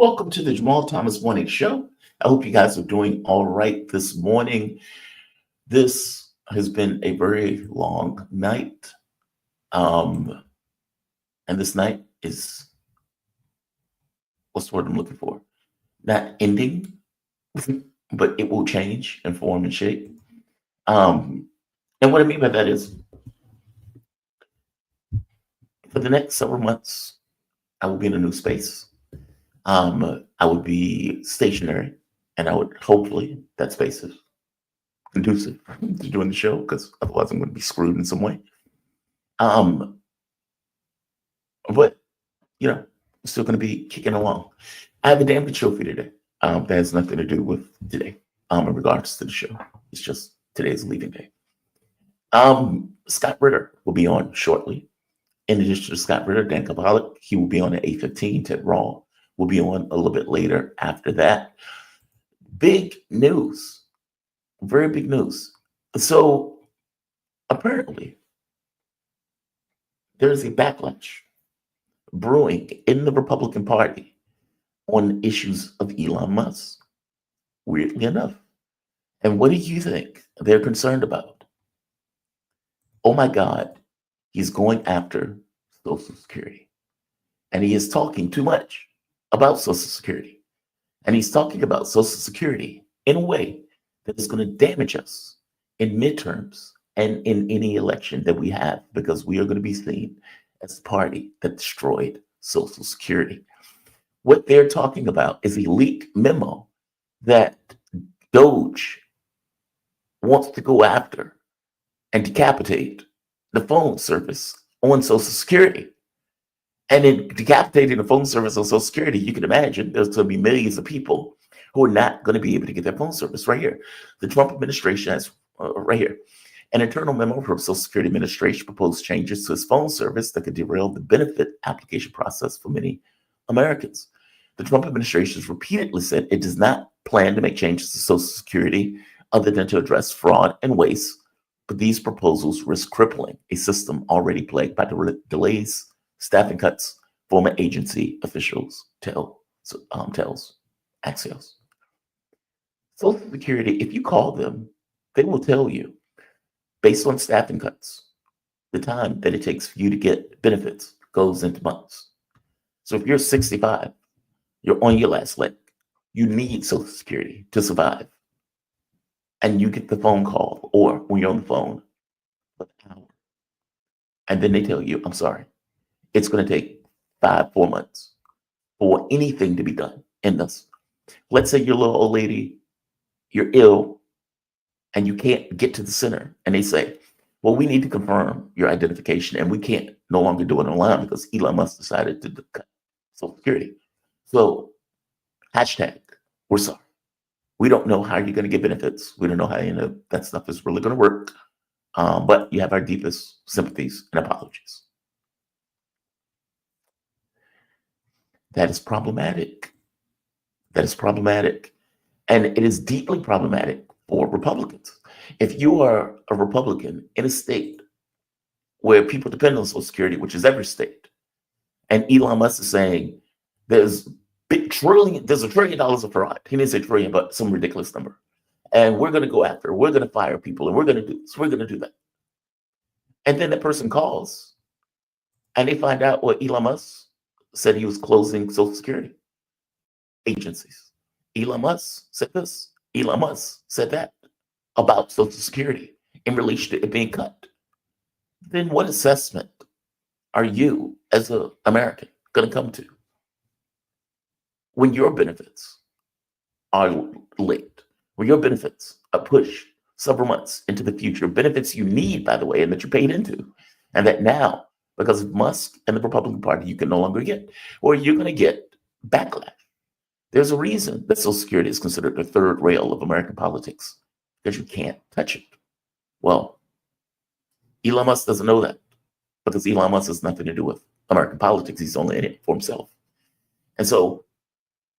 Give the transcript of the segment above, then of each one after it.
Welcome to the Jamal Thomas Morning Show. I hope you guys are doing all right this morning. This has been a very long night. And this night is, what's the word I'm looking for? Not ending, but it will change in form and shape. And what I mean by that is, for the next several months, I will be in a new space. I would be stationary, and I would hopefully that space is conducive to doing the show, because otherwise I'm going to be screwed in some way. But I'm still going to be kicking along. I have a damn good show for you today. That has nothing to do with today. In regards to the show, it's just today's leaving day. Scott Ritter will be on shortly. In addition to Scott Ritter, Dan Kabalik, he will be on at 8:15. Ted Rall will be on a little bit later after that. Big news, very big news. So apparently, there's a backlash brewing in the Republican Party on issues of Elon Musk, weirdly enough. And what do you think they're concerned about? Oh my God, he's going after Social Security. And he is talking too much about Social Security. And he's talking about Social Security in a way that is going to damage us in midterms and in any election that we have, because we are going to be seen as the party that destroyed Social Security. What they're talking about is a leaked memo that Doge wants to go after and decapitate the phone service on Social Security. And in decapitating the phone service on Social Security, you can imagine there's going to be millions of people who are not going to be able to get their phone service. Right here, the Trump administration has right here. An internal memo from Social Security Administration proposed changes to its phone service that could derail the benefit application process for many Americans. The Trump administration has repeatedly said it does not plan to make changes to Social Security other than to address fraud and waste, but these proposals risk crippling a system already plagued by delays, staffing cuts, former agency officials tells Axios. Social Security, if you call them, they will tell you, based on staffing cuts, the time that it takes for you to get benefits goes into months. So if you're 65, you're on your last leg, you need Social Security to survive. And you get the phone call, or when you're on the phone, for an hour. And then they tell you, I'm sorry, it's going to take 4 months for anything to be done in this. Let's say you're a little old lady, you're ill, and you can't get to the center. And they say, well, we need to confirm your identification, and we can't no longer do it online because Elon Musk decided to cut Social Security. So, hashtag, we're sorry. We don't know how you're going to get benefits. We don't know how that stuff is really going to work. But you have our deepest sympathies and apologies. That is problematic. That is problematic. And it is deeply problematic for Republicans. If you are a Republican in a state where people depend on Social Security, which is every state, and Elon Musk is saying there's $1 trillion of fraud. He didn't say trillion, but some ridiculous number. And we're going to go after, we're going to fire people, and we're going to do this, we're going to do that. And then that person calls, and they find out what Elon Musk said he was closing Social Security agencies. Elon Musk said this. Elon Musk said that about Social Security in relation to it being cut. Then what assessment are you as an American going to come to when your benefits are late, when your benefits are pushed several months into the future, benefits you need, by the way, and that you paid into, and that now, because of Musk and the Republican Party, you can no longer get, or you're going to get backlash. There's a reason that Social Security is considered the third rail of American politics, because you can't touch it. Well, Elon Musk doesn't know that, because Elon Musk has nothing to do with American politics. He's only in it for himself. And so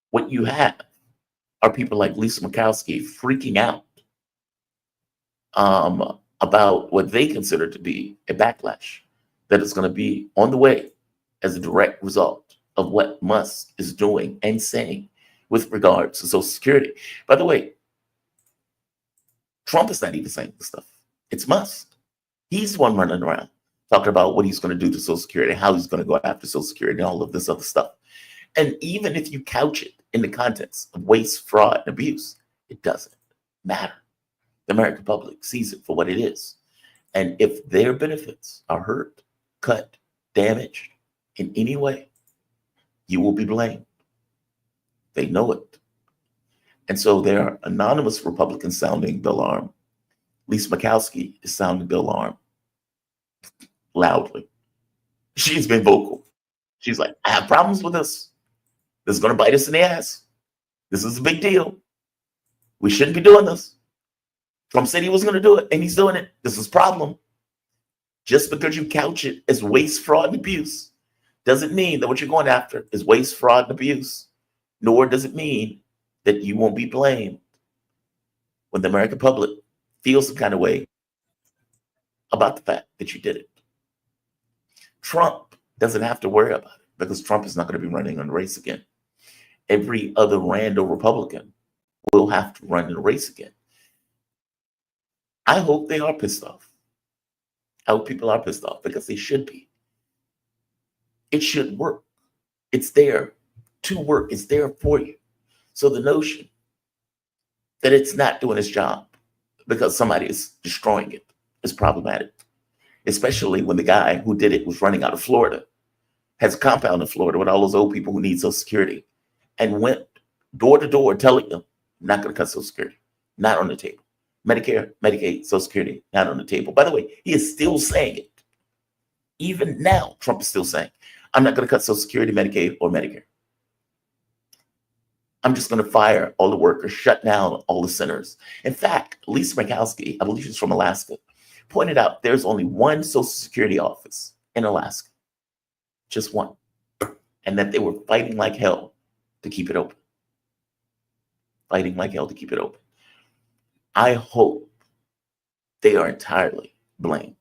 what you have are people like Lisa Murkowski freaking out about what they consider to be a backlash that is going to be on the way as a direct result of what Musk is doing and saying with regards to Social Security. By the way, Trump is not even saying this stuff. It's Musk. He's the one running around talking about what he's going to do to Social Security, how he's going to go after Social Security, and all of this other stuff. And even if you couch it in the context of waste, fraud, and abuse, it doesn't matter. The American public sees it for what it is. And if their benefits are hurt, cut, damaged in any way, you will be blamed. They know it. And so there are anonymous Republicans sounding the alarm. Lisa Murkowski is sounding the alarm loudly. She's been vocal. She's like, I have problems with this. This is going to bite us in the ass. This is a big deal. We shouldn't be doing this. Trump said he was going to do it, and he's doing it. This is a problem. Just because you couch it as waste, fraud, and abuse doesn't mean that what you're going after is waste, fraud, and abuse. Nor does it mean that you won't be blamed when the American public feels some kind of way about the fact that you did it. Trump doesn't have to worry about it because Trump is not going to be running in the race again. Every other rando Republican will have to run in the race again. I hope they are pissed off. I hope people are pissed off because they should be. It should work. It's there to work. It's there for you. So the notion that it's not doing its job because somebody is destroying it is problematic, especially when the guy who did it was running out of Florida, has a compound in Florida with all those old people who need Social Security, and went door to door telling them, not going to cut Social Security, not on the table. Medicare, Medicaid, Social Security, not on the table. By the way, he is still saying it. Even now, Trump is still saying, I'm not going to cut Social Security, Medicaid, or Medicare. I'm just going to fire all the workers, shut down all the centers. In fact, Lisa Murkowski, I believe she's from Alaska, pointed out there's only one Social Security office in Alaska, just one, and that they were fighting like hell to keep it open. Fighting like hell to keep it open. I hope they are entirely blamed.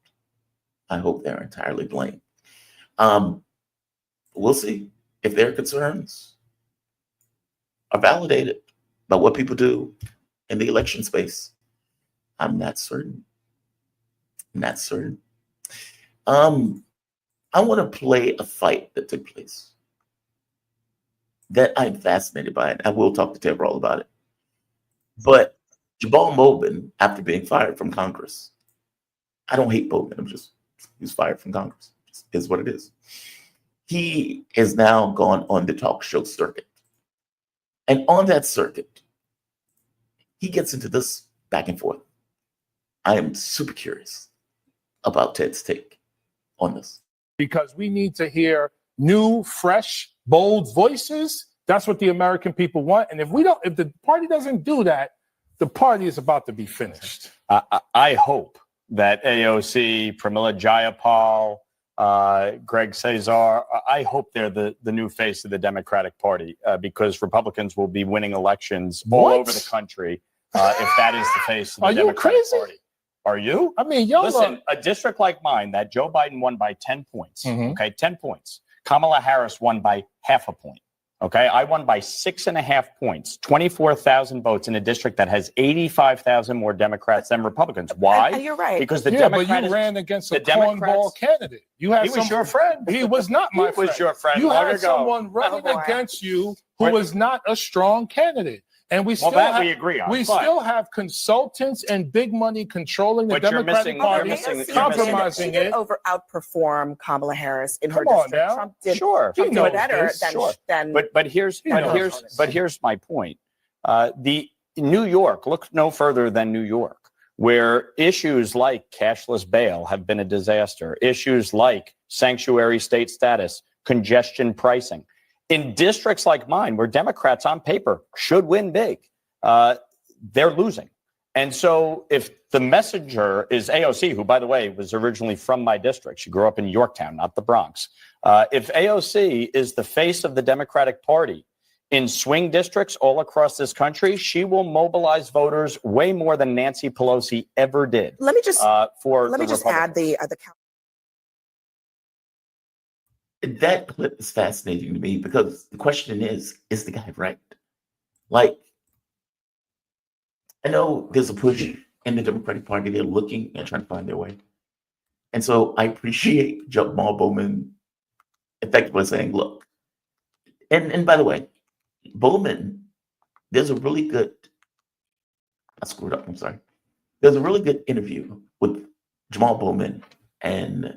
I hope they're entirely blamed. We'll see if their concerns are validated by what people do in the election space. I'm not certain. Not certain. I want to play a fight that took place that I'm fascinated by it. I will talk to Ted Rall about it. But Jabal Mobin, after being fired from Congress, I don't hate Mobin. He's fired from Congress. It is what it is. He has now gone on the talk show circuit. And on that circuit, he gets into this back and forth. I am super curious about Ted's take on this. Because we need to hear new, fresh, bold voices. That's what the American people want. And if the party doesn't do that, the party is about to be finished. I hope that AOC, Pramila Jayapal, Greg Cesar, I hope they're the new face of the Democratic Party because Republicans will be winning elections all over the country if that is the face of the Democratic Party. Are you? I mean, y'all listen, a district like mine that Joe Biden won by 10 points, okay, 10 points. Kamala Harris won by half a point. Okay, I won by 6.5 points, 24,000 votes in a district that has 85,000 more Democrats than Republicans. Why? You're right. Because the Democrats. But you ran against a cornball candidate. You had he was your friend. He was not my friend. He was your friend. You long had ago. someone running against you who was not a strong candidate. And we still have, we agree on. We still have consultants and big money controlling the Democratic Party, compromising it. Outperform Kamala Harris in her district. Now. Trump did better than. But here's my point. The New York, look no further than New York, where issues like cashless bail have been a disaster. Issues like sanctuary state status, congestion pricing. In districts like mine, where Democrats on paper should win big, they're losing. And so if the messenger is AOC, who, by the way, was originally from my district, she grew up in Yorktown, not the Bronx. If AOC is the face of the Democratic Party in swing districts all across this country, she will mobilize voters way more than Nancy Pelosi ever did. Let me just add the that clip is fascinating to me because the question is the guy right? Like, I know there's a push in the Democratic Party. They're looking and trying to find their way. And so I appreciate Jamal Bowman effectively saying, look, and by the way, Bowman, there's a really good, I screwed up, I'm sorry. There's a really good interview with Jamal Bowman and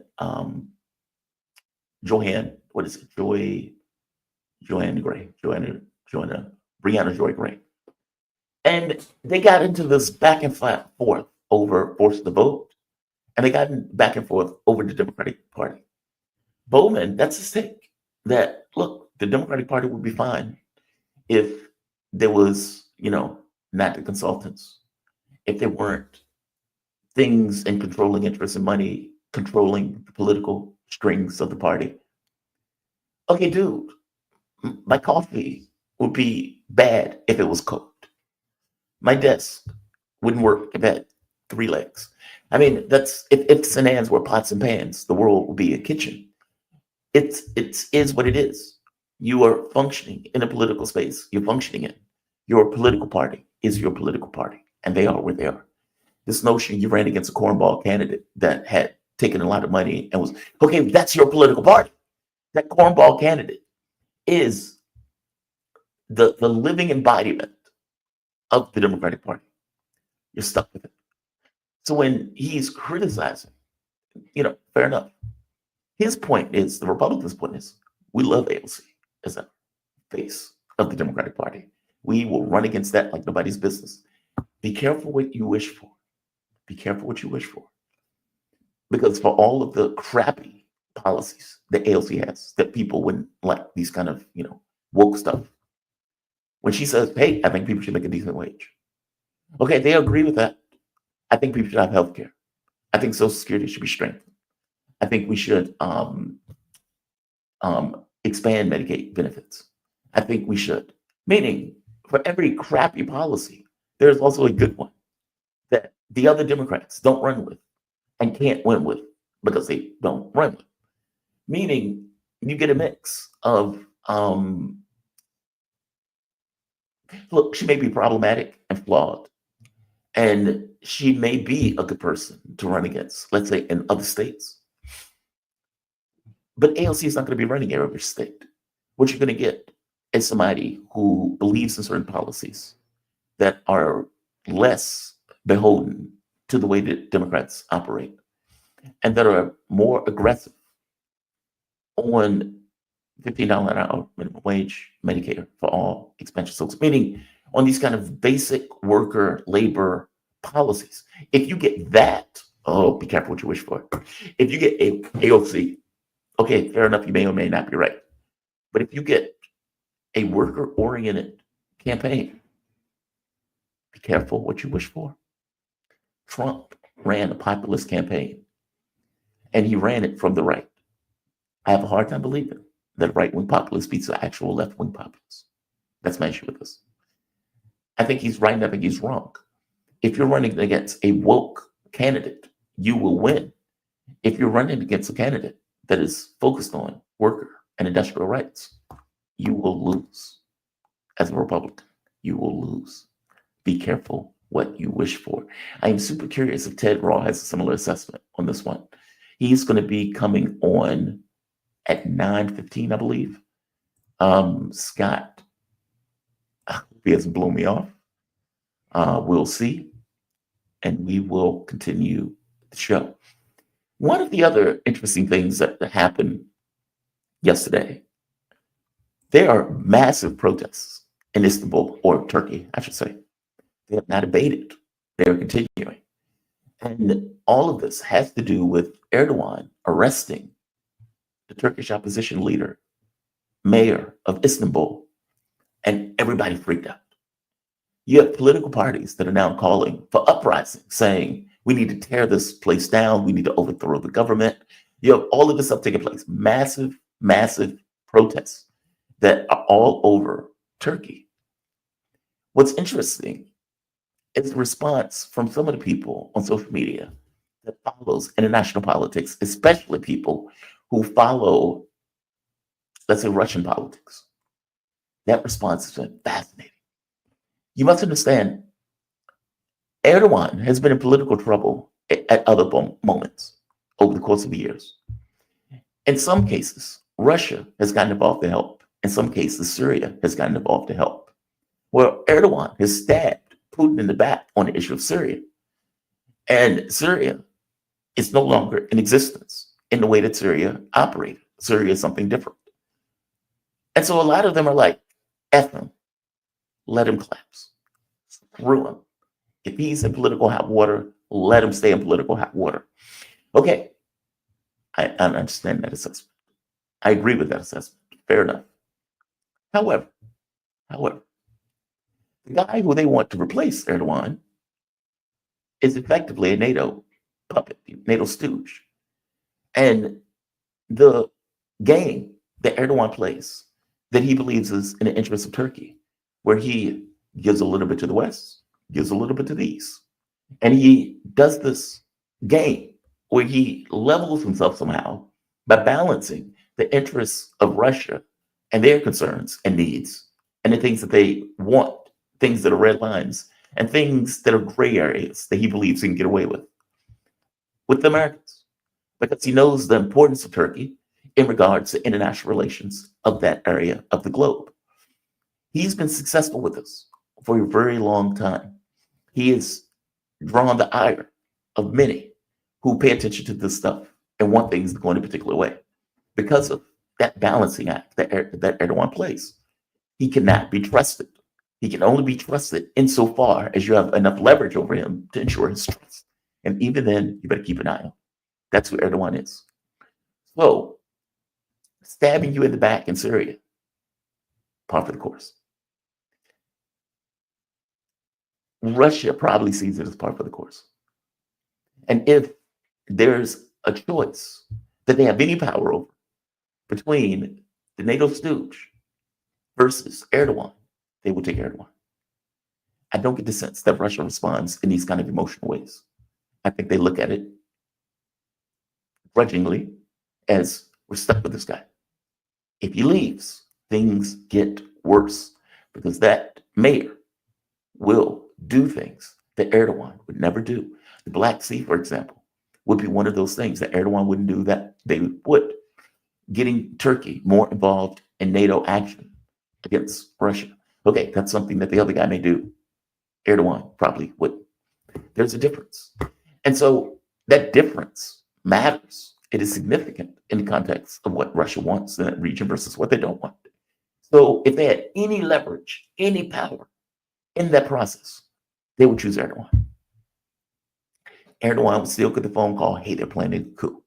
Brianna Joy Gray. And they got into this back and forth over force the vote. And they got back and forth over the Democratic Party. Bowman, that's his take. That, look, the Democratic Party would be fine if there was, not the consultants, if there weren't things and controlling interests and money controlling the political strings of the party. Okay, dude, my coffee would be bad if it was cold. My desk wouldn't work if it had 3 legs. I mean, that's if St. Anne's were pots and pans, the world would be a kitchen. It is what it is. You are functioning in a political space. You're functioning in. Your political party is your political party, and they are where they are. This notion you ran against a cornball candidate that had taken a lot of money and was, okay, that's your political party. That cornball candidate is the living embodiment of the Democratic Party. You're stuck with it. So when he's criticizing, fair enough. His point is, the Republicans' point is, we love AOC as a face of the Democratic Party. We will run against that like nobody's business. Be careful what you wish for. Be careful what you wish for. Because for all of the crappy policies that AOC has, that people wouldn't like, these kind of, woke stuff. When she says, hey, I think people should make a decent wage. Okay, they agree with that. I think people should have health care. I think Social Security should be strengthened. I think we should expand Medicaid benefits. I think we should. Meaning, for every crappy policy, there's also a good one that the other Democrats don't run with and can't win with because they don't run with. Meaning, you get a mix of, look, she may be problematic and flawed, and she may be a good person to run against, let's say, in other states. But AOC is not going to be running every state. What you're going to get is somebody who believes in certain policies that are less beholden to the way that Democrats operate and that are more aggressive on $15 an hour minimum wage, Medicare for all, expansion folks, meaning on these kind of basic worker labor policies. If you get that, be careful what you wish for. If you get a AOC, okay, fair enough, you may or may not be right. But if you get a worker-oriented campaign, be careful what you wish for. Trump ran a populist campaign, and he ran it from the right. I have a hard time believing that right-wing populist beats the actual left-wing populist. That's my issue with this. I think he's right and I think he's wrong. If you're running against a woke candidate, you will win. If you're running against a candidate that is focused on worker and industrial rights, you will lose. As a Republican, you will lose. Be careful what you wish for. I am super curious if Ted Rall has a similar assessment on this one. He's going to be coming on at 9:15, I believe. Scott, he hasn't blown me off. We'll see. And we will continue the show. One of the other interesting things that happened yesterday, there are massive protests in Istanbul, or Turkey, I should say. They have not abated. They are continuing. And all of this has to do with Erdogan arresting the Turkish opposition leader, mayor of Istanbul, and everybody freaked out. You have political parties that are now calling for uprising, saying, we need to tear this place down. We need to overthrow the government. You have all of this stuff taking place. Massive, massive protests that are all over Turkey. What's interesting is the response from some of the people on social media that follows international politics, especially people who follow let's say, Russian politics. That response has been fascinating. You must understand, Erdogan has been in political trouble at other moments over the course of the years. In some cases, Russia has gotten involved to help. In some cases, Syria has gotten involved to help. Well, Erdogan has stabbed Putin in the back on the issue of Syria. And Syria is no longer in existence in the way that Syria operated. Syria is something different. And so a lot of them are like, F him, let him collapse, screw him. If he's in political hot water, let him stay in political hot water. Okay, I understand that assessment. I agree with that assessment. Fair enough. However, the guy who they want to replace Erdogan is effectively a NATO puppet, NATO stooge. And the game that Erdogan plays, that he believes is in the interest of Turkey, where he gives a little bit to the West, gives a little bit to the East. And he does this game where he levels himself somehow by balancing the interests of Russia and their concerns and needs and the things that they want, things that are red lines, and things that are gray areas that he believes he can get away with the Americans, because he knows the importance of Turkey in regards to international relations of that area of the globe. He's been successful with this for a very long time. He has drawn the ire of many who pay attention to this stuff and want things to go in a particular way because of that balancing act that Erdogan plays. He cannot be trusted. He can only be trusted insofar as you have enough leverage over him to ensure his trust. And even then, you better keep an eye on him. That's who Erdogan is. So, stabbing you in the back in Syria, par for the course. Russia probably sees it as par for the course. And if there's a choice that they have any power over between the NATO stooge versus Erdogan, they will take Erdogan. I don't get the sense that Russia responds in these kind of emotional ways. I think they look at it grudgingly as we're stuck with this guy. If he leaves, things get worse because that mayor will do things that Erdogan would never do. The Black Sea, for example, would be one of those things that Erdogan wouldn't do that they would. Getting Turkey more involved in NATO action against Russia. Okay, that's something that the other guy may do. Erdogan probably wouldn't. There's a difference. And so that difference matters. It is significant in the context of what Russia wants in that region versus what they don't want. So if they had any leverage, any power in that process, they would choose Erdogan. Erdogan would still get the phone call, hey, they're planning a coup.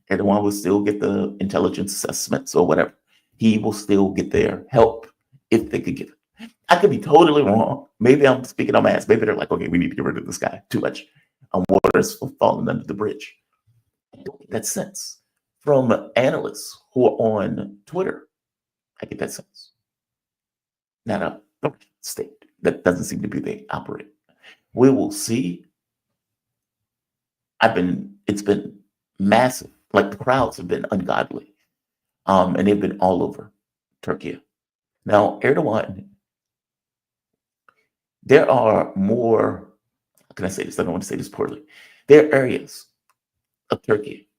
Erdogan will still get the intelligence assessments or whatever. He will still get their help if they could give it. I could be totally wrong. Maybe I'm speaking on my ass. Maybe they're like, okay, we need to get rid of this guy. Too much water is falling under the bridge. I don't get that sense from analysts who are on Twitter. I get that sense. Not a state. That doesn't seem to be the way they operate. We will see. It's been massive. Like the crowds have been ungodly. And they've been all over Turkey. Now, Erdogan, there are more, how can I say this? I don't want to say this poorly. There are areas of Turkey,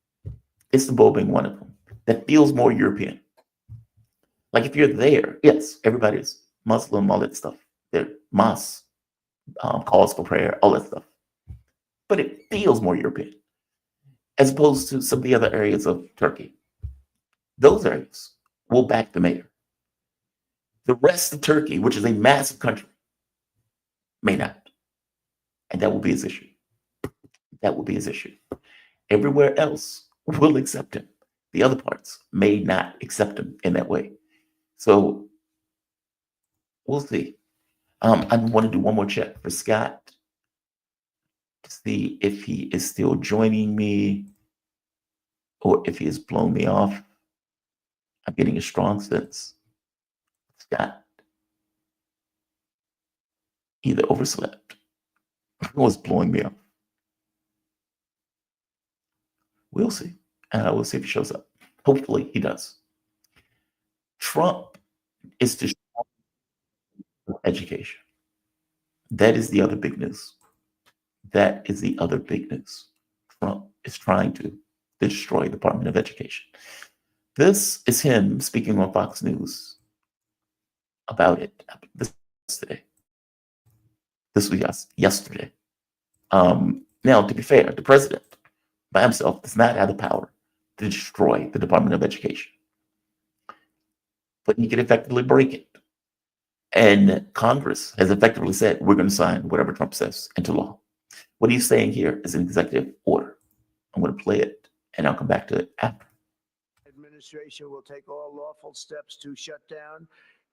Istanbul being one of them, that feels more European. Like if you're there, yes, everybody's Muslim, all that stuff. There are mosques, calls for prayer, all that stuff. But it feels more European, as opposed to some of the other areas of Turkey. Those areas will back the mayor. The rest of Turkey, which is a massive country, may not. And that will be his issue. That will be his issue. Everywhere else will accept him. The other parts may not accept him in that way. So we'll see. I want to do one more check for Scott to see if he is still joining me or if he has blown me off. I'm getting a strong sense Scott either overslept or was blowing me off. We'll see. We'll see if he shows up. Hopefully he does. Trump is destroying education. That is the other big news. That is the other big news. Trump is trying to destroy the Department of Education. This is him speaking on Fox News about it yesterday. This was yesterday. Now, to be fair, the president by himself does not have the power to destroy the Department of Education, but he can effectively break it. And Congress has effectively said, we're going to sign whatever Trump says into law. What he's saying here is an executive order. I'm going to play it, and I'll come back to it after. Administration will take all lawful steps to shut down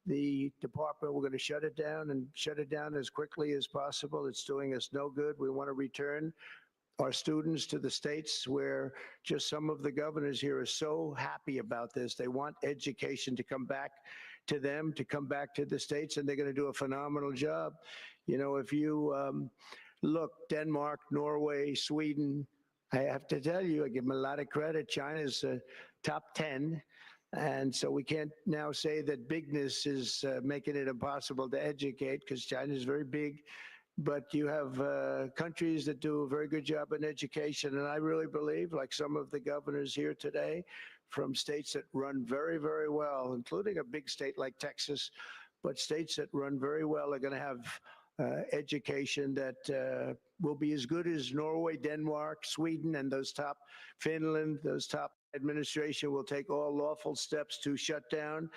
the department. We're going to shut it down and shut it down as quickly as possible. It's doing us no good. We want to return our students to the states where just some of the governors here are so happy about this. They want education to come back to them, to come back to the states, and they're going to do a phenomenal job. You know, if you look, Denmark, Norway, Sweden, I have to tell you, I give them a lot of credit. China's top 10. And so we can't now say that bigness is making it impossible to educate, because China is very big. But you have countries that do a very good job in education. And I really believe, like some of the governors here today from states that run very, very well, including a big state like Texas, but states that run very well are going to have education that will be as good as Norway, Denmark, Sweden, and those top, Finland, those top. Administration will take all lawful steps to shut down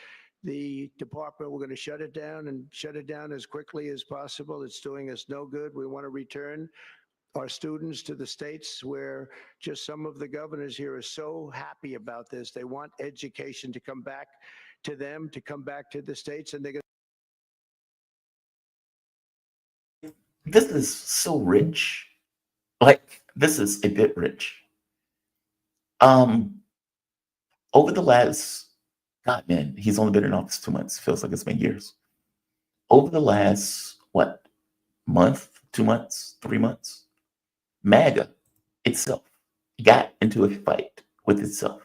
the department. We're going to shut it down and shut it down as quickly as possible. It's doing us no good. We want to return our students to the states where just some of the governors here are so happy about this. They want education to come back to them, to come back to the states, and they're going to. This is so rich. Like, this is a bit rich. Over the last, God, man, he's only been in office 2 months. Feels like it's been years. Over the last, month, 2 months, 3 months, MAGA itself got into a fight with itself.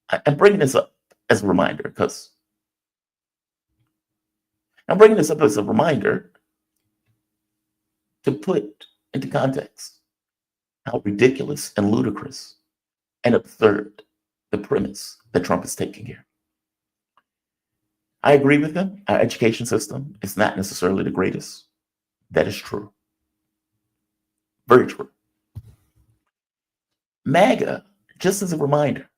I'm bringing this up as a reminder because to put into context how ridiculous and ludicrous and absurd the premise that Trump is taking here. I agree with him. Our education system is not necessarily the greatest. That is true. Very true. MAGA, just as a reminder,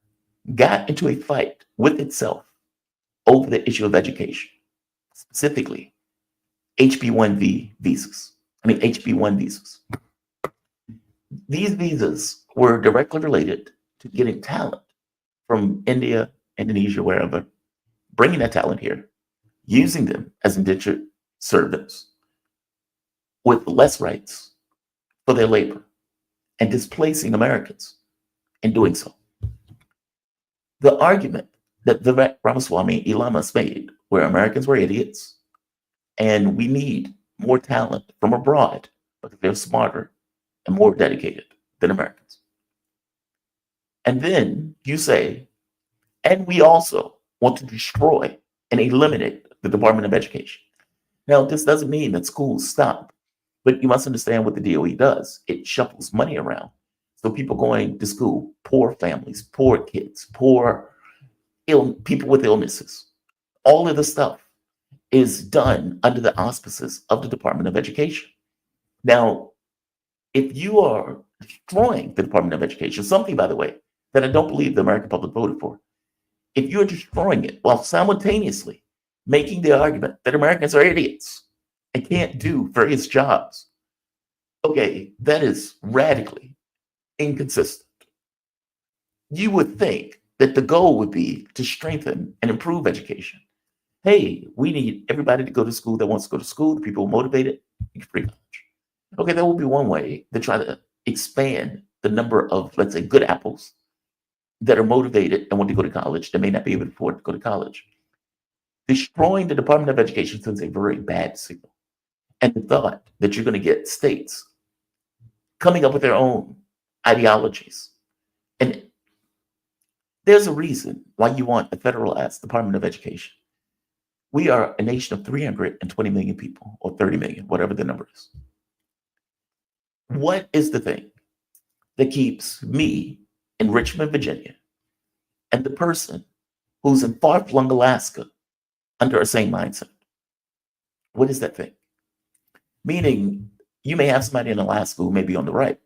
got into a fight with itself over the issue of education, specifically HB1 visas. These visas were directly related to getting talent from India, Indonesia, wherever, bringing that talent here, using them as indentured servants with less rights for their labor, and displacing Americans in doing so. The argument that Vivek Ramaswamy and Elon Musk made, where Americans were idiots, and we need more talent from abroad because they're smarter and more dedicated than Americans. And then you say, and we also want to destroy and eliminate the Department of Education. Now, this doesn't mean that schools stop, but you must understand what the DOE does. It shuffles money around. So people going to school, poor families, poor kids, people with illnesses, all of this stuff is done under the auspices of the Department of Education. Now, if you are destroying the Department of Education, something, by the way, that I don't believe the American public voted for, if you're destroying it while simultaneously making the argument that Americans are idiots and can't do various jobs, okay, that is radically inconsistent. You would think that the goal would be to strengthen and improve education. Hey, we need everybody to go to school that wants to go to school. The people motivated, you get free college. Okay, that will be one way to try to expand the number of, let's say, good apples that are motivated and want to go to college that may not be able to afford to go to college. Destroying the Department of Education sends a very bad signal. And the thought that you're going to get states coming up with their own ideologies and There's a reason why you want a federalized Department of Education. We are a nation of 320 million people, or 30 million, whatever the number is. What is the thing that keeps me in Richmond, Virginia, and the person who's in far-flung Alaska under the same mindset? What is that thing? Meaning, you may have somebody in Alaska who may be on the right,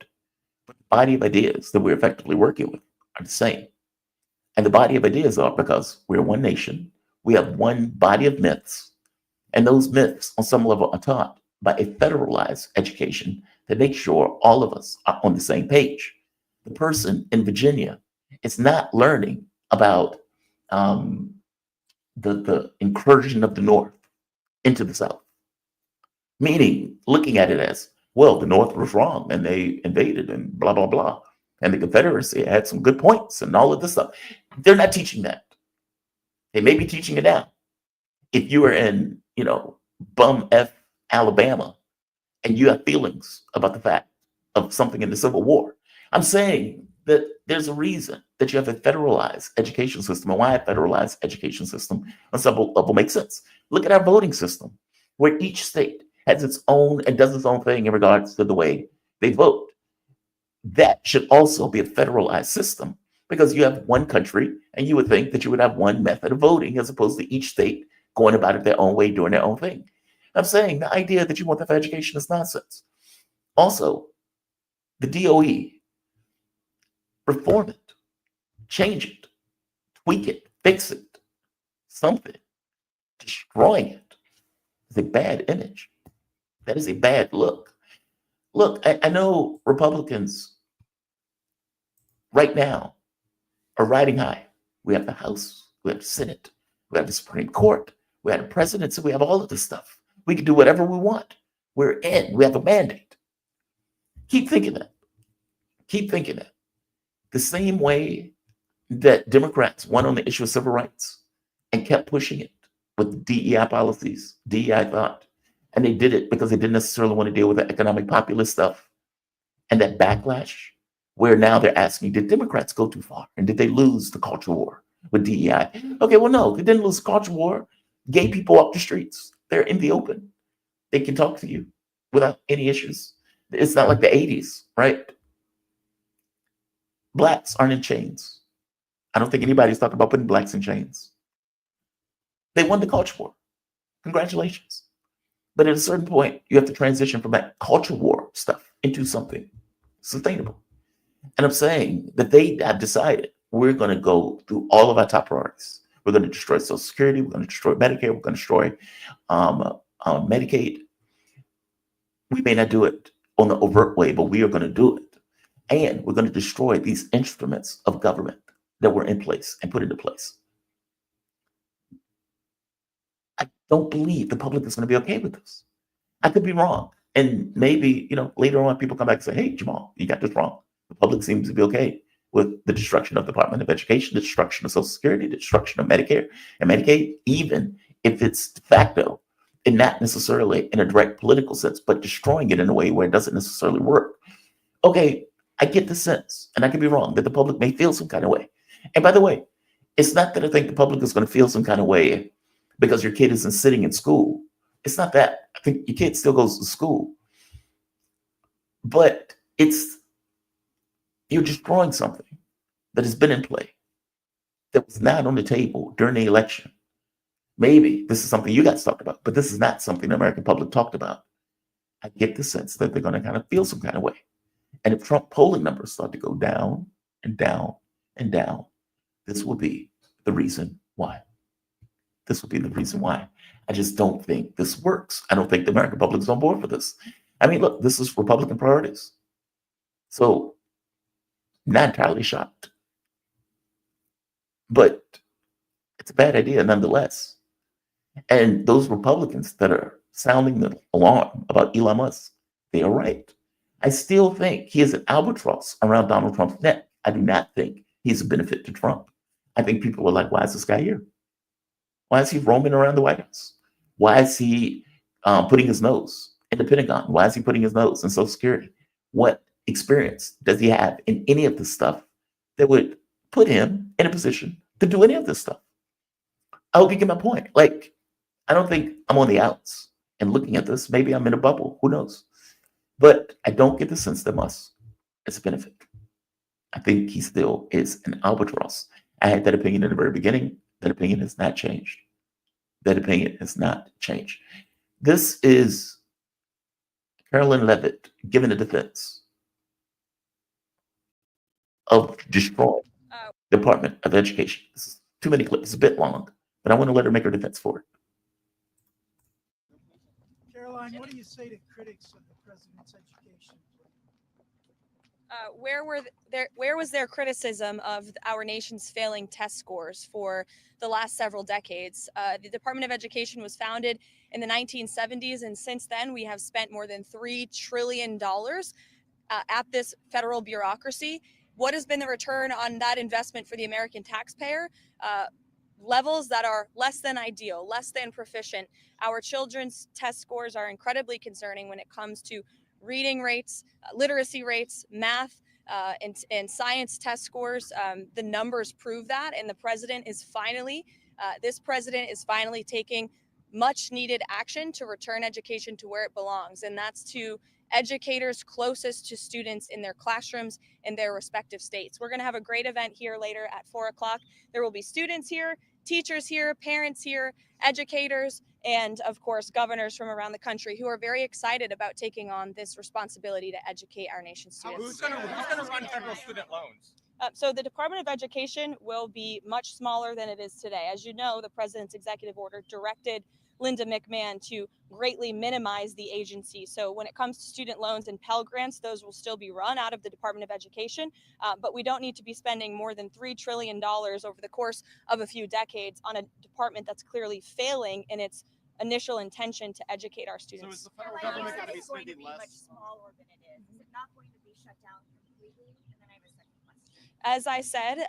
but the body of ideas that we're effectively working with are the same. And the body of ideas are because we're one nation, we have one body of myths, and those myths on some level are taught by a federalized education that makes sure all of us are on the same page. The person in Virginia is not learning about the incursion of the North into the South, meaning looking at it as, well, the North was wrong and they invaded and blah, blah, blah. And the Confederacy had some good points and all of this stuff. They're not teaching that. They may be teaching it now. If you are in, bum F Alabama and you have feelings about the fact of something in the Civil War, I'm saying that there's a reason that you have a federalized education system, and why a federalized education system on some level makes sense. Look at our voting system, where each state has its own and does its own thing in regards to the way they vote. That should also be a federalized system, because you have one country and you would think that you would have one method of voting as opposed to each state going about it their own way, doing their own thing. I'm saying the idea that you want that for education is nonsense. Also, the DOE, reform it, change it, tweak it, fix it, something. Destroying it is a bad image. That is a bad look. Look, I know Republicans right now are riding high. We have the House, we have the Senate, we have the Supreme Court, we have the presidency, we have all of this stuff. We can do whatever we want. We're in, we have a mandate. Keep thinking that. Keep thinking that. The same way that Democrats won on the issue of civil rights and kept pushing it with DEI policies, DEI thought, and they did it because they didn't necessarily want to deal with the economic populist stuff and that backlash, where now they're asking, did Democrats go too far? And did they lose the culture war with DEI? Okay, well, no, they didn't lose the culture war. Gay people off the streets, they're in the open. They can talk to you without any issues. It's not like the 80s, right? Blacks aren't in chains. I don't think anybody's talking about putting blacks in chains. They won the culture war. Congratulations. But at a certain point, you have to transition from that culture war stuff into something sustainable. And I'm saying that they have decided we're going to go through all of our top priorities. We're going to destroy Social Security. We're going to destroy Medicare. We're going to destroy Medicaid. We may not do it on the overt way, but we are going to do it. And we're going to destroy these instruments of government that were in place and put into place. I don't believe the public is going to be okay with this. I could be wrong. And maybe, later on people come back and say, hey, Jamal, you got this wrong. The public seems to be okay with the destruction of the Department of Education, the destruction of Social Security, the destruction of Medicare and Medicaid, even if it's de facto and not necessarily in a direct political sense, but destroying it in a way where it doesn't necessarily work. Okay, I get the sense, and I could be wrong, that the public may feel some kind of way. And by the way, it's not that I think the public is going to feel some kind of way because your kid isn't sitting in school. It's not that. I think your kid still goes to school. But you're destroying something that has been in play, that was not on the table during the election. Maybe this is something you guys talked about, but this is not something the American public talked about. I get the sense that they're going to kind of feel some kind of way. And if Trump polling numbers start to go down and down and down, this will be the reason why. This will be the reason why. I just don't think this works. I don't think the American public is on board for this. I mean, look, this is Republican priorities. So, not entirely shocked. But it's a bad idea nonetheless. And those Republicans that are sounding the alarm about Elon Musk, they are right. I still think he is an albatross around Donald Trump's neck. I do not think he's a benefit to Trump. I think people are like, why is this guy here? Why is he roaming around the White House? Why is he putting his nose in the Pentagon? Why is he putting his nose in Social Security? What experience does he have in any of the stuff that would put him in a position to do any of this stuff. I hope you get my point. Like, I don't think I'm on the outs and looking at this. Maybe I'm in a bubble. Who knows? But I don't get the sense that Musk is a benefit. I think he still is an albatross. I had that opinion in the very beginning. That opinion has not changed. That opinion has not changed. This is Carolyn Levitt giving a defense of destroying the Department of Education. This is too many clips. It's a bit long, but I want to let her make her defense for it. Caroline, what do you say to critics of the president's education? Where was their criticism of our nation's failing test scores for the last several decades? The Department of Education was founded in the 1970s, and since then we have spent more than $3 trillion at this federal bureaucracy. What has been the return on that investment for the American taxpayer? Levels that are less than ideal, less than proficient. Our children's test scores are incredibly concerning when it comes to reading rates, literacy rates, math, and science test scores. The numbers prove that, and this president is finally taking much needed action to return education to where it belongs, and that's to educators closest to students in their classrooms in their respective states. We're going to have a great event here later at 4 o'clock. There will be students here, teachers here, parents here, educators, and of course, governors from around the country who are very excited about taking on this responsibility to educate our nation's students. Who's going to run federal student loans? So the Department of Education will be much smaller than it is today. As you know, the president's executive order directed Linda McMahon to greatly minimize the agency. So when it comes to student loans and Pell Grants, those will still be run out of the Department of Education, but we don't need to be spending more than $3 trillion over the course of a few decades on a department that's clearly failing in its initial intention to educate our students. So is the federal government going to be spending much less? smaller than it is? Is it not going to be shut down completely? And then I have a second question. As I said,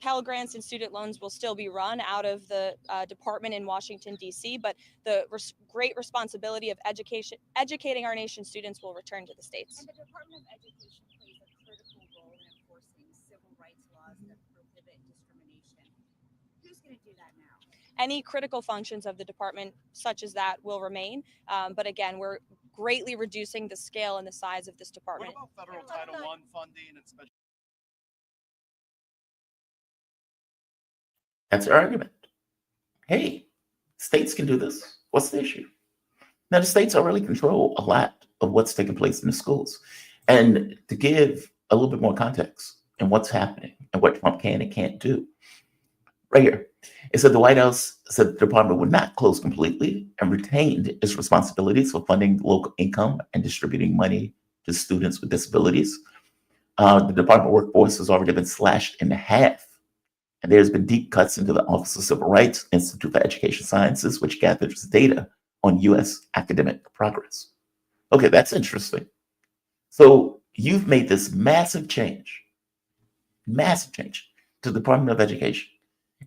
Pell Grants and student loans will still be run out of the department in Washington, D.C., but the great responsibility of educating our nation's students will return to the states. And the Department of Education plays a critical role in enforcing civil rights laws that prohibit discrimination. Who's going to do that now? Any critical functions of the department, such as that, will remain. But again, we're greatly reducing the scale and the size of this department. What about federal Title I funding and special? That's the argument. Hey, states can do this. What's the issue? Now, the states already control a lot of what's taking place in the schools. And to give a little bit more context in what's happening and what Trump can and can't do, right here, it said the White House said the department would not close completely and retained its responsibilities for funding local income and distributing money to students with disabilities. The department workforce has already been slashed in half. And there's been deep cuts into the Office of Civil Rights, Institute for Education Sciences, which gathers data on U.S. academic progress. Okay, that's interesting. So you've made this massive change to the Department of Education.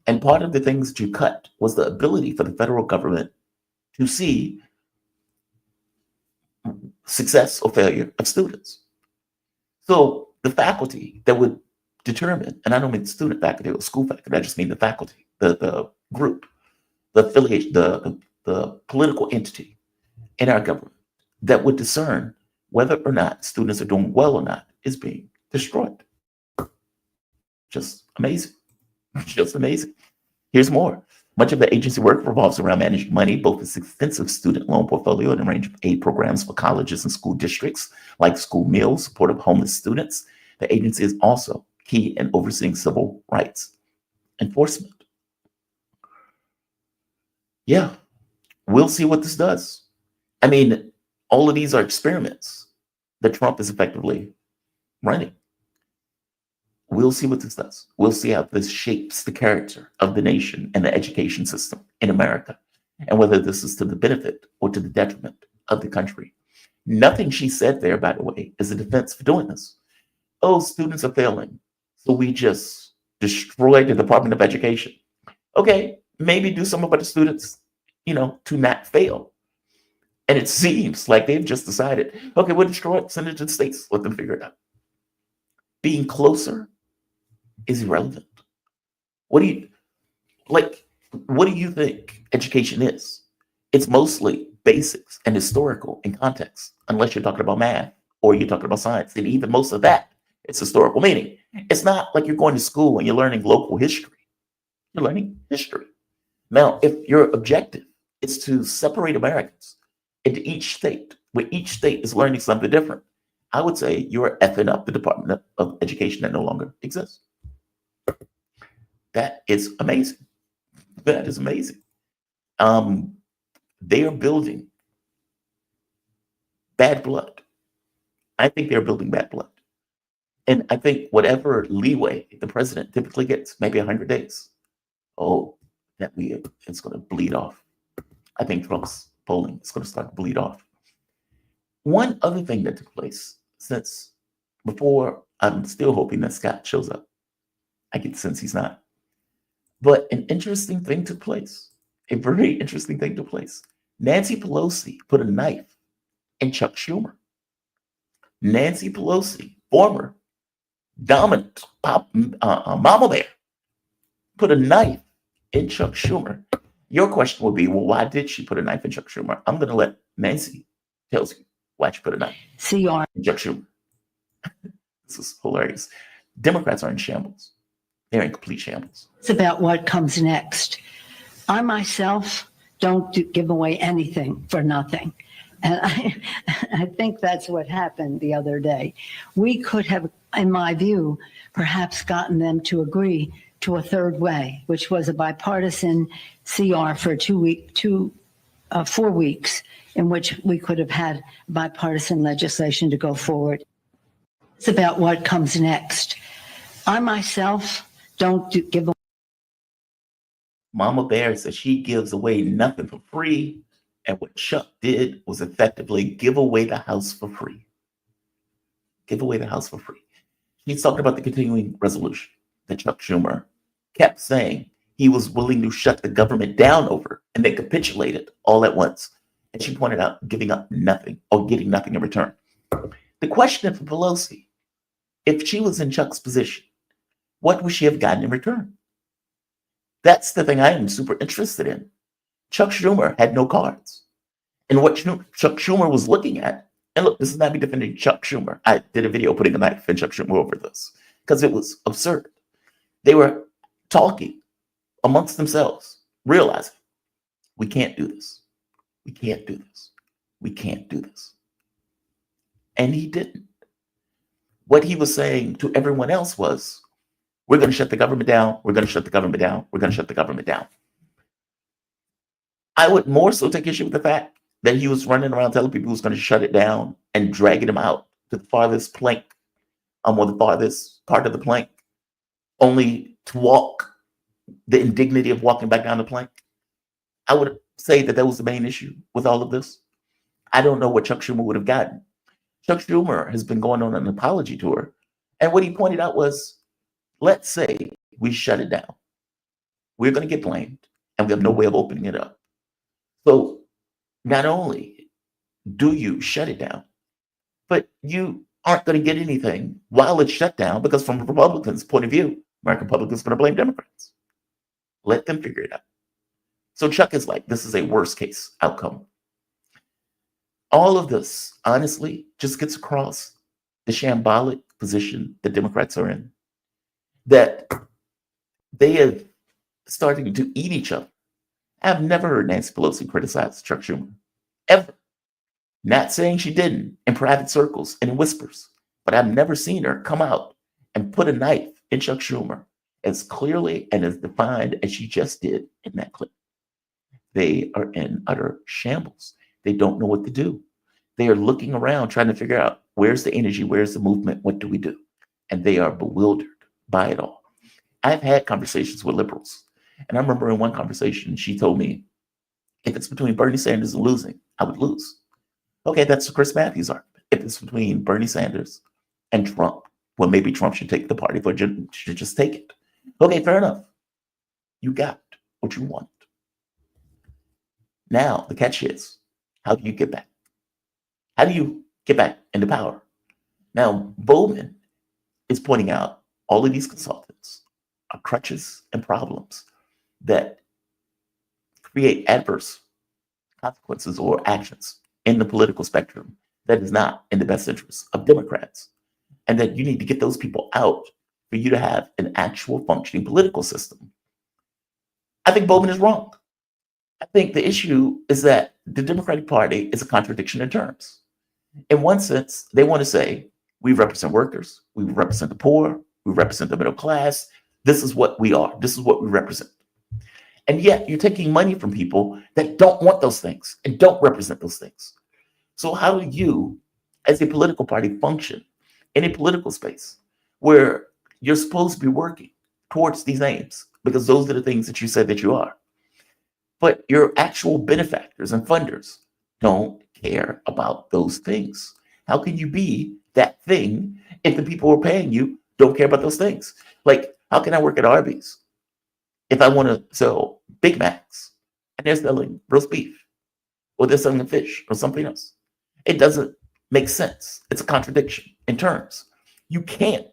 And part of the things that you cut was the ability for the federal government to see success or failure of students. So the faculty that would determine, and I don't mean the student faculty or school faculty, I just mean the faculty, the group, the affiliation, the political entity in our government that would discern whether or not students are doing well or not is being destroyed. Just amazing. Just amazing. Here's more. Much of the agency work revolves around managing money, both its extensive student loan portfolio and a range of aid programs for colleges and school districts, like school meals, support of homeless students. The agency is also key in overseeing civil rights enforcement. Yeah, we'll see what this does. I mean, all of these are experiments that Trump is effectively running. We'll see what this does. We'll see how this shapes the character of the nation and the education system in America, and whether this is to the benefit or to the detriment of the country. Nothing she said there, by the way, is a defense for doing this. Oh, students are failing, so we just destroyed the Department of Education. Okay, maybe do something about the students, to not fail. And it seems like they've just decided, okay, we'll destroy it, send it to the states, let them figure it out. Being closer is irrelevant. What do you like? What do you think education is? It's mostly basics and historical in context, unless you're talking about math or you're talking about science. And even most of that, it's historical meaning. It's not like you're going to school and you're learning local history. You're learning history. Now, if your objective is to separate Americans into each state, where each state is learning something different, I would say you're effing up the Department of Education that no longer exists. That is amazing. That is amazing. They are building bad blood. I think they're building bad blood. And I think whatever leeway the president typically gets, maybe 100 days, it's going to bleed off. I think Trump's polling is going to start to bleed off. One other thing that took place since before, I'm still hoping that Scott shows up. I get the sense he's not. But an interesting thing took place. A very interesting thing took place. Nancy Pelosi put a knife in Chuck Schumer. Nancy Pelosi, former dominant mama bear, put a knife in Chuck Schumer. Your question would be, well, why did she put a knife in Chuck Schumer? I'm going to let Nancy tell you why she put a knife in Chuck Schumer. This is hilarious. Democrats are in shambles. They're in complete shambles. It's about what comes next. I myself don't give away anything for nothing. And I think that's what happened the other day. We could have, in my view, perhaps gotten them to agree to a third way, which was a bipartisan CR for 4 weeks, in which we could have had bipartisan legislation to go forward. It's about what comes next. I myself don't give away. Mama Bear says she gives away nothing for free. And what Chuck did was effectively give away the House for free. Give away the House for free. He's talking about the continuing resolution that Chuck Schumer kept saying he was willing to shut the government down over, and they capitulated all at once. And she pointed out giving up nothing or getting nothing in return. The question for Pelosi, if she was in Chuck's position, what would she have gotten in return? That's the thing I am super interested in. Chuck Schumer had no cards. And what Chuck Schumer was looking at, and look, this is not me defending Chuck Schumer. I did a video putting a knife in Chuck Schumer over this because it was absurd. They were talking amongst themselves, realizing we can't do this. We can't do this. We can't do this. And he didn't. What he was saying to everyone else was, we're going to shut the government down. We're going to shut the government down. We're going to shut the government down. I would more so take issue with the fact that he was running around telling people he was going to shut it down and dragging them out to the farthest plank, or the farthest part of the plank, only to walk the indignity of walking back down the plank. I would say that was the main issue with all of this. I don't know what Chuck Schumer would have gotten. Chuck Schumer has been going on an apology tour, and what he pointed out was, let's say we shut it down. We're going to get blamed, and we have no way of opening it up. So not only do you shut it down, but you aren't going to get anything while it's shut down, because from a Republican's point of view, American public is going to blame Democrats. Let them figure it out. So Chuck is like, this is a worst case outcome. All of this, honestly, just gets across the shambolic position the Democrats are in, that they have starting to eat each other. I've never heard Nancy Pelosi criticize Chuck Schumer, ever. Not saying she didn't in private circles and in whispers, but I've never seen her come out and put a knife in Chuck Schumer as clearly and as defined as she just did in that clip. They are in utter shambles. They don't know what to do. They are looking around trying to figure out, where's the energy, where's the movement, what do we do? And they are bewildered by it all. I've had conversations with liberals. And I remember in one conversation, she told me, if it's between Bernie Sanders and losing, I would lose. Okay, that's the Chris Matthews argument. If it's between Bernie Sanders and Trump, well, maybe Trump should take the party, but should just take it. Okay, fair enough. You got what you want. Now, the catch is, how do you get back? How do you get back into power? Now, Bowman is pointing out all of these consultants are crutches and problems that create adverse consequences or actions in the political spectrum that is not in the best interest of Democrats. And that you need to get those people out for you to have an actual functioning political system. I think Bowman is wrong. I think the issue is that the Democratic Party is a contradiction in terms. In one sense, they want to say, we represent workers, we represent the poor, we represent the middle class. This is what we are. This is what we represent. And yet you're taking money from people that don't want those things and don't represent those things. So how do you, as a political party, function in a political space where you're supposed to be working towards these aims? Because those are the things that you said that you are. But your actual benefactors and funders don't care about those things. How can you be that thing if the people who are paying you don't care about those things? Like, how can I work at Arby's if I want to sell Big Macs and they're selling roast beef or they're selling fish or something else? It doesn't make sense. It's a contradiction in terms. You can't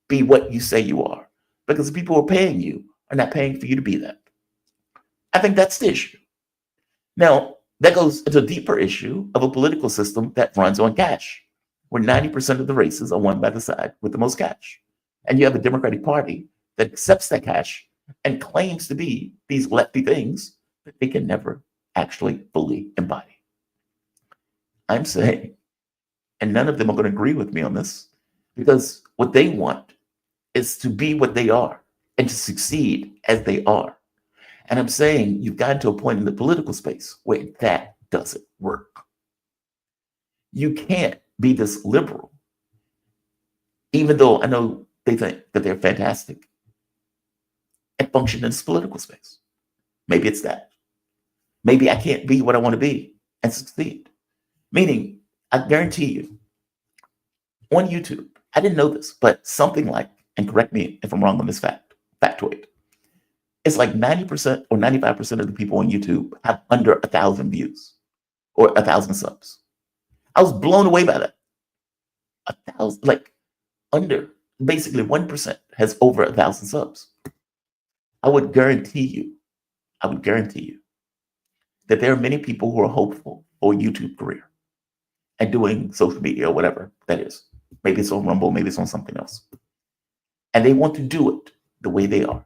be what you say you are because the people who are paying you are not paying for you to be that. I think that's the issue. Now, that goes into a deeper issue of a political system that runs on cash, where 90% of the races are won by the side with the most cash. And you have a Democratic Party that accepts that cash and claims to be these lefty things that they can never actually fully embody. I'm saying, and none of them are going to agree with me on this, because what they want is to be what they are and to succeed as they are. And I'm saying you've gotten to a point in the political space where that doesn't work. You can't be this liberal, even though I know they think that they're fantastic, and function in this political space. Maybe it's that. Maybe I can't be what I want to be and succeed. Meaning, I guarantee you, on YouTube, I didn't know this, but something like, and correct me if I'm wrong on this factoid, it's like 90% or 95% of the people on YouTube have under 1,000 views or 1,000 subs. I was blown away by that. 1,000, like under, basically 1% has over 1,000 subs. I would guarantee you that there are many people who are hopeful for a YouTube career and doing social media or whatever that is. Maybe it's on Rumble, maybe it's on something else. And they want to do it the way they are.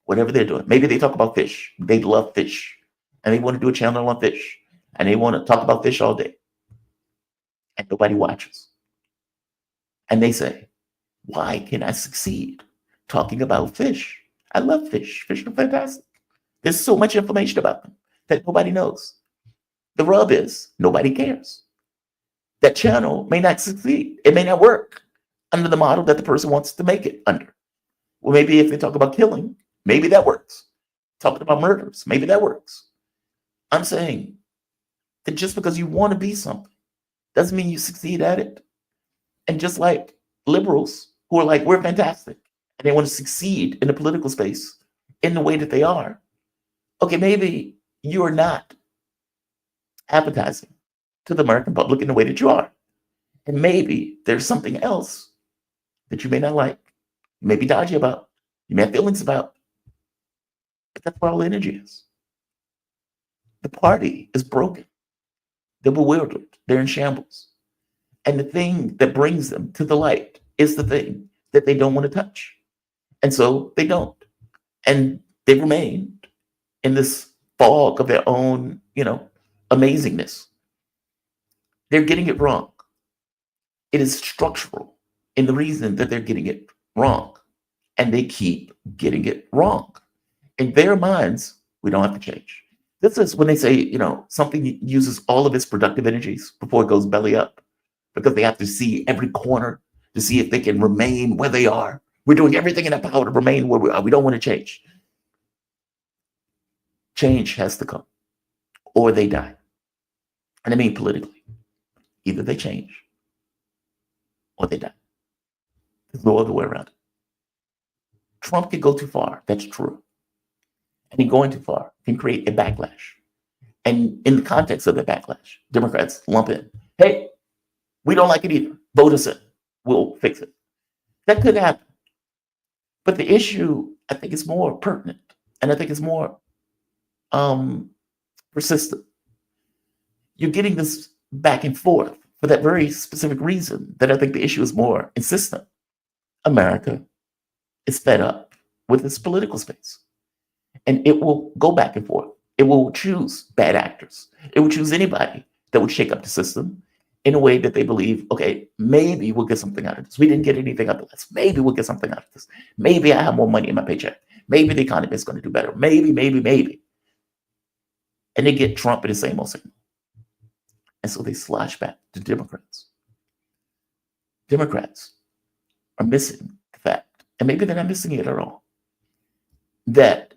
Whatever they're doing. Maybe they talk about fish. They love fish. And they want to do a channel on fish. And they want to talk about fish all day. And nobody watches. And they say, why can I succeed talking about fish? I love fish. Fish are fantastic. There's so much information about them that nobody knows. The rub is nobody cares. That channel may not succeed. It may not work under the model that the person wants to make it under. Well, maybe if they talk about killing, maybe that works. Talking about murders, maybe that works. I'm saying that just because you want to be something doesn't mean you succeed at it. And just like liberals who are like, we're fantastic, and they want to succeed in the political space in the way that they are, okay, maybe you are not appetizing to the American public in the way that you are. And maybe there's something else that you may not like, you may be dodgy about, you may have feelings about. But that's where all the energy is. The party is broken. They're bewildered. They're in shambles. And the thing that brings them to the light is the thing that they don't want to touch. And so they don't. And they remain in this fog of their own, amazingness. They're getting it wrong. It is structural in the reason that they're getting it wrong. And they keep getting it wrong. In their minds, we don't have to change. This is when they say, something uses all of its productive energies before it goes belly up, because they have to see every corner to see if they can remain where they are. We're doing everything in our power to remain where we are. We don't want to change. Change has to come, or they die. And I mean politically. Either they change, or they die. There's no other way around it. Trump can go too far. That's true. And in going too far can create a backlash. And in the context of the backlash, Democrats lump in, hey, we don't like it either. Vote us in. We'll fix it. That could happen. But the issue, I think, is more pertinent, and I think it's more persistent. You're getting this back and forth for that very specific reason that I think the issue is more insistent. America is fed up with its political space, and it will go back and forth. It will choose bad actors. It will choose anybody that would shake up the system in a way that they believe, okay, maybe we'll get something out of this. We didn't get anything out of this. Maybe we'll get something out of this. Maybe I have more money in my paycheck. Maybe the economy is going to do better. Maybe. And they get Trump in the same old thing. And so they slosh back to Democrats. Democrats are missing the fact, and maybe they're not missing it at all, that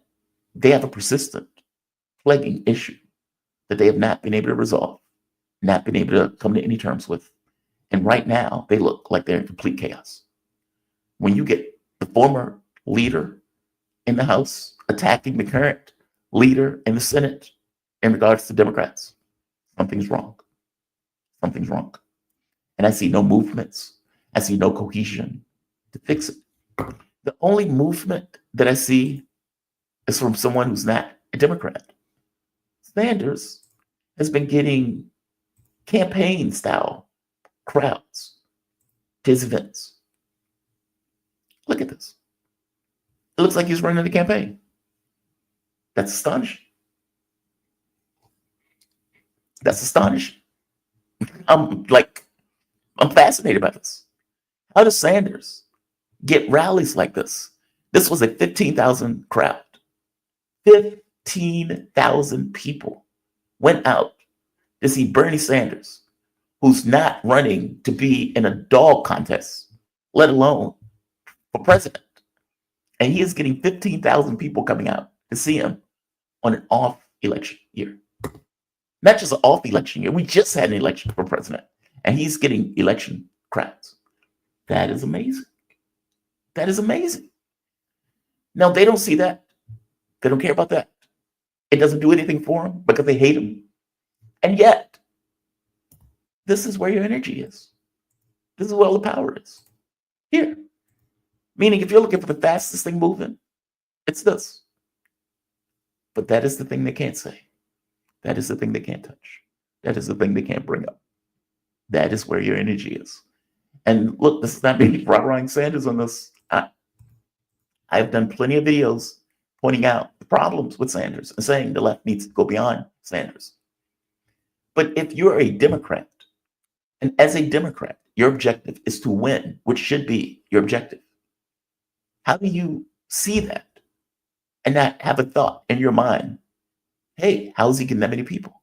they have a persistent, plaguing issue that they have not been able to resolve, not been able to come to any terms with. And right now, they look like they're in complete chaos. When you get the former leader in the House attacking the current leader in the Senate in regards to Democrats, something's wrong. Something's wrong. And I see no movements. I see no cohesion to fix it. The only movement that I see is from someone who's not a Democrat. Sanders has been getting campaign-style crowds to his events. Look at this. It looks like he's running the campaign. That's astonishing. That's astonishing. I'm fascinated by this. How does Sanders get rallies like this? This was a 15,000 crowd. 15,000 people went out to see Bernie Sanders, who's not running to be in a dog contest, let alone for president. And he is getting 15,000 people coming out to see him on an off election year. Not just an off election year. We just had an election for president, and he's getting election crowds. That is amazing. That is amazing. Now, they don't see that. They don't care about that. It doesn't do anything for them because they hate him. And yet, this is where your energy is. This is where all the power is. Here. Meaning, if you're looking for the fastest thing moving, it's this. But that is the thing they can't say. That is the thing they can't touch. That is the thing they can't bring up. That is where your energy is. And look, this is not me Ryan Sanders on this. I've done plenty of videos pointing out the problems with Sanders and saying the left needs to go beyond Sanders. But if you're a Democrat, and as a Democrat, your objective is to win, which should be your objective, how do you see that and not have a thought in your mind, hey, how's he getting that many people?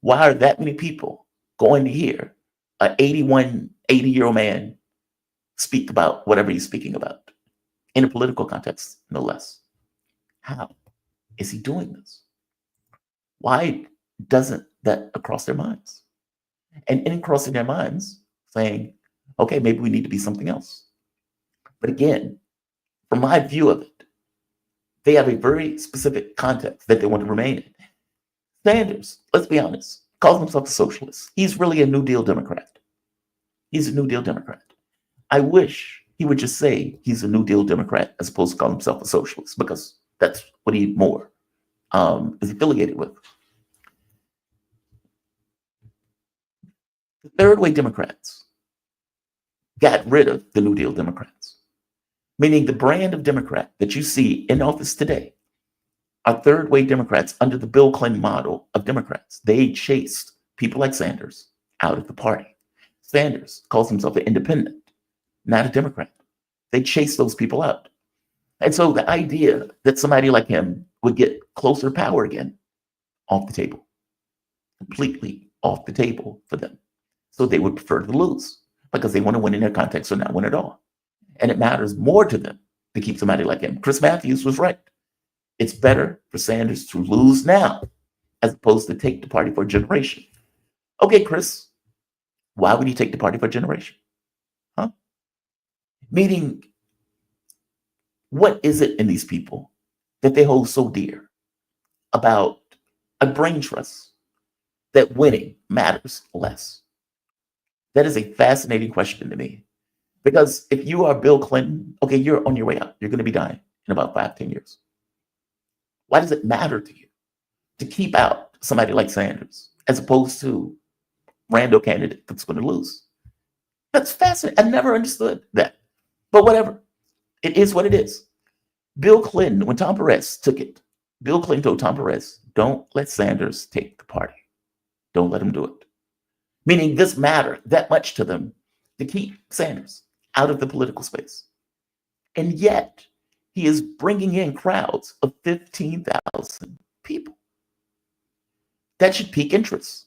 Why are that many people going to hear an 80-year-old man speak about whatever he's speaking about in a political context, no less? How is he doing this? Why doesn't that cross their minds? And in crossing their minds, saying, okay, maybe we need to be something else. But again, from my view of it, they have a very specific context that they want to remain in. Sanders, let's be honest, calls himself a socialist. He's really a New Deal Democrat. He's a New Deal Democrat. I wish he would just say he's a New Deal Democrat as opposed to calling himself a socialist, because that's what he more is affiliated with. The third way Democrats got rid of the New Deal Democrats, meaning the brand of Democrat that you see in office today are third way Democrats under the Bill Clinton model of Democrats. They chased people like Sanders out of the party. Sanders calls himself an independent, not a Democrat. They chased those people out. And so the idea that somebody like him would get closer power again, off the table, completely off the table for them. So they would prefer to lose because they want to win in their context or not win at all. And it matters more to them to keep somebody like him. Chris Matthews was right. It's better for Sanders to lose now as opposed to take the party for a generation. Okay, Chris, why would he take the party for a generation? Huh? Meaning, what is it in these people that they hold so dear about a brain trust that winning matters less? That is a fascinating question to me. Because if you are Bill Clinton, okay, you're on your way out. You're going to be dying in about 5-10 years. Why does it matter to you to keep out somebody like Sanders as opposed to rando candidate that's going to lose? That's fascinating. I never understood that. But whatever. It is what it is. Bill Clinton, when Tom Perez took it, Bill Clinton told Tom Perez, don't let Sanders take the party. Don't let him do it. Meaning this mattered that much to them to keep Sanders out of the political space. And yet, he is bringing in crowds of 15,000 people. That should pique interest.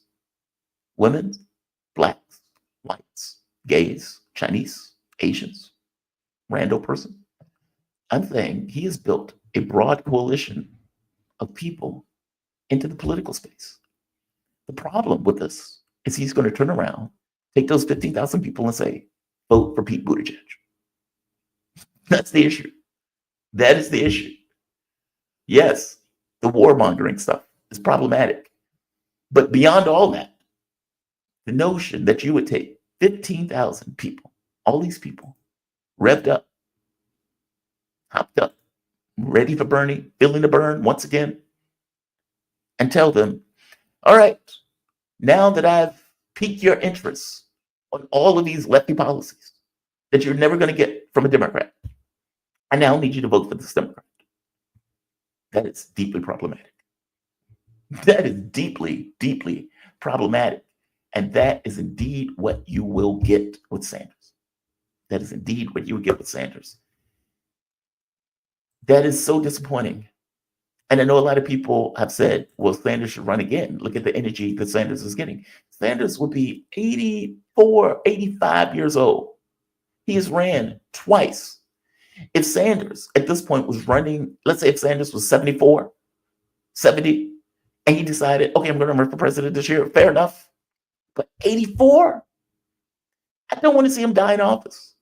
Women, blacks, whites, gays, Chinese, Asians, rando person. I'm saying he has built a broad coalition of people into the political space. The problem with this is he's going to turn around, take those 15,000 people and say, vote for Pete Buttigieg. That's the issue. That is the issue. Yes, the warmongering stuff is problematic. But beyond all that, the notion that you would take 15,000 people, all these people, revved up, hopped up, ready for burning, feeling the burn once again, and tell them, all right, now that I've piqued your interest on all of these lefty policies that you're never going to get from a Democrat, I now need you to vote for this Democrat. That is deeply problematic. That is deeply, deeply problematic. And that is indeed what you will get with Sanders. That is indeed what you will get with Sanders. That is so disappointing. And I know a lot of people have said, well, Sanders should run again. Look at the energy that Sanders is getting. Sanders will be 84, 85 years old. He has ran twice. If Sanders at this point was running, let's say if Sanders was 74, 70, and he decided, okay, I'm going to run for president this year, fair enough. But 84, I don't want to see him die in office.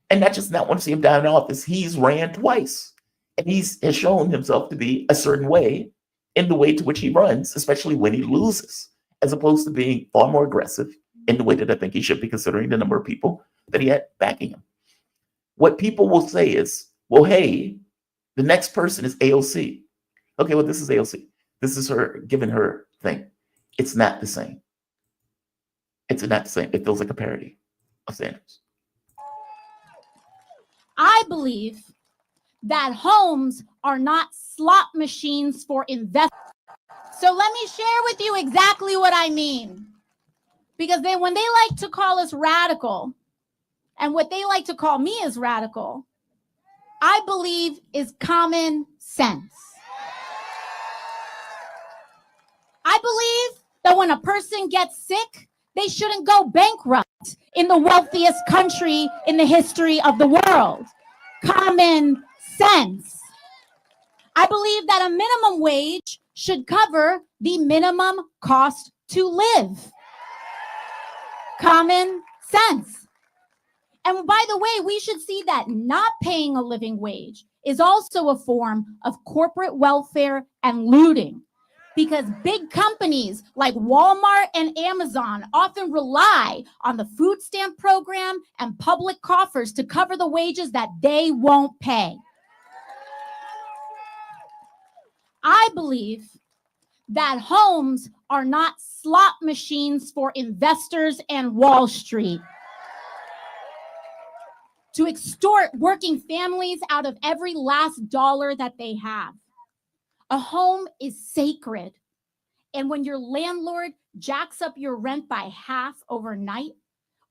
And not just not want to see him die in office, he's ran twice. And he has shown himself to be a certain way in the way to which he runs, especially when he loses, as opposed to being far more aggressive in the way that I think he should be, considering the number of people that he had backing him. What people will say is, well, hey, the next person is AOC. Okay, well, this is AOC. This is her giving her thing. It's not the same. It's not the same. It feels like a parody of Sanders. I believe that homes are not slot machines for investors. So let me share with you exactly what I mean. Because when they like to call us radical, and what they like to call me as radical, I believe is common sense. I believe that when a person gets sick, they shouldn't go bankrupt in the wealthiest country in the history of the world. Common sense. I believe that a minimum wage should cover the minimum cost to live. Common sense. And by the way, we should see that not paying a living wage is also a form of corporate welfare and looting. Because big companies like Walmart and Amazon often rely on the food stamp program and public coffers to cover the wages that they won't pay. I believe that homes are not slot machines for investors and Wall Street to extort working families out of every last dollar that they have. A home is sacred. And when your landlord jacks up your rent by half overnight,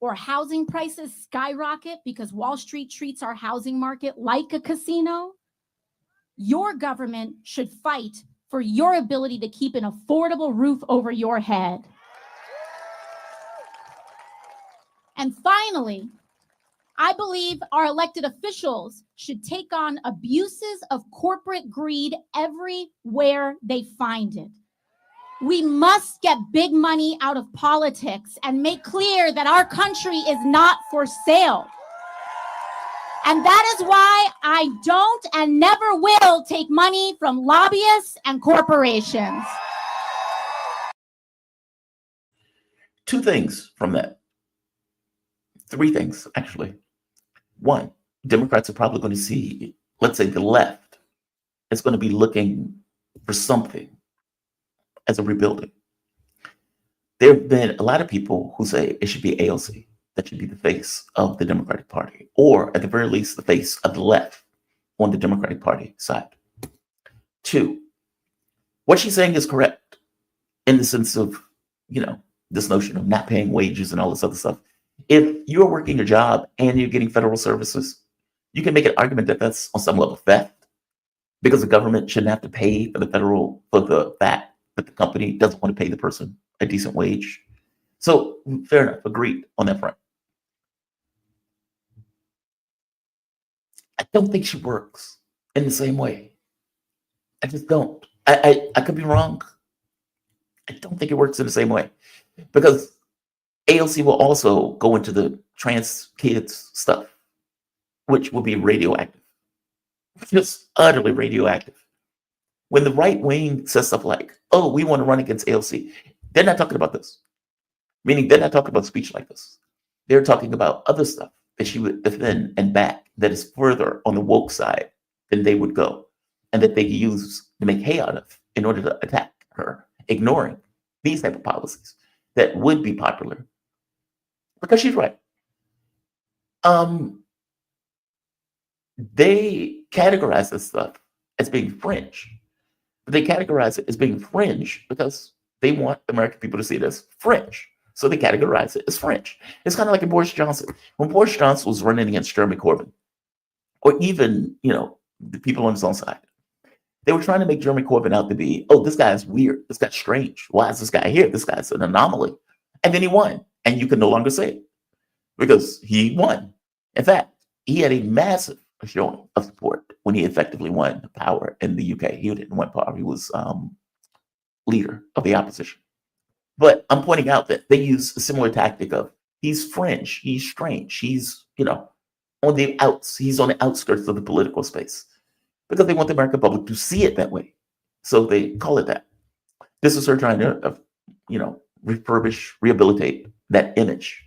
or housing prices skyrocket because Wall Street treats our housing market like a casino, your government should fight for your ability to keep an affordable roof over your head. And finally, I believe our elected officials should take on abuses of corporate greed everywhere they find it. We must get big money out of politics and make clear that our country is not for sale. And that is why I don't and never will take money from lobbyists and corporations. Two things from that. Three things, actually. One, Democrats are probably going to see, let's say the left is going to be looking for something as a rebuilding. There have been a lot of people who say it should be AOC, that should be the face of the Democratic Party, or at the very least, the face of the left on the Democratic Party side. Two, what she's saying is correct in the sense of, this notion of not paying wages and all this other stuff. If you're working your job and you're getting federal services, you can make an argument that that's on some level theft, because the government shouldn't have to pay for the fact that the company doesn't want to pay the person a decent wage. So fair enough, agreed on that front. I don't think she works in the same way. I just don't. I could be wrong. I don't think it works in the same way, because AOC will also go into the trans kids stuff, which will be radioactive, just utterly radioactive. When the right wing says stuff like, oh, we want to run against AOC, they're not talking about this. Meaning they're not talking about speech like this. They're talking about other stuff that she would defend and back that is further on the woke side than they would go, and that they use to make hay out of in order to attack her, ignoring these type of policies that would be popular. Because she's right. They categorize this stuff as being fringe. But they categorize it as being fringe because they want the American people to see it as fringe. So they categorize it as fringe. It's kind of like in Boris Johnson. When Boris Johnson was running against Jeremy Corbyn, or even, the people on his own side, they were trying to make Jeremy Corbyn out to be, oh, this guy is weird. This guy's strange. Why is this guy here? This guy's an anomaly. And then he won. And you can no longer say it because he won. In fact, he had a massive showing of support when he effectively won power in the UK. He didn't win power. He was leader of the opposition. But I'm pointing out that they use a similar tactic of he's fringe, he's strange, he's, on the outs. He's on the outskirts of the political space because they want the American public to see it that way. So they call it that. This is her trying to, refurbish, rehabilitate that image.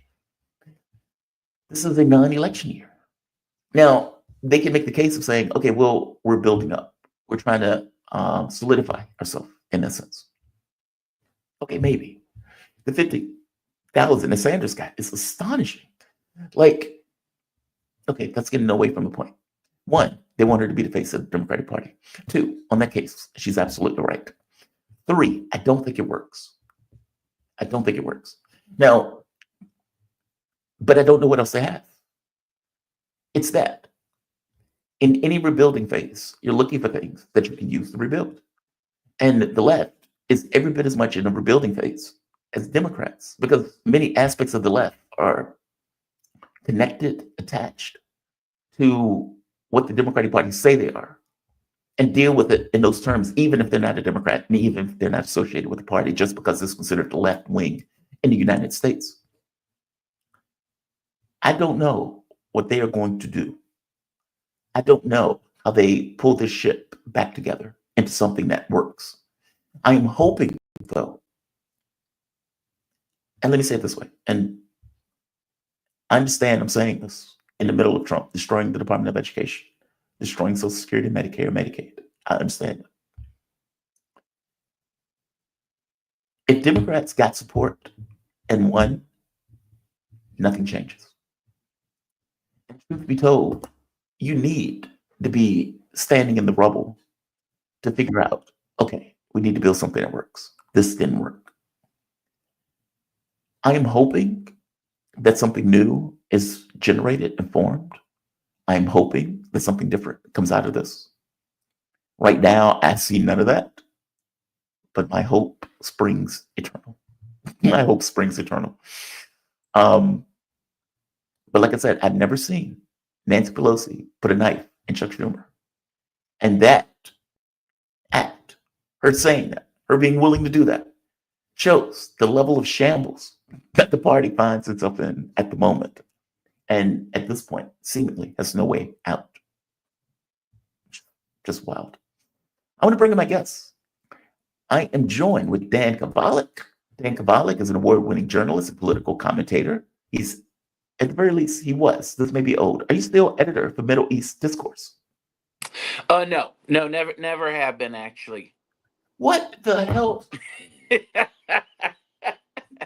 This is a non-election year. Now, they can make the case of saying, okay, well, we're building up. We're trying to solidify ourselves in that sense. Okay, maybe. The 50,000 that Sanders got is astonishing. Okay, that's getting away from the point. One, they want her to be the face of the Democratic Party. Two, on that case, she's absolutely right. Three, I don't think it works. I don't think it works. Now, but I don't know what else they have. It's that. In any rebuilding phase, you're looking for things that you can use to rebuild. And the left is every bit as much in a rebuilding phase as Democrats, because many aspects of the left are connected, attached to what the Democratic Party say they are, and deal with it in those terms, even if they're not a Democrat, and even if they're not associated with the party, just because it's considered the left wing in the United States. I don't know what they are going to do. I don't know how they pull this ship back together into something that works. I am hoping, though, and let me say it this way, and I understand I'm saying this in the middle of Trump destroying the Department of Education, destroying Social Security, Medicare, Medicaid. I understand. If Democrats got support and won, nothing changes. And truth be told, you need to be standing in the rubble to figure out, okay, we need to build something that works. This didn't work. I am hoping that something new is generated and formed. I am hoping that something different comes out of this. Right now, I see none of that, but my hope springs eternal. My hope springs eternal. But like I said, I've never seen Nancy Pelosi put a knife in Chuck Schumer. And that act, her saying that, her being willing to do that, shows the level of shambles that the party finds itself in at the moment. And at this point, seemingly has no way out. Just wild. I want to bring in my guests. I am joined with Dan Kovalik. Dan Kovalik is an award-winning journalist and political commentator. He's At the very least, he was. This may be old. Are you still editor for Middle East Discourse? No, never have been actually. What the hell?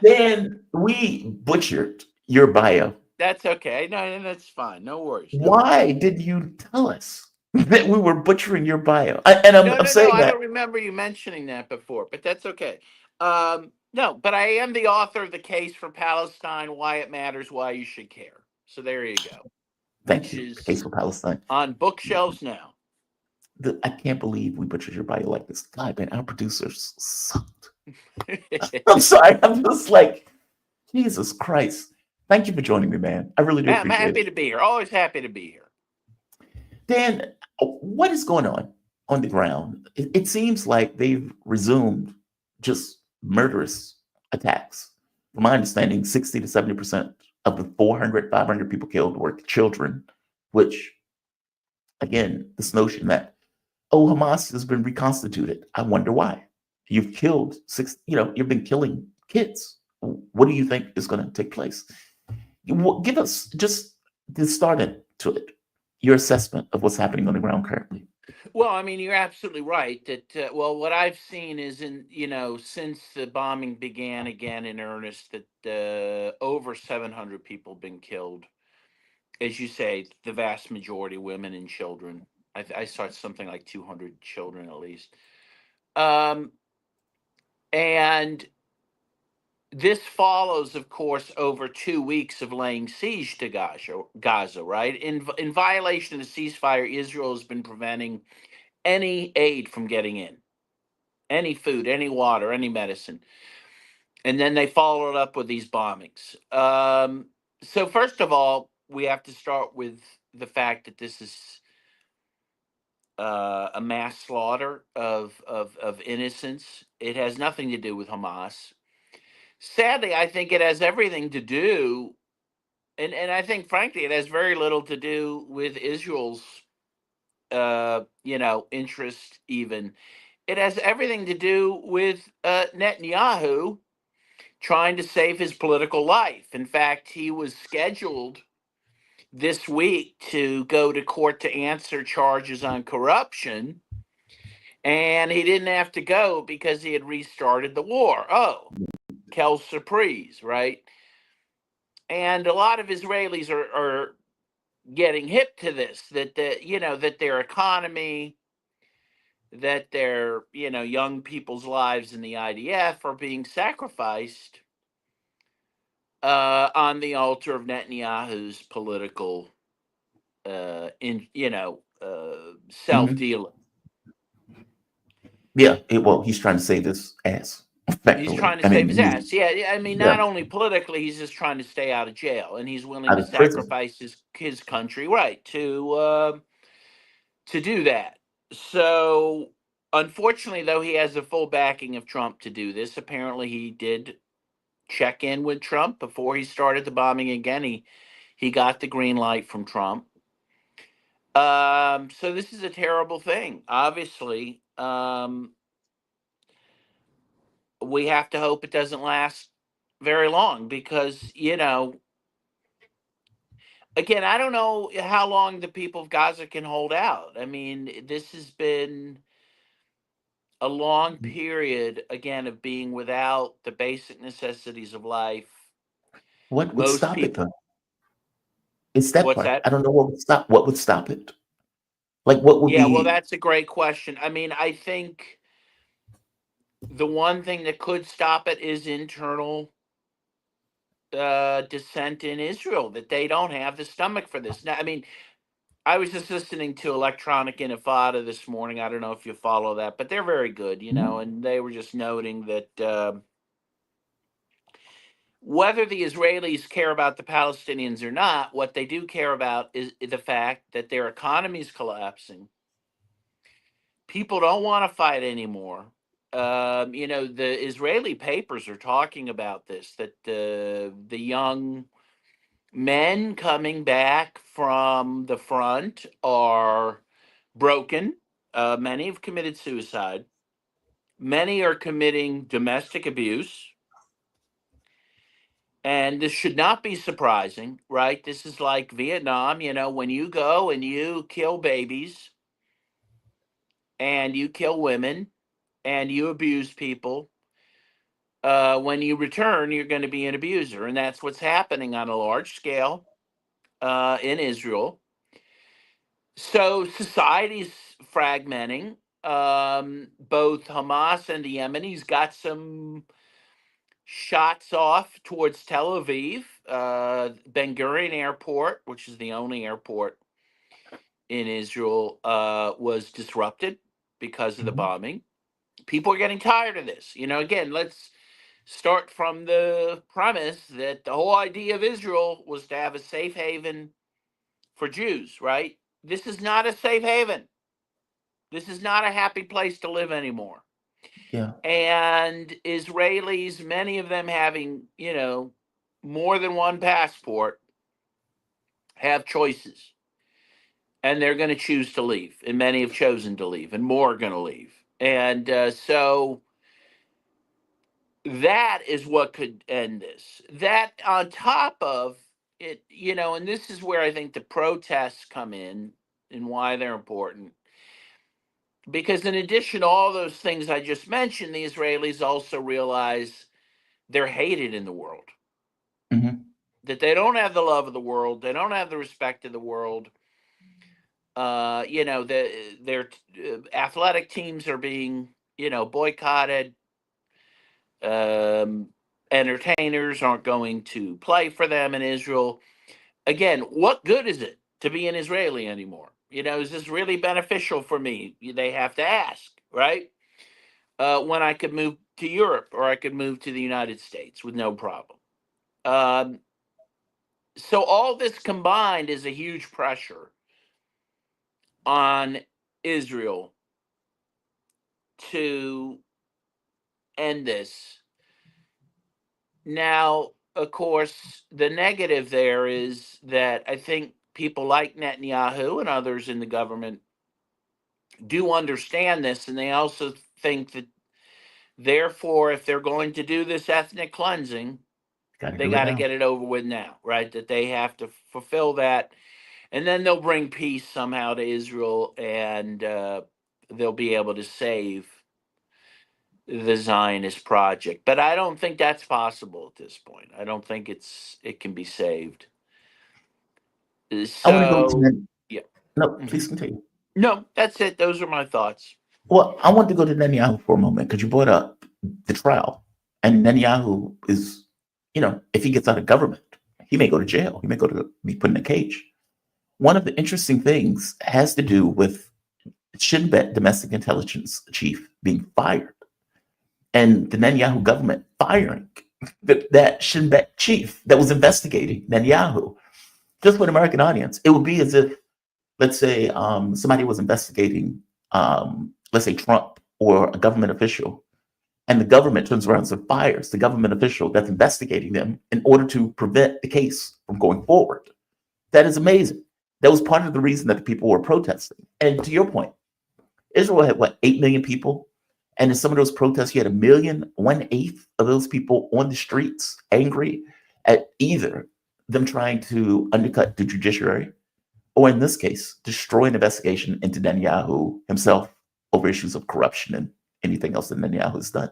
Then we butchered your bio. That's okay. No, that's fine. No worries. Why did you tell us that we were butchering your bio? I'm saying I that. don't remember you mentioning that before, but that's okay. No, but I am the author of The Case for Palestine, Why It Matters, Why You Should Care. So there you go. Thank you. The Case for Palestine. On bookshelves now. I can't believe we butchered your bio like this. God, man, our producers sucked. I'm sorry. I'm just like, Jesus Christ. Thank you for joining me, man. I really do I'm appreciate happy it. to be here. Always happy to be here. Dan, what is going on the ground? It seems like they've resumed just murderous attacks. From my understanding, 60 to 70% of the 400, 500 people killed were children, which, again, this notion that, oh, Hamas has been reconstituted. I wonder why. You've killed you've been killing kids. What do you think is going to take place? Give us just the start to it, your assessment of what's happening on the ground currently. Well, I mean, you're absolutely right that, what I've seen is since the bombing began again in earnest, that over 700 people have been killed. As you say, the vast majority women and children. I saw something like 200 children at least. And this follows, of course, over 2 weeks of laying siege to Gaza, right? In violation of the ceasefire, Israel has been preventing any aid from getting in, any food, any water, any medicine. And then they followed up with these bombings. So first of all, we have to start with the fact that this is a mass slaughter of innocents. It has nothing to do with Hamas. Sadly, I think it has everything to do, and I think, frankly, it has very little to do with Israel's, interest even. It has everything to do with Netanyahu trying to save his political life. In fact, he was scheduled this week to go to court to answer charges on corruption, and he didn't have to go because he had restarted the war. Oh, quelle surprise, right? And a lot of Israelis are getting hip to this, that their economy, that their young people's lives in the IDF are being sacrificed on the altar of Netanyahu's political self-dealing. Yeah, he's trying to save his ass. He's trying to save his ass. Yeah, I mean, not only politically, he's just trying to stay out of jail, and he's willing to sacrifice his country, right, to do that. So, unfortunately, though, he has the full backing of Trump to do this. Apparently, he did check in with Trump before he started the bombing again. He got the green light from Trump. So this is a terrible thing. Obviously, we have to hope it doesn't last very long because, again, I don't know how long the people of Gaza can hold out. I mean, this has been a long period, again, of being without the basic necessities of life. What would stop it, though? It's that What's part. that? I don't know what would stop it. Like, what would be? Yeah, well, that's a great question. I mean, I think the one thing that could stop it is internal dissent in Israel, that they don't have the stomach for this. Now, I mean, I was just listening to Electronic Intifada this morning. I don't know if you follow that, but they're very good, and they were just noting that whether the Israelis care about the Palestinians or not, what they do care about is the fact that their economy is collapsing. People don't want to fight anymore. The Israeli papers are talking about this, that the young men coming back from the front are broken. Many have committed suicide. Many are committing domestic abuse. And this should not be surprising, right? This is like Vietnam, when you go and you kill babies and you kill women and you abuse people, when you return, you're going to be an abuser. And that's what's happening on a large scale in Israel. So society's fragmenting. Both Hamas and the Yemenis got some shots off towards Tel Aviv. Ben Gurion Airport, which is the only airport in Israel, was disrupted because of the bombing. People are getting tired of this. Again, let's start from the premise that the whole idea of Israel was to have a safe haven for Jews, right? This is not a safe haven. This is not a happy place to live anymore. Yeah. And Israelis, many of them having, more than one passport, have choices. And they're going to choose to leave. And many have chosen to leave. And more are going to leave. And so that is what could end this. That on top of it, and this is where I think the protests come in and why they're important. Because in addition to all those things I just mentioned, the Israelis also realize they're hated in the world. Mm-hmm. That they don't have the love of the world. They don't have the respect of the world. Their athletic teams are being, boycotted. Entertainers aren't going to play for them in Israel. Again, what good is it to be an Israeli anymore? Is this really beneficial for me? They have to ask, right? When I could move to Europe or I could move to the United States with no problem. So all this combined is a huge pressure on Israel to end this. Now, of course, the negative there is that I think people like Netanyahu and others in the government do understand this, and they also think that, therefore, if they're going to do this ethnic cleansing, they got to get it over with now, right? That they have to fulfill that, and then they'll bring peace somehow to Israel, and they'll be able to save the Zionist project. But I don't think that's possible at this point. I don't think it can be saved. I want to go to So, yeah. No, please continue. No, that's it. Those are my thoughts. Well, I want to go to Netanyahu for a moment because you brought up the trial. And Netanyahu is, if he gets out of government, he may go to jail. He may be put in a cage. One of the interesting things has to do with Shin Bet domestic intelligence chief being fired and the Netanyahu government firing that Shin Bet chief that was investigating Netanyahu. Just for an American audience, it would be as if, let's say, somebody was investigating, let's say Trump or a government official, and the government turns around and fires the government official that's investigating them in order to prevent the case from going forward. That is amazing. That was part of the reason that the people were protesting. And to your point, Israel had 8 million people? And in some of those protests, you had 1/8 of those people on the streets, angry at either them trying to undercut the judiciary, or in this case, destroy an investigation into Netanyahu himself over issues of corruption and anything else that Netanyahu has done.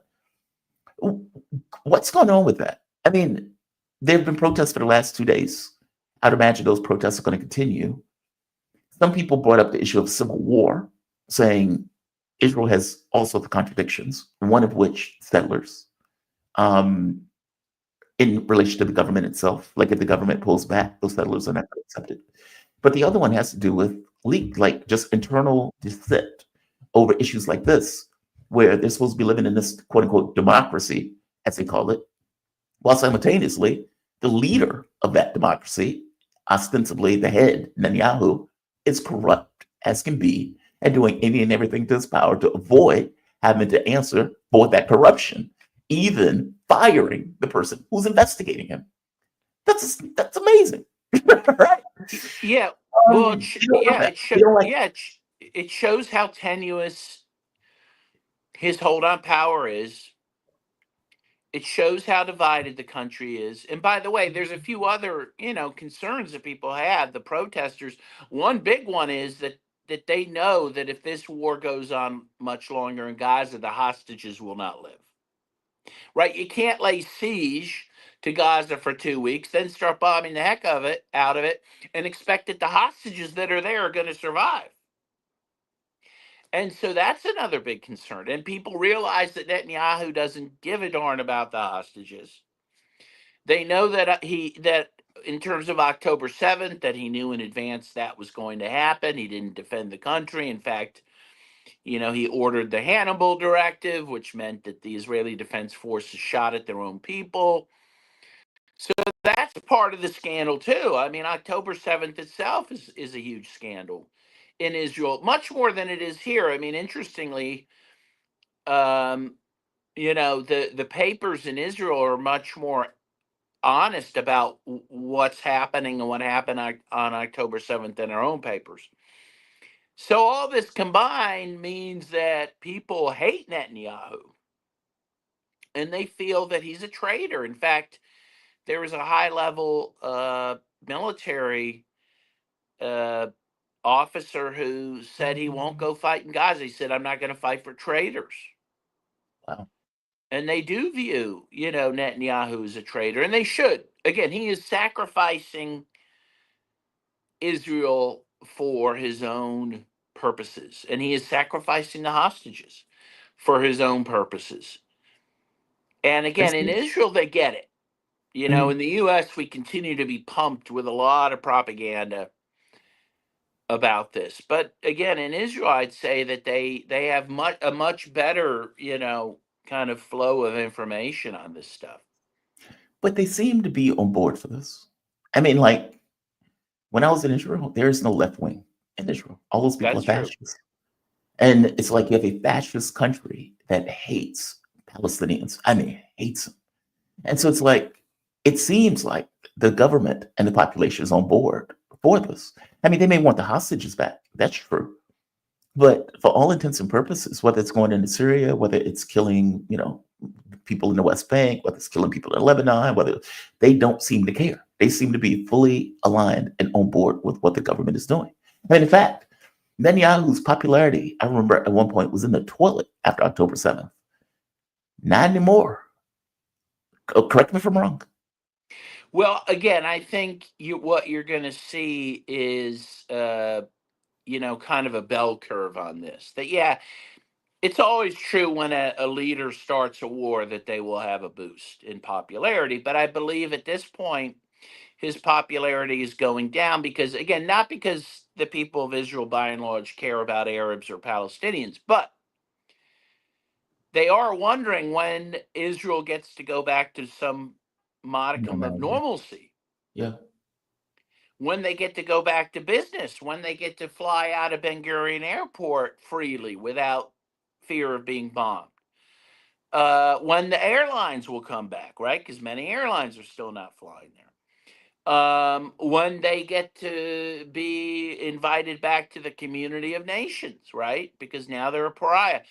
What's going on with that? I mean, there have been protests for the last 2 days. I'd imagine those protests are going to continue. Some people brought up the issue of civil war, saying Israel has all sorts of contradictions, one of which settlers, in relation to the government itself. Like if the government pulls back, those settlers are not going to accept it. But the other one has to do with just internal dissent over issues like this, where they're supposed to be living in this quote unquote democracy, as they call it, while simultaneously the leader of that democracy, ostensibly the head, Netanyahu, is corrupt as can be and doing any and everything to his power to avoid having to answer for that corruption, even firing the person who's investigating him. That's amazing. Right? Yeah. Well, it shows how tenuous his hold on power is. It shows how divided the country is. And by the way, there's a few other, concerns that people have. The protesters, one big one is that they know that if this war goes on much longer in Gaza, the hostages will not live. Right? You can't lay siege to Gaza for 2 weeks, then start bombing the heck out of it, and expect that the hostages that are there are going to survive. And so that's another big concern. And people realize that Netanyahu doesn't give a darn about the hostages. They know that that in terms of October 7th, that he knew in advance that was going to happen. He didn't defend the country. In fact, he ordered the Hannibal Directive, which meant that the Israeli Defense Forces shot at their own people. So that's part of the scandal too. I mean, October 7th itself is a huge scandal in Israel, much more than it is here. I mean, interestingly, the papers in Israel are much more honest about what's happening and what happened on October 7th than our own papers. So all this combined means that people hate Netanyahu and they feel that he's a traitor. In fact, there was a high-level military officer who said he won't go fight in Gaza. He said, "I'm not going to fight for traitors." Wow. And they do view, Netanyahu as a traitor, and they should. Again, he is sacrificing Israel for his own purposes, and he is sacrificing the hostages for his own purposes. And again, in Israel, they get it. In the U.S., we continue to be pumped with a lot of propaganda about this. But again, in Israel, I'd say that they have a much better, kind of flow of information on this stuff. But they seem to be on board for this. I mean, like, when I was in Israel, there is no left wing in Israel. All those people are fascists. And it's like you have a fascist country that hates Palestinians. I mean, hates them. And so it's like, it seems like the government and the population is on board for this. I mean, they may want the hostages back. That's true. But for all intents and purposes, whether it's going into Syria, whether it's killing, people in the West Bank, whether it's killing people in Lebanon, whether they don't seem to care. They seem to be fully aligned and on board with what the government is doing. I mean, in fact, Netanyahu's popularity, I remember at one point, was in the toilet after October 7th. Not anymore. Correct me if I'm wrong. Well, again, I think what you're going to see is, kind of a bell curve on this. That, yeah, it's always true when a leader starts a war that they will have a boost in popularity. But I believe at this point, his popularity is going down because, again, not because the people of Israel, by and large, care about Arabs or Palestinians, but they are wondering when Israel gets to go back to some modicum of normalcy. Yeah. When they get to go back to business, when they get to fly out of Ben Gurion Airport freely without fear of being bombed. When the airlines will come back, right? Because many airlines are still not flying there. When they get to be invited back to the community of nations, right? Because now they're a pariah.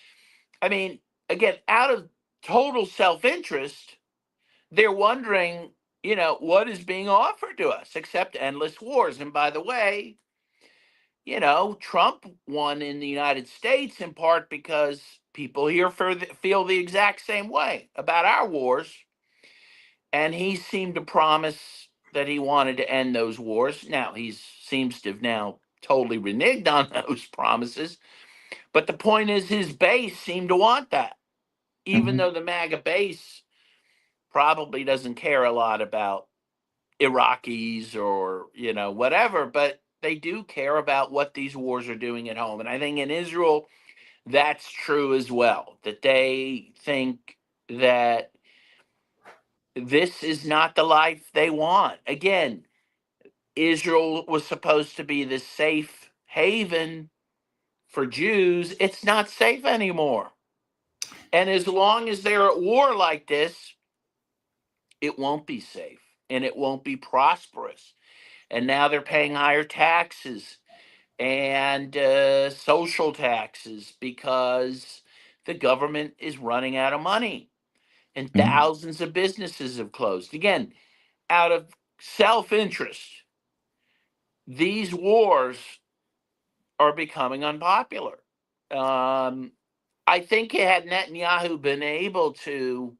I mean, again, out of total self-interest, they're wondering, what is being offered to us except endless wars. And by the way, Trump won in the United States in part because people here feel the exact same way about our wars. And he seemed to promise that he wanted to end those wars. Now, he seems to have now totally reneged on those promises. But the point is, his base seemed to want that, even though the MAGA base probably doesn't care a lot about Iraqis or, whatever, but they do care about what these wars are doing at home. And I think in Israel, that's true as well, that they think that this is not the life they want. Again, Israel was supposed to be the safe haven for Jews. It's not safe anymore. And as long as they're at war like this, it won't be safe and it won't be prosperous. And now they're paying higher taxes and social taxes because the government is running out of money. and Mhm. thousands of businesses have closed. Again, out of self-interest, these wars are becoming unpopular. I think had Netanyahu been able to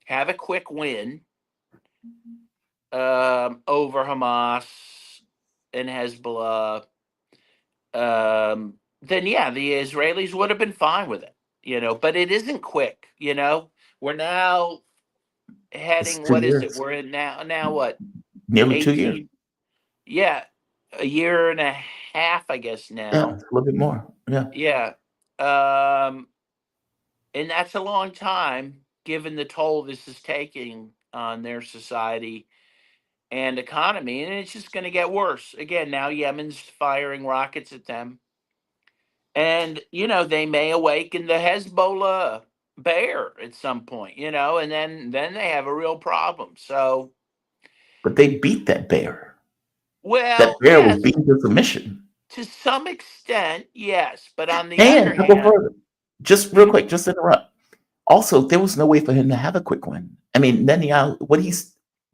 have a quick win over Hamas and Hezbollah, then yeah, the Israelis would have been fine with it, but it isn't quick, We're now It's heading, 2 what is it? years, We're in now what? nearly 2 years. 18, yeah, a year and a half, I guess Yeah, now. it's a little bit more. Yeah. Yeah. And that's a long time given the toll this is taking on their society and economy. And it's just going to get worse. Again, now Yemen's firing rockets at them. And, they may awaken the Hezbollah bear at some point, and then they have a real problem. So, But they beat that bear. That well, bear was yes, beaten to submission. to some extent, yes. But on the And other I'll go hand, further. Just real quick, just to interrupt. Also, there was no way for him to have a quick win. I mean, Netanyahu,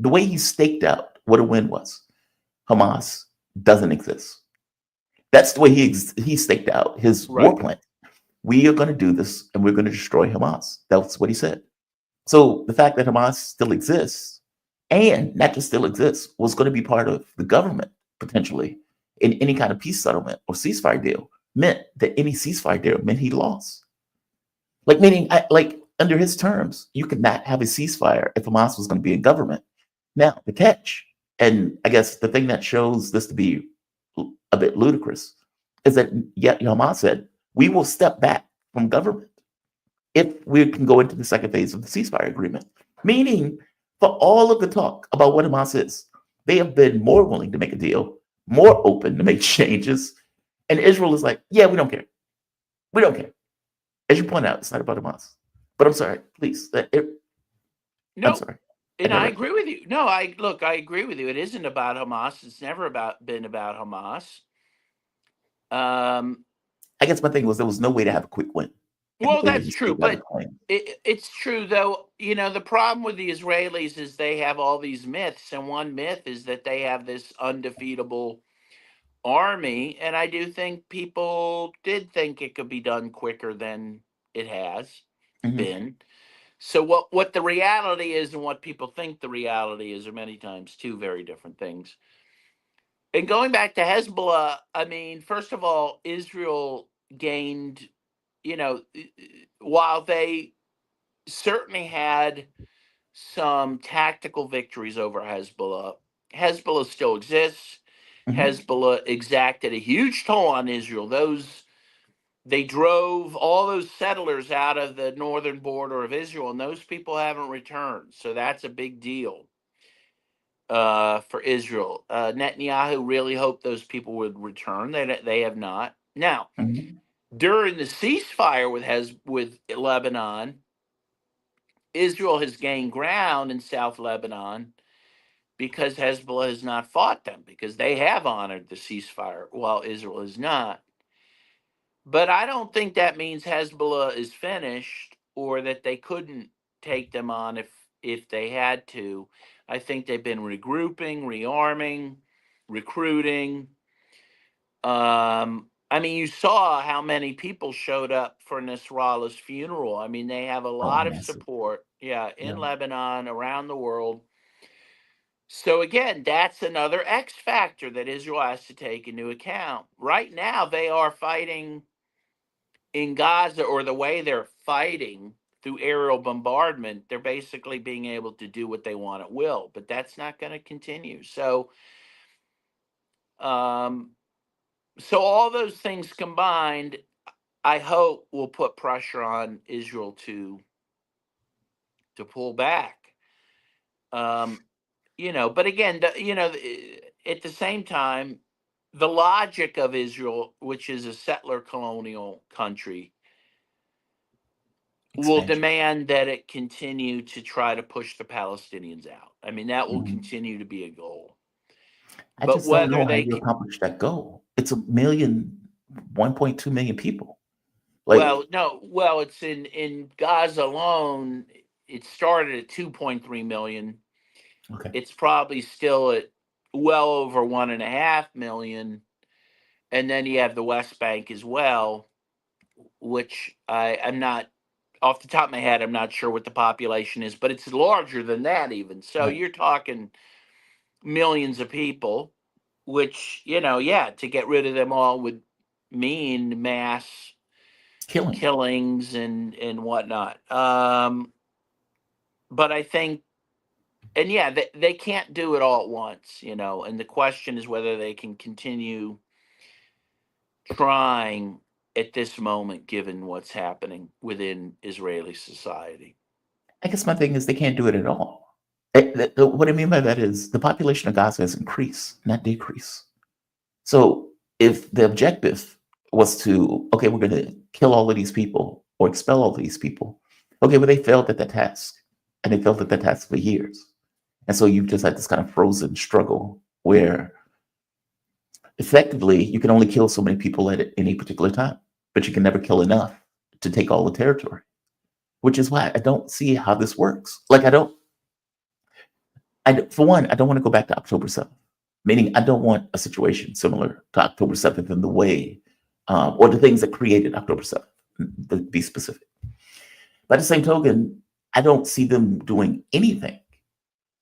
the way he staked out what a win was, Hamas doesn't exist. That's the way he staked out his war right. plan. We are going to do this, and we're going to destroy Hamas. That's what he said. So the fact that Hamas still exists, and not just still exists, was going to be part of the government potentially in any kind of peace settlement or ceasefire deal, meant that any ceasefire deal meant he lost. Like meaning, like under his terms, you could not have a ceasefire if Hamas was going to be in government. Now the catch, and I guess the thing that shows this to be a bit ludicrous, is that yet Hamas said we will step back from government if we can go into the second phase of the ceasefire agreement. Meaning, for all of the talk about what Hamas is, they have been more willing to make a deal, more open to make changes, and Israel is like, yeah, we don't care. We don't care. As you point out, it's not about Hamas. But I'm sorry, please. I'm No, sorry. and I agree with you. No, I agree with you. It isn't about Hamas. It's never been about Hamas. I guess my thing was there was no way to have a quick win. Well, that's true, but it's true though. The problem with the Israelis is they have all these myths, and one myth is that they have this undefeatable army, and I do think people did think it could be done quicker than it has been. So what the reality is and what people think the reality is are many times two very different things. And going back to Hezbollah, I mean, first of all, Israel gained, while they certainly had some tactical victories over Hezbollah, Hezbollah still exists. Hezbollah exacted a huge toll on Israel. They drove all those settlers out of the northern border of Israel, and those people haven't returned. So that's a big deal for Israel. Netanyahu really hoped those people would return. They have not. Now, during the ceasefire with Lebanon, Israel has gained ground in South Lebanon because Hezbollah has not fought them, because they have honored the ceasefire while Israel has not. But I don't think that means Hezbollah is finished or that they couldn't take them on if they had to. I think they've been regrouping, rearming, recruiting. I mean, you saw how many people showed up for Nasrallah's funeral. I mean, they have a lot of support, in Lebanon, around the world. So again, that's another X factor that Israel has to take into account. Right now, they are fighting in Gaza, or the way they're fighting through aerial bombardment, they're basically being able to do what they want at will, but that's not going to continue. So, so all those things combined, I hope will put pressure on Israel to pull back. But again, at the same time, the logic of Israel, which is a settler colonial country, will demand that it continue to try to push the Palestinians out. I mean, that will continue to be a goal. I just don't know how you accomplish that goal. It's 1.2 million people. Well, no. Well, it's in Gaza alone. it started at 2.3 million. Okay. It's probably still at well over 1.5 million. And then you have the West Bank as well, which I'm not, off the top of my head, I'm not sure what the population is, but it's larger than that even. So Right. you're talking millions of people, which, yeah, to get rid of them all would mean mass killings and whatnot. But I think, and yeah, they can't do it all at once, and the question is whether they can continue trying at this moment, given what's happening within Israeli society. I guess my thing is they can't do it at all. What I mean by that is the population of Gaza has increased, not decreased. So if the objective was to, okay, we're going to kill all of these people or expel all of these people, okay, well, they failed at that task, and they failed at that task for years. And so you've just had this kind of frozen struggle where effectively you can only kill so many people at any particular time, but you can never kill enough to take all the territory, which is why I don't see how this works. Like, for one, I don't want to go back to October 7th, meaning I don't want a situation similar to October 7th in the way, or the things that created October 7th, to be specific. By the same token, I don't see them doing anything.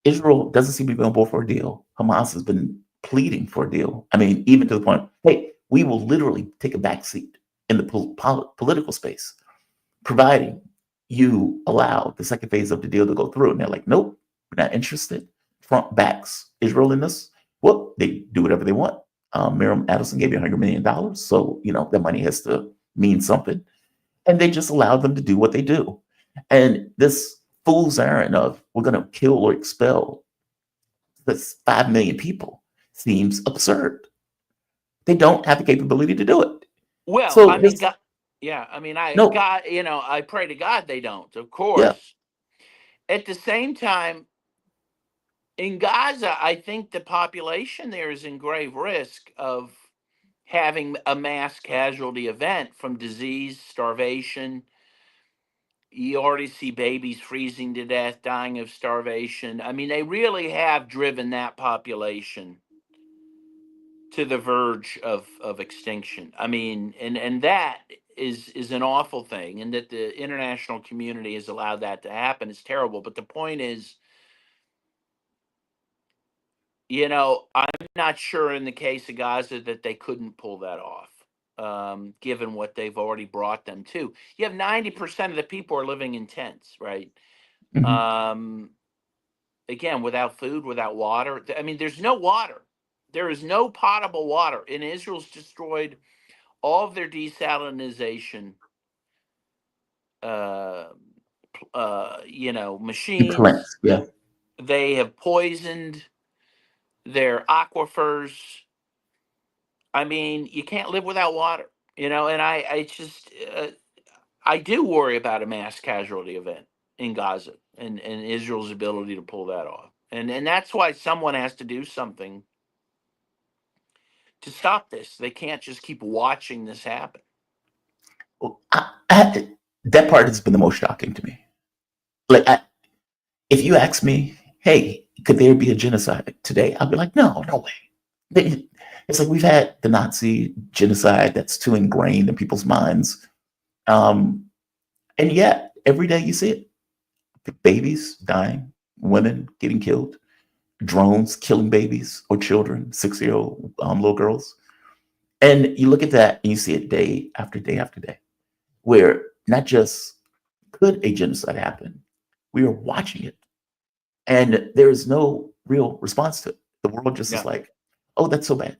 Israel doesn't seem to be on board for a deal. Hamas has been pleading for a deal. I mean, even to the point, hey, we will literally take a backseat in the political space, providing you allow the second phase of the deal to go through. And they're like, nope, we're not interested. Trump backs Israel in this. Well, they do whatever they want. Miriam Adelson gave you $100 million. So, that money has to mean something. And they just allow them to do what they do. And this fool's errand of we're going to kill or expel this 5 million people seems absurd. They don't have the capability to do it. Well, so I mean, God, yeah, I mean, God, I pray to God they don't, of course. Yeah. At the same time, in Gaza, I think the population there is in grave risk of having a mass casualty event from disease, starvation. You already see babies freezing to death, dying of starvation. I mean, they really have driven that population to the verge of extinction. I mean, and that is an awful thing, and that the international community has allowed that to happen is terrible. But the point is, I'm not sure in the case of Gaza that they couldn't pull that off, given what they've already brought them to. You have 90% of the people are living in tents, right? Mhm. Again, without food, without water. I mean, there's no water. There is no potable water. And Israel's destroyed all of their desalinization, machines. Plants, yeah. They have poisoned their aquifers. I mean, you can't live without water, and I do worry about a mass casualty event in Gaza and Israel's ability to pull that off. And that's why someone has to do something to stop this. They can't just keep watching this happen. Well, that part has been the most shocking to me. Like, if you ask me, hey, could there be a genocide today? I'd be like, no way. It's like we've had the Nazi genocide that's too ingrained in people's minds. And yet, every day you see it. Babies dying, women getting killed, drones killing babies or children, 6-year-old little girls. And you look at that and you see it day after day after day, where not just could a genocide happen, we are watching it. And there is no real response to it. The world just is like, oh, that's so bad.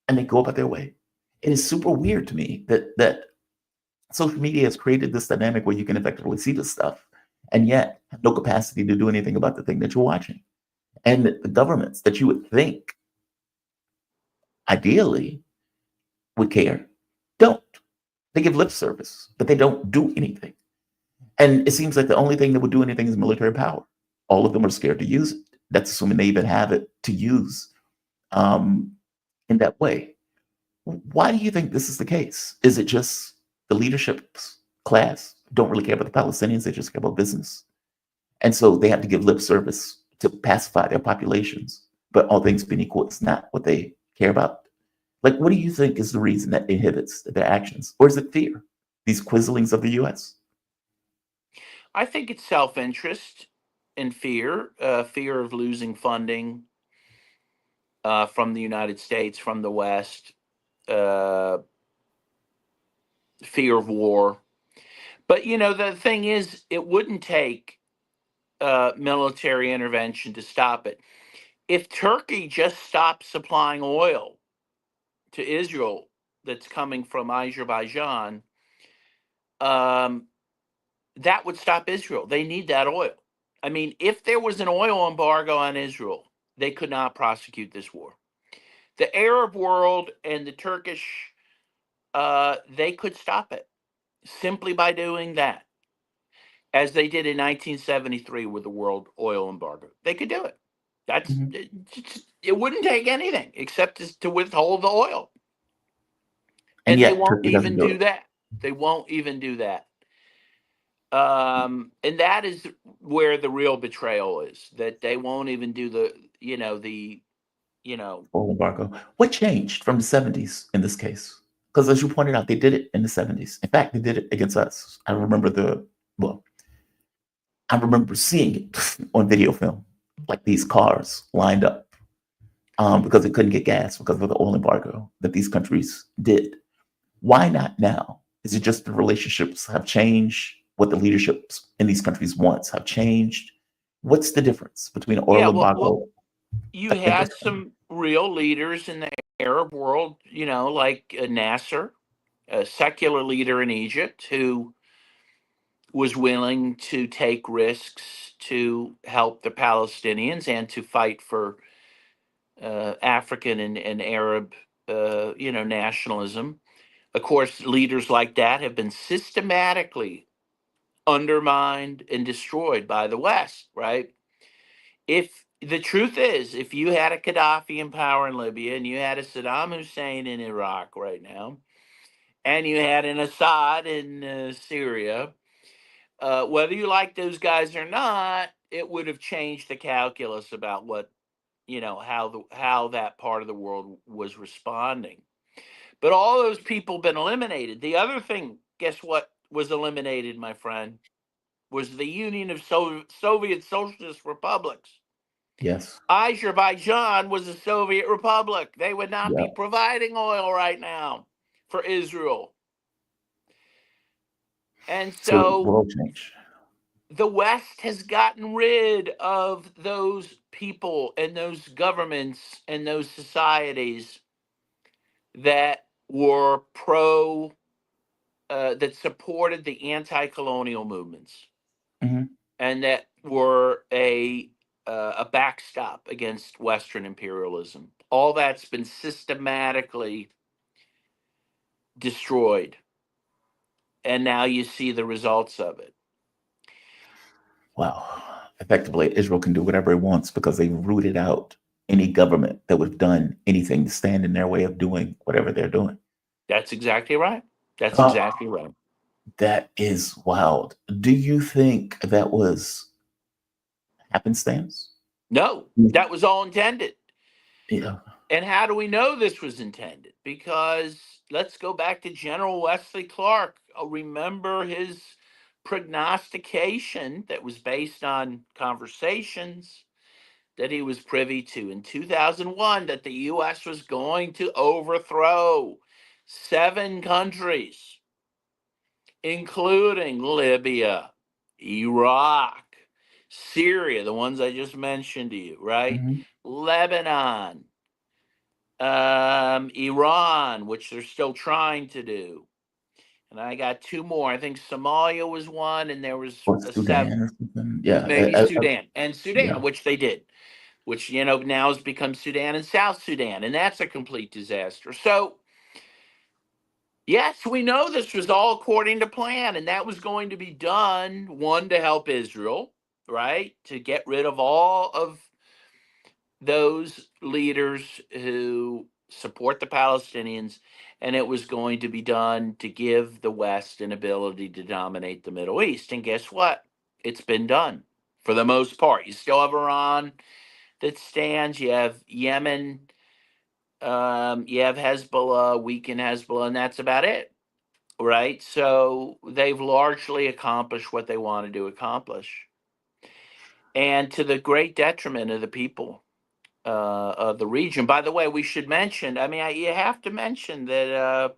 And they go about their way. It is super weird to me that social media has created this dynamic where you can effectively see this stuff and yet have no capacity to do anything about the thing that you're watching. And the governments that you would think ideally would care don't. They give lip service, but they don't do anything. And it seems like the only thing that would do anything is military power. All of them are scared to use it. That's assuming they even have it to use in that way. Why do you think this is the case? Is it just the leadership class don't really care about the Palestinians? They just care about business. And so they have to give lip service to pacify their populations. But all things being equal, it's not what they care about. Like, what do you think is the reason that inhibits their actions? Or is it fear? These quizzlings of the US? I think it's self-interest and fear, fear of losing funding from the United States, from the West, fear of war. But, you know, the thing is, it wouldn't take military intervention to stop it. If Turkey just stopped supplying oil to Israel that's coming from Azerbaijan, that would stop Israel. They need that oil. I mean, if there was an oil embargo on Israel, they could not prosecute this war. The Arab world and the Turkish, they could stop it simply by doing that, as they did in 1973 with the world oil embargo. They could do it. That's it wouldn't take anything except to withhold the oil. And they yet won't Turkey doesn't even do do it. that. They won't even do that. And that is where the real betrayal is, that they won't even do the Oil embargo. What changed from the 70s in this case? Because as you pointed out, they did it in the 70s. In fact, they did it against us. I remember seeing it on video film, like these cars lined up because they couldn't get gas because of the oil embargo that these countries did. Why not now? Is it just the relationships have changed? What the leaderships in these countries wants have changed? What's the difference between an oil embargo? You had some real leaders in the Arab world, like Nasser, a secular leader in Egypt, who was willing to take risks to help the Palestinians and to fight for African and Arab, nationalism. Of course, leaders like that have been systematically undermined and destroyed by the West, right? If the truth is, if you had a Gaddafi in power in Libya and you had a Saddam Hussein in Iraq right now, and you had an Assad in Syria, whether you like those guys or not, it would have changed the calculus about how that part of the world was responding. But all those people have been eliminated. The other thing, guess what was eliminated, my friend, was the Union of Soviet Socialist Republics. Yes. Azerbaijan was a Soviet republic. They would not Yeah. be providing oil right now for Israel. And so world change. The West has gotten rid of those people and those governments and those societies that were that supported the anti-colonial movements and that were a backstop against Western imperialism. All that's been systematically destroyed, and now you see the results of it. Wow. Effectively, Israel can do whatever it wants because they rooted out any government that would have done anything to stand in their way of doing whatever they're doing. That's exactly right. That's exactly right. That is wild. Do you think that was happenstance? No, that was all intended. Yeah. And how do we know this was intended? Because let's go back to General Wesley Clark. Remember his prognostication that was based on conversations that he was privy to in 2001 that the U.S. was going to overthrow 7 countries, including Libya, Iraq, Syria, the ones I just mentioned to you, right? Lebanon, Iran, which they're still trying to do. And I got 2 more. I think Somalia was one, and there was a Sudan 7th. or something. Yeah. Maybe Sudan. And Sudan, yeah. which they did, which, now has become Sudan and South Sudan. And that's a complete disaster. So, yes, we know this was all according to plan, and that was going to be done, one, to help Israel, right? To get rid of all of those leaders who support the Palestinians, and it was going to be done to give the West an ability to dominate the Middle East. And guess what? It's been done. for the most part. You still have Iran that stands. You have Yemen. You have Hezbollah, weakened Hezbollah, and that's about it, right? So they've largely accomplished what they wanted to accomplish, and to the great detriment of the people of the region. By the way, we should mention. I mean, you have to mention that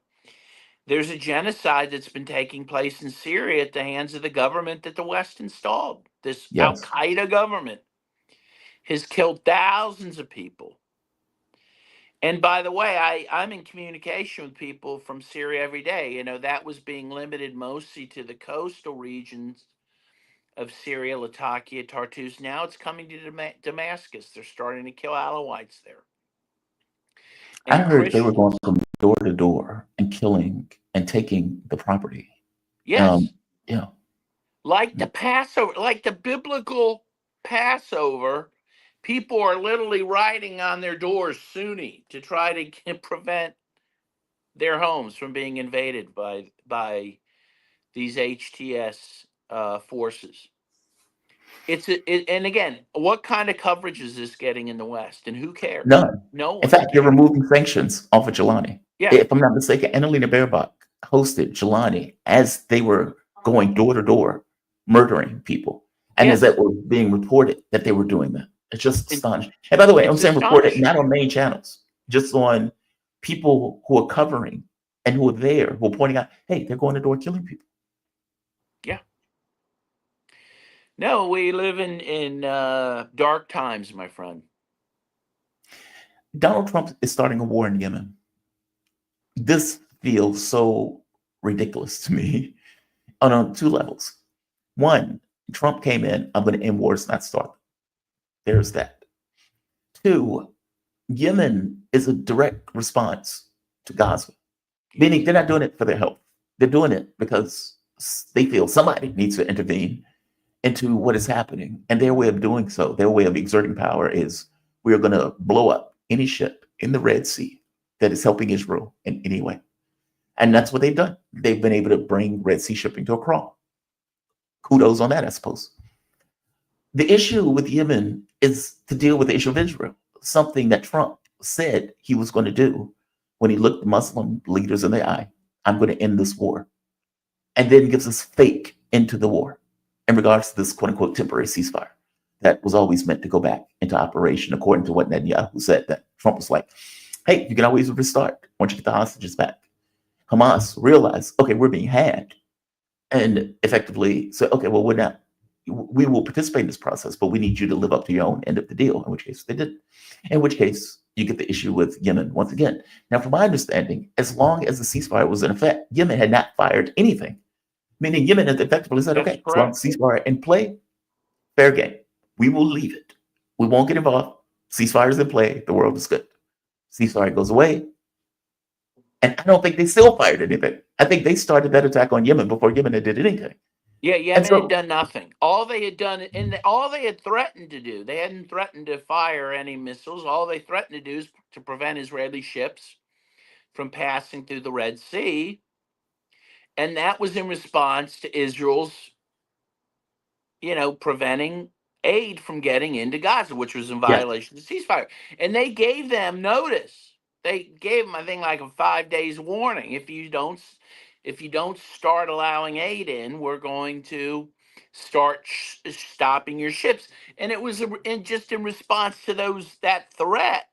there's a genocide that's been taking place in Syria at the hands of the government that the West installed. This Al Yes. Qaeda government has killed thousands of people. And by the way, I'm in communication with people from Syria every day. You know, that was being limited mostly to the coastal regions of Syria, Latakia, Tartus. Now it's coming to Damascus. They're starting to kill Alawites there. I And heard they were Christians. going from door to door and killing and taking the property. Yes. Yeah. Like the Passover, like the biblical Passover, people are literally writing on their doors Sunni to try to prevent their homes from being invaded by these HTS forces. And again, what kind of coverage is this getting in the West, and who cares? None. No one. In fact, they're removing sanctions off of Jelani. Yeah. If I'm not mistaken, Annalena Baerbock hosted Jelani as they were going door to door, murdering people. And as that was being reported that they were doing that. It's just astonishing. And by the way, I'm saying reported not on main channels, just on people who are covering and who are there, who are pointing out, hey, they're going to door killing people. Yeah. No, we live in dark times, my friend. Donald Trump is starting a war in Yemen. This feels so ridiculous to me on two levels. One, Trump came in, I'm going to end wars, not start them. There's that. Two, Yemen is a direct response to Gaza, meaning they're not doing it for their health. They're doing it because they feel somebody needs to intervene into what is happening. And their way of doing so, their way of exerting power is we are going to blow up any ship in the Red Sea that is helping Israel in any way. And that's what they've done. They've been able to bring Red Sea shipping to a crawl. Kudos on that, I suppose. The issue with Yemen is to deal with the issue of Israel, something that Trump said he was going to do when he looked Muslim leaders in the eye. I'm going to end this war. And then gives us fake into the war in regards to this quote unquote temporary ceasefire that was always meant to go back into operation, according to what Netanyahu said, that Trump was like, hey, you can always restart once you get the hostages back. Hamas realized, okay, we're being had, and effectively said, okay, well, we will participate in this process, but we need you to live up to your own end of the deal, in which case they did. In which case, you get the issue with Yemen once again. Now, from my understanding, as long as the ceasefire was in effect, Yemen had not fired anything, meaning Yemen had effectively said, okay, as long as ceasefire in play, fair game. We will leave it. We won't get involved. Ceasefire is in play. The world is good. Ceasefire goes away. And I don't think they still fired anything. I think they started that attack on Yemen before Yemen had did anything. Yeah, Yemen had done nothing. All they had done, and all they had threatened to do, they hadn't threatened to fire any missiles. All they threatened to do is to prevent Israeli ships from passing through the Red Sea. And that was in response to Israel's, preventing aid from getting into Gaza, which was in violation of the ceasefire. And they gave them notice. They gave them, I think, like a 5 days warning. If you don't start allowing aid in, we're going to start stopping your ships. And it was just in response to that threat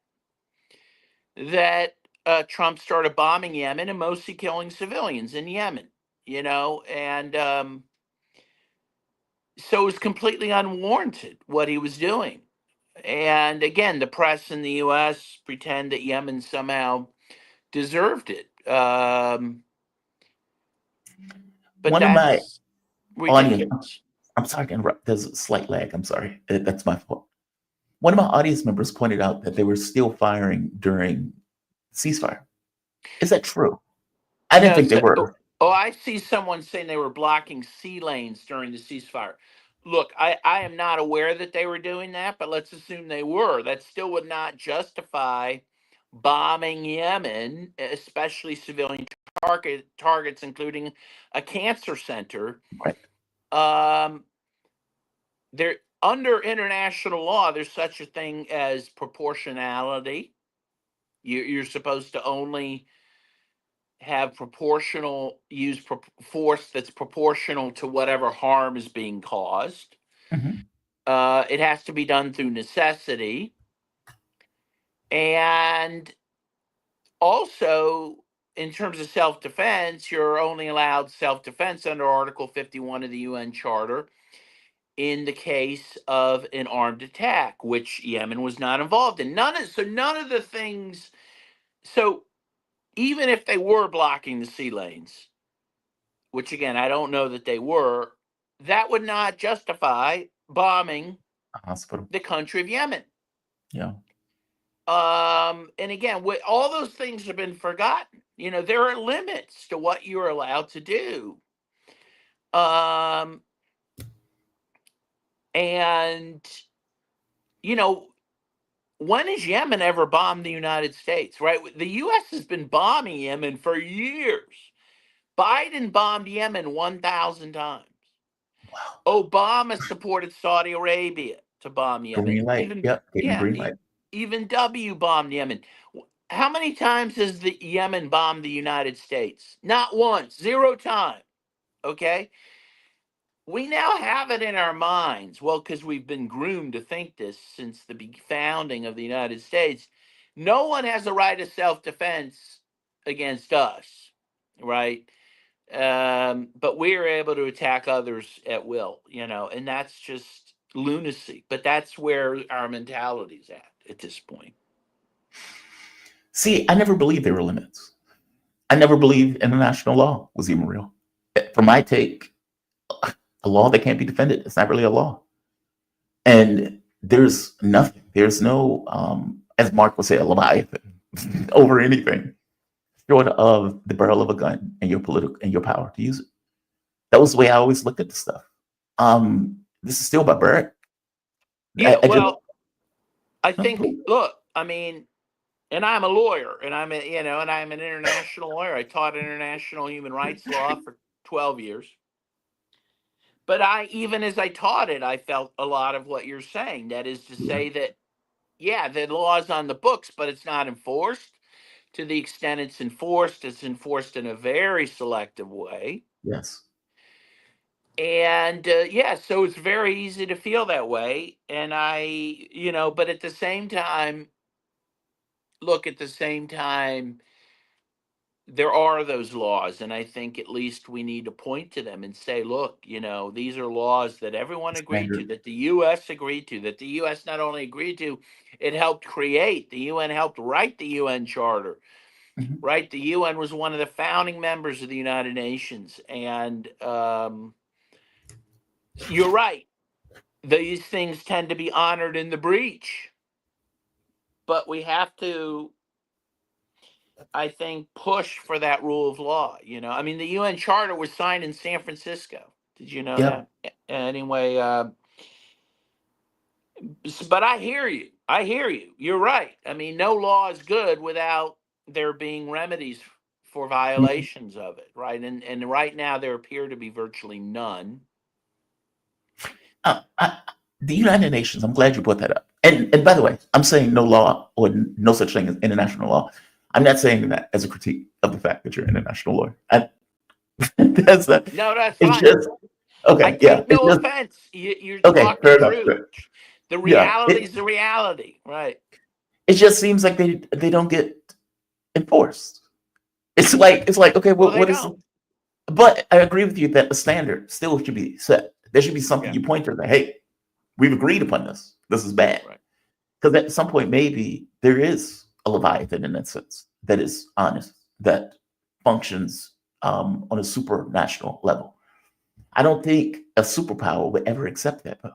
that Trump started bombing Yemen and mostly killing civilians in Yemen. And so it was completely unwarranted what he was doing. And again, the press in the U.S. pretend that Yemen somehow deserved it. But one of my ridiculous. Audience, I'm sorry to interrupt. There's a slight lag. I'm sorry. That's my fault. One of my audience members pointed out that they were still firing during ceasefire. Is that true? I didn't think they were. Oh, I see someone saying they were blocking sea lanes during the ceasefire. Look, I am not aware that they were doing that, but let's assume they were. That still would not justify bombing Yemen, especially civilian targets, including a cancer center. Right. under international law, there's such a thing as proportionality. You're supposed to only have use force that's proportional to whatever harm is being caused. Mhm. It has to be done through necessity. And also, in terms of self-defense, you're only allowed self-defense under Article 51 of the UN Charter in the case of an armed attack, which Yemen was not involved in. None of the things. So even if they were blocking the sea lanes, which again I don't know that they were, that would not justify bombing A hospital. the country of Yemen. Yeah. And again, all those things have been forgotten. There are limits to what you're allowed to do. And when has Yemen ever bombed the United States, right? The U.S. has been bombing Yemen for years. Biden bombed Yemen 1,000 times. Wow. Obama supported Saudi Arabia to bomb Yemen. Green light. Yep. Getting green light. Even W bombed Yemen. How many times has the Yemen bombed the United States? Not once. 0 times. Okay? We now have it in our minds, well, because we've been groomed to think this since the founding of the United States. No one has a right of self-defense against us, right? But we're able to attack others at will, and that's just lunacy. But that's where our mentality's at this point. See, I never believed there were limits. I never believed international law was even real. For my take, a law that can't be defended, it's not really a law. And there's nothing, there's no, as Mark would say, a leviathan over anything short of the barrel of a gun and your power to use it. That was the way I always looked at the stuff. This is still barbaric. Yeah, I think, look, I mean, and I'm a lawyer, and I'm an international lawyer. I taught international human rights law for 12 years. But even as I taught it, I felt a lot of what you're saying. That is to say that, yeah, the law is on the books, but it's not enforced. To the extent it's enforced in a very selective way. Yes. And so it's very easy to feel that way. And but at the same time, there are those laws, and I think at least we need to point to them and say, look, these are laws that everyone agreed to, that the U.S. agreed to, that the U.S. not only agreed to, it helped create. The UN helped write the UN Charter, right? The UN was one of the founding members of the United Nations, and you're right. These things tend to be honored in the breach, but we have to, I think, push for that rule of law. I mean, the UN Charter was signed in San Francisco. Did you know that? Anyway, but I hear you. You're right. I mean, no law is good without there being remedies for violations of it, right? And right now there appear to be virtually none. The United Nations, I'm glad you brought that up. And by the way, I'm saying no law or no such thing as international law. I'm not saying that as a critique of the fact that you're an international lawyer. That's not. No, that's it's fine. just okay. I take no offense. You're okay, talking fair enough. truth. The reality is the reality, right? It just seems like they don't get enforced. It's like okay, well, what is? But I agree with you that the standard still should be set. There should be something you point to that, hey, we've agreed upon this. This is bad. Because at some point, maybe there is a leviathan in that sense that is honest, that functions on a supranational level. I don't think a superpower would ever accept that, though.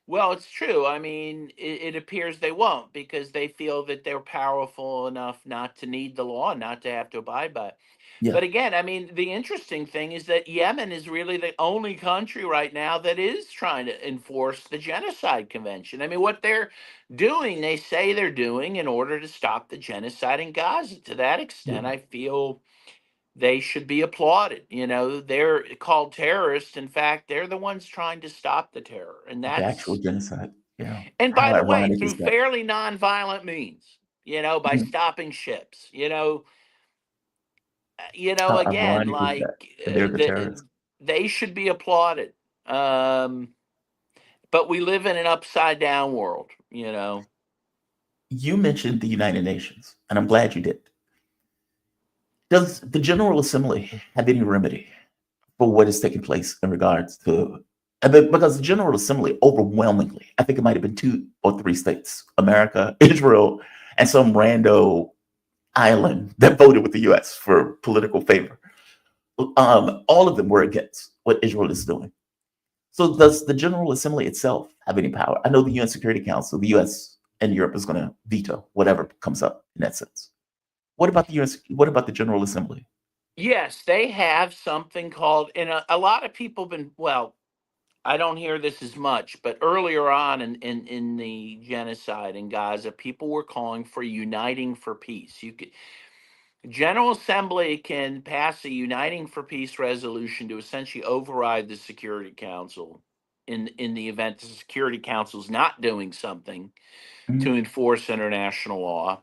Well, it's true. I mean, it appears they won't, because they feel that they're powerful enough not to need the law, not to have to abide by it. Yeah. But again, I mean, the interesting thing is that Yemen is really the only country right now that is trying to enforce the Genocide Convention. I mean, what they're doing, they say they're doing in order to stop the genocide in Gaza. To that extent, I feel they should be applauded. They're called terrorists. In fact, they're the ones trying to stop the terror. And The actual that's, genocide. Yeah. and How by the way, ironic through is that? fairly nonviolent means, by Mhm. stopping ships, How again, ironic is that? like They're the terrorists. they should be applauded. But we live in an upside down world. You mentioned the United Nations, and I'm glad you did. Does the General Assembly have any remedy for what is taking place in regards to, because the General Assembly overwhelmingly, I think it might have been 2 or 3 states, America, Israel, and some rando island that voted with the US for political favor. All of them were against what Israel is doing. So does the General Assembly itself have any power? I know the UN Security Council, the US and Europe is going to veto whatever comes up in that sense. What about the US? What about the General Assembly? Yes, they have something called, and a lot of people been, well, I don't hear this as much, but earlier on in the genocide in Gaza, people were calling for uniting for peace. General Assembly can pass a uniting for peace resolution to essentially override the Security Council in the event the Security Council is not doing something to enforce international law.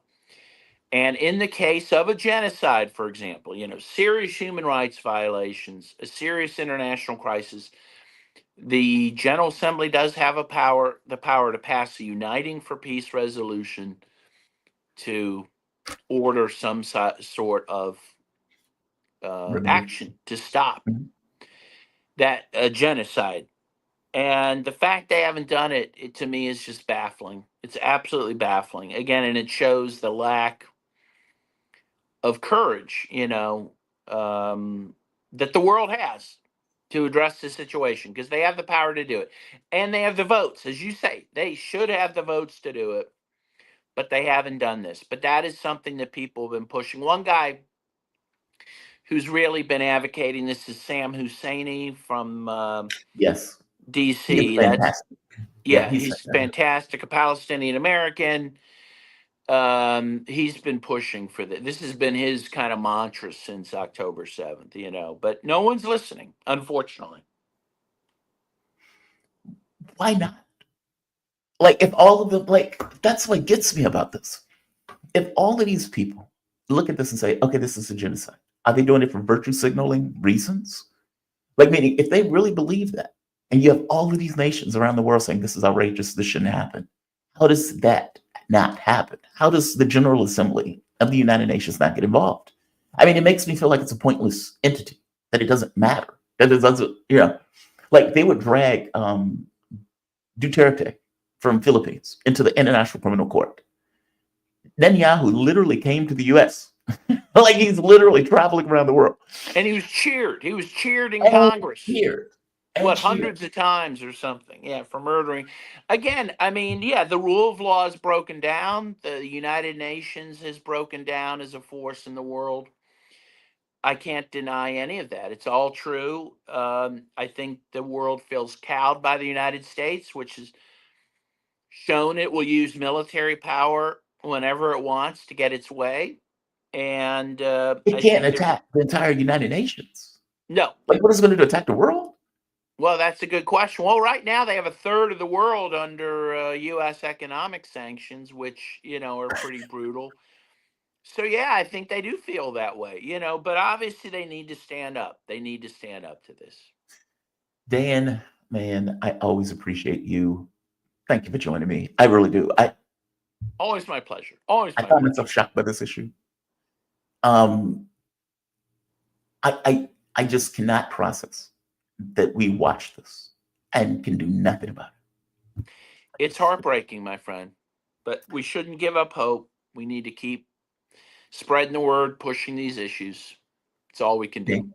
And in the case of a genocide, for example, serious human rights violations, a serious international crisis, the General Assembly does have the power to pass a uniting for peace resolution to order some sort of action to stop that genocide. And the fact they haven't done it to me is just baffling. It's absolutely baffling. Again, and it shows the lack of courage, that the world has to address the situation, because they have the power to do it. And they have the votes. As you say, they should have the votes to do it, but they haven't done this. But that is something that people have been pushing. One guy who's really been advocating this is Sam Husseini from Yes. He is DC. fantastic. Yeah, He's fantastic. A Palestinian American. He's been pushing for this. This has been his kind of mantra since October 7th, but no one's listening, unfortunately. Why not? Like, if all of them, like, that's what gets me about this. If all of these people look at this and say, okay, this is a genocide, are they doing it for virtue signaling reasons? Like, meaning, if they really believe that, and you have all of these nations around the world saying this is outrageous, this shouldn't happen, how does that not happen? How does the General Assembly of the United Nations not get involved? I mean, it makes me feel like it's a pointless entity, that it doesn't matter, that it doesn't, like they would drag Duterte from Philippines into the International Criminal Court. Netanyahu literally came to the US. Like, he's literally traveling around the world. And he was cheered. He was cheered in Congress. Cheered. Hundreds of times or something. Yeah, for murdering. Again, I mean, the rule of law is broken down. The United Nations has broken down as a force in the world. I can't deny any of that. It's all true. I think the world feels cowed by the United States, which has shown it will use military power whenever it wants to get its way. And it can't attack the entire United Nations. No. Like, what is it going to do? Attack the world? Well, that's a good question. Well, right now they have a third of the world under U.S. economic sanctions, which, are pretty brutal. So, yeah, I think they do feel that way, but obviously they need to stand up. They need to stand up to this. Dan, man, I always appreciate you. Thank you for joining me. I really do. Always my pleasure. Always my I found pleasure. myself shocked by this issue. I just cannot process that we watch this and can do nothing about it. It's heartbreaking, my friend, but we shouldn't give up hope. We need to keep spreading the word, pushing these issues. It's all we can do.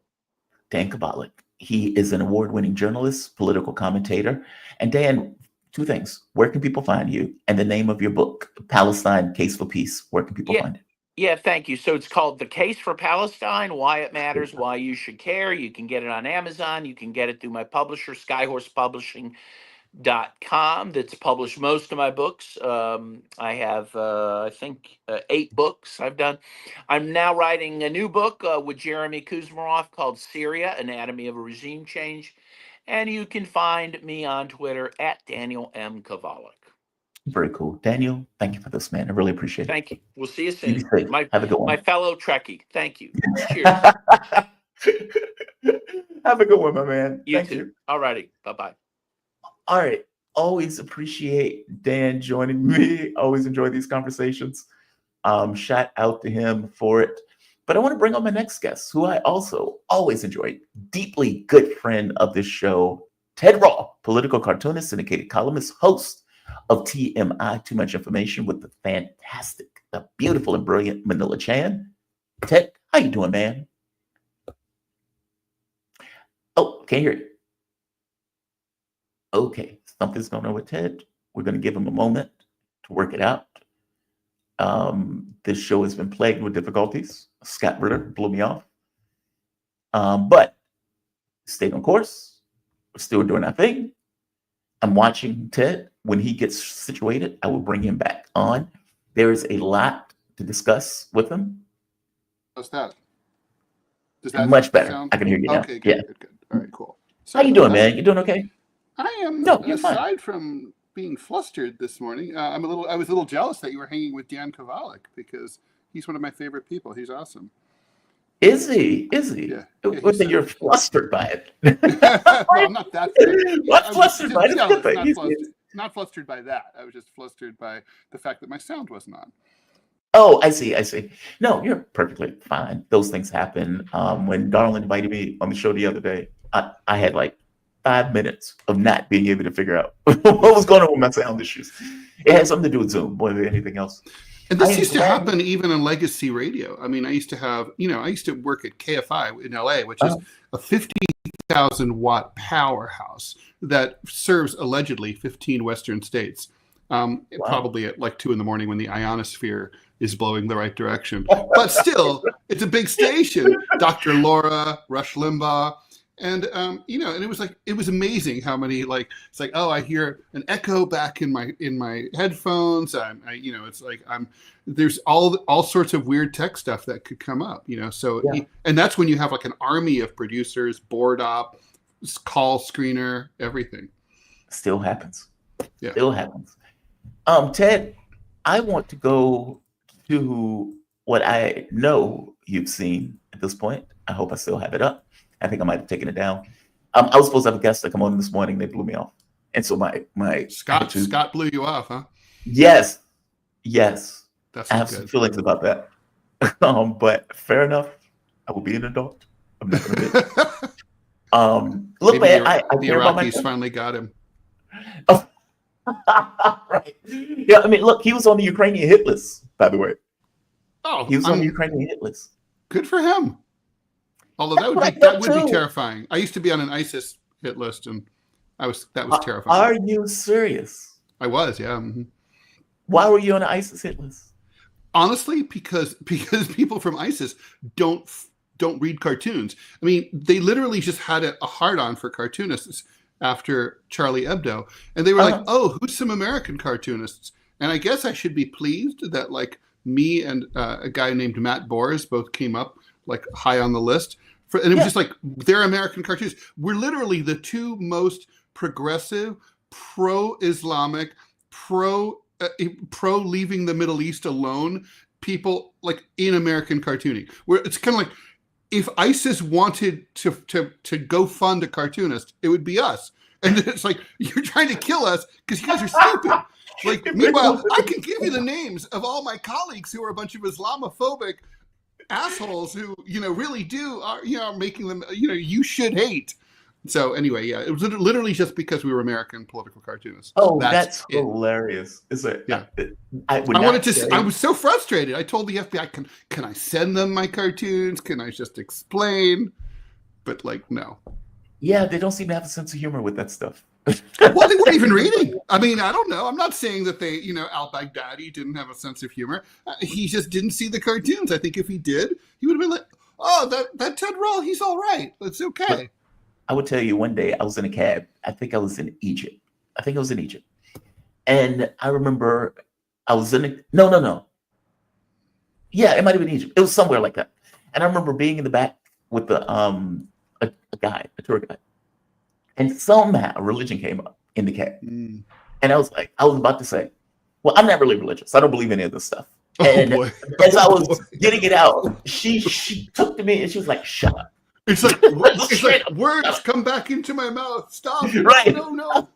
Dan Kabalik. He is an award-winning journalist, political commentator. And Dan, 2 things. Where can people find you? And the name of your book, Palestine, Case for Peace. Where can people find it? Yeah, thank you. So it's called The Case for Palestine, Why It Matters, Why You Should Care. You can get it on Amazon. You can get it through my publisher, Skyhorse Publishing. that's published most of my books. I have, I think, 8 books I've done. I'm now writing a new book with Jeremy Kuzmarov called Syria, Anatomy of a Regime Change. And you can find me on Twitter at Daniel M. Kovalik. Very cool. Daniel, thank you for this, man. I really appreciate it. Thank you. We'll see you You soon. be safe. Have a good one. My fellow Trekkie. Thank you. Cheers. Have a good one, my man. You Thank too. you. All righty. Bye-bye. All right. Always appreciate Dan joining me. Always enjoy these conversations. Shout out to him for it. But I want to bring on my next guest, who I also always enjoy. Deeply good friend of this show, Ted Rall, political cartoonist, syndicated columnist, host of TMI, Too Much Information, with the fantastic, the beautiful and brilliant Manila Chan. Ted, how you doing, man? Oh, can't hear you. Okay, something's going on with Ted. We're going to give him a moment to work it out. This show has been plagued with difficulties. Scott Ritter blew me off. But stayed on course. We're still doing our thing. I'm watching Ted. When he gets situated, I will bring him back on. There is a lot to discuss with him. How's that? Does that Much better. sound- I can hear you now. Okay, good, Yeah. good. All right, cool. How you doing, man? You doing okay? I am. No, you're fine. Aside from being flustered this morning, I was a little jealous that you were hanging with Dan Kovalik because he's one of my favorite people. He's awesome. Is he? Is he? Yeah. Well, then you're flustered by it. Well, I'm not that. What's I was flustered just by it? It's a jealous, good thing. not He's- flustered. Not flustered by that. I was just flustered by the fact that my sound wasn't on. Oh, I see. I see. No, you're perfectly fine. Those things happen. When Darlin invited me on the show the other day, I had like 5 minutes of not being able to figure out what was going on with my sound issues. It had something to do with Zoom more than anything else. And this used to happen even on legacy radio. I mean, I used to have, I used to work at KFI in LA, which is a 50,000 watt powerhouse that serves allegedly 15 Western states. Probably at like 2 a.m. when the ionosphere is blowing the right direction. But still, it's a big station. Dr. Laura, Rush Limbaugh. And, and it was amazing how many, it's like, oh, I hear an echo back in my headphones. There's all sorts of weird tech stuff that could come up, so, and that's when you have like an army of producers, board op, call screener, everything. Still happens. Yeah. Still happens. Ted, I want to go to what I know you've seen at this point. I hope I still have it up. I think I might have taken it down. I was supposed to have a guest that come on this morning. They blew me off. And so my Scott blew you off, huh? Yes. That's I have some feelings about that. But fair enough. I will be an adult. I'm not gonna be. Look, maybe man, I the care about my Iraqis finally got him. Oh. Right. Yeah, I mean, look, he was on the Ukrainian hit list, by the way. Oh, he was on the Ukrainian hit list. Good for him. Although that would be terrifying. I used to be on an ISIS hit list, and that was terrifying. Are you serious? I was, yeah. Mm-hmm. Why were you on an ISIS hit list? Honestly, because people from ISIS don't read cartoons. I mean, they literally just had a hard-on for cartoonists after Charlie Hebdo, and they were like, "Oh, who's some American cartoonists?" And I guess I should be pleased that like me and a guy named Matt Boers both came up like high on the list. And it was just like, they're American cartoons. We're literally the two most progressive, pro-Islamic, pro leaving the Middle East alone people like in American cartooning. Where it's kind of like, if ISIS wanted to go fund a cartoonist, it would be us. And it's like, you're trying to kill us because you guys are stupid. Like, meanwhile, I can give you the names of all my colleagues who are a bunch of Islamophobic assholes who, really are making them, you should hate. So anyway, yeah, it was literally just because we were American political cartoonists. Oh, that's hilarious. Is it? Yeah. I was so frustrated. I told the FBI, can I send them my cartoons? Can I just explain? But no. Yeah, they don't seem to have a sense of humor with that stuff. Well, they weren't even reading. I mean, I don't know. I'm not saying that they, al-Baghdadi didn't have a sense of humor. He just didn't see the cartoons. I think if he did, he would have been like, oh, that Ted Rall, he's all right. It's okay. I would tell you one day I was in a cab. I think I was in Egypt. I think it was in Egypt. And I remember I was in no. Yeah, it might have been Egypt. It was somewhere like that. And I remember being in the back with the a tour guide. And somehow religion came up in the cab. And I was about to say, well, I'm not really religious. I don't believe any of this stuff. And as I was getting it out, she took to me and she was like, shut up. It's like words come back into my mouth. Stop. Right. No.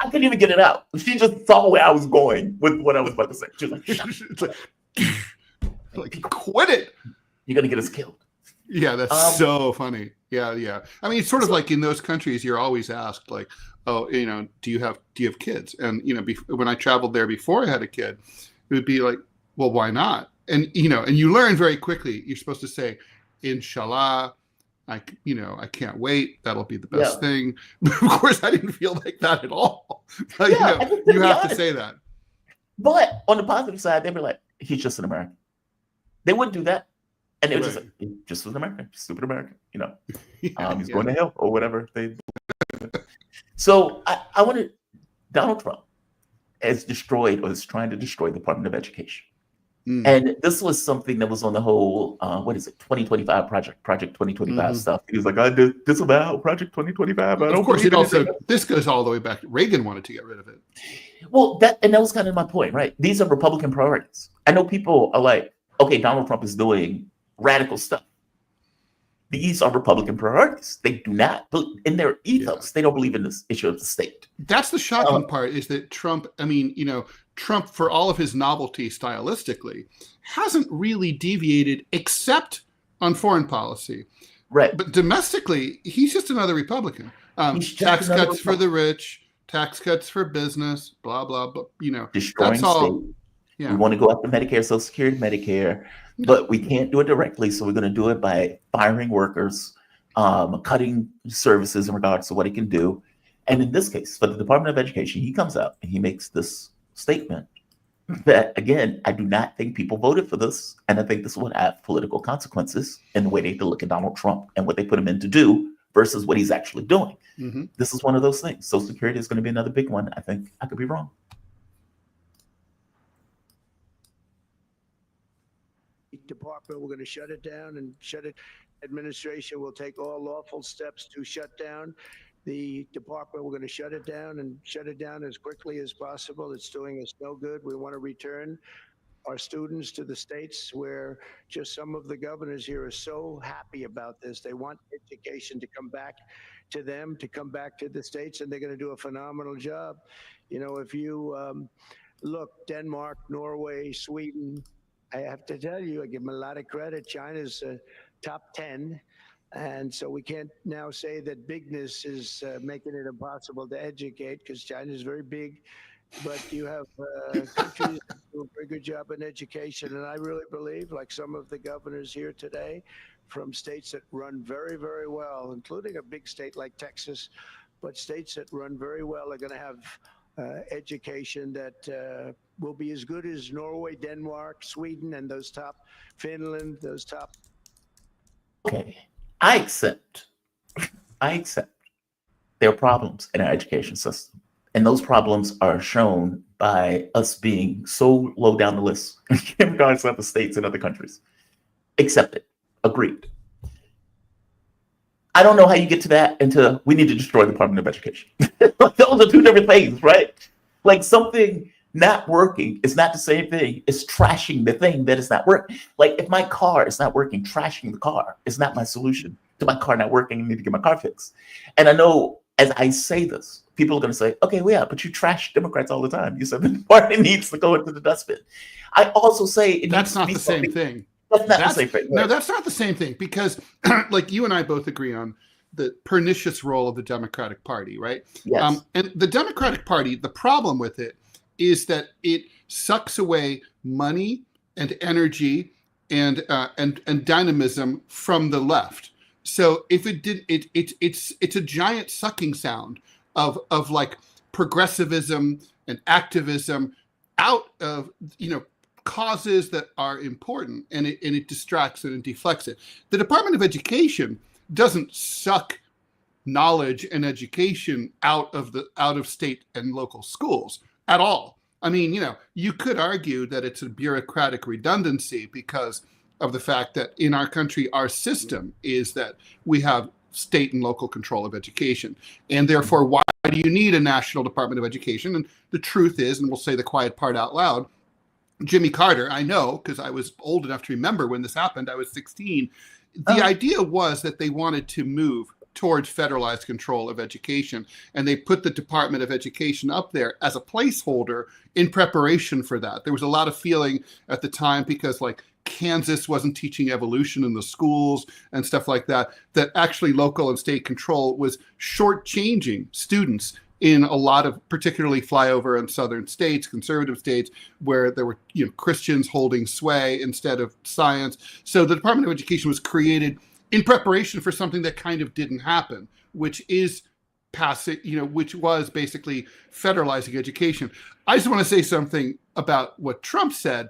I couldn't even get it out. She just saw where I was going with what I was about to say. She was like, shut up. It's like quit it. You're gonna get us killed. Yeah, that's so funny. Yeah. I mean, it's sort of like in those countries, you're always asked, like, oh, do you have kids? And when I traveled there before I had a kid, it would be like, well, why not? And and you learn very quickly. You're supposed to say, Inshallah. I can't wait. That'll be the best thing. But of course, I didn't feel like that at all. But, you have to say that. But on the positive side, they'd be like, he's just an American. They wouldn't do that. And it was just like, he just was an American, stupid American, he's going to hell or whatever. So I wanted Donald Trump has destroyed or is trying to destroy the Department of Education. And this was something that was on the whole, 2025 project 2025 stuff. He was like, I did disavow Project 2025. Of course, this goes all the way back. Reagan wanted to get rid of it. Well, that was kind of my point, right? These are Republican priorities. I know people are like, okay, Donald Trump is doing radical stuff. These are Republican priorities. They do not, in their ethos, they don't believe in this issue of the state. That's the shocking part, is that Trump, Trump, for all of his novelty stylistically, hasn't really deviated except on foreign policy. Right. But domestically, he's just another Republican. Tax cuts for the rich, tax cuts for business, blah, blah, blah. Destroying that's all. state. Yeah. We want to go after Medicare, Social Security, Medicare, but we can't do it directly. So we're going to do it by firing workers, cutting services in regards to what it can do. And in this case, for the Department of Education, he comes out and he makes this statement that, again, I do not think people voted for this. And I think this would have political consequences in the way they look at Donald Trump and what they put him in to do versus what he's actually doing. This is one of those things. Social Security is going to be another big one. I think I could be wrong. Department, we're going to shut it down and shut it. Administration will take all lawful steps to shut down the department. We're going to shut it down and shut it down as quickly as possible. It's doing us no good. We want to return our students to the states where just some of the governors here are so happy about this. They want education to come back to them, to come back to the states, and they're going to do a phenomenal job. If you look, Denmark, Norway, Sweden, I have to tell you, I give them a lot of credit. China's top 10. And so we can't now say that bigness is making it impossible to educate, because China is very big. But you have countries that do a very good job in education. And I really believe, like some of the governors here today from states that run very, very well, including a big state like Texas, but states that run very well are going to have education that will be as good as Norway, Denmark, Sweden, and those top, Finland, those top. Okay, I accept there are problems in our education system. And those problems are shown by us being so low down the list in regards to other states and other countries. Accepted. Agreed. I don't know how you get to that into we need to destroy the Department of Education. Those are two different things, right? Like something not working is not the same thing as trashing the thing that is not working. Like if my car is not working, trashing the car is not my solution to my car not working. I need to get my car fixed. And I know as I say this, people are going to say, okay, well, yeah, but you trash Democrats all the time. You said the party needs to go into the dustbin. I also say that's not the same thing. That's not the same thing. No, that's not the same thing, because like you and I both agree on the pernicious role of the Democratic Party, right? Yes. And the Democratic Party, the problem with it is that it sucks away money and energy and dynamism from the left. So if it did, it's a giant sucking sound of like progressivism and activism out of causes that are important, and it distracts it and deflects it. The Department of Education doesn't suck knowledge and education out of state and local schools at all. I mean, you could argue that it's a bureaucratic redundancy because of the fact that in our country, our system is that we have state and local control of education. And therefore, why do you need a national Department of Education? And the truth is, and we'll say the quiet part out loud, Jimmy Carter, I know, because I was old enough to remember when this happened, I was 16. The idea was that they wanted to move towards federalized control of education. And they put the Department of Education up there as a placeholder in preparation for that. There was a lot of feeling at the time because like Kansas wasn't teaching evolution in the schools and stuff like that, that actually local and state control was shortchanging students in a lot of particularly flyover and southern states, conservative states, where there were Christians holding sway instead of science. So the Department of Education was created in preparation for something that kind of didn't happen, which is which was basically federalizing education. I just want to say something about what Trump said.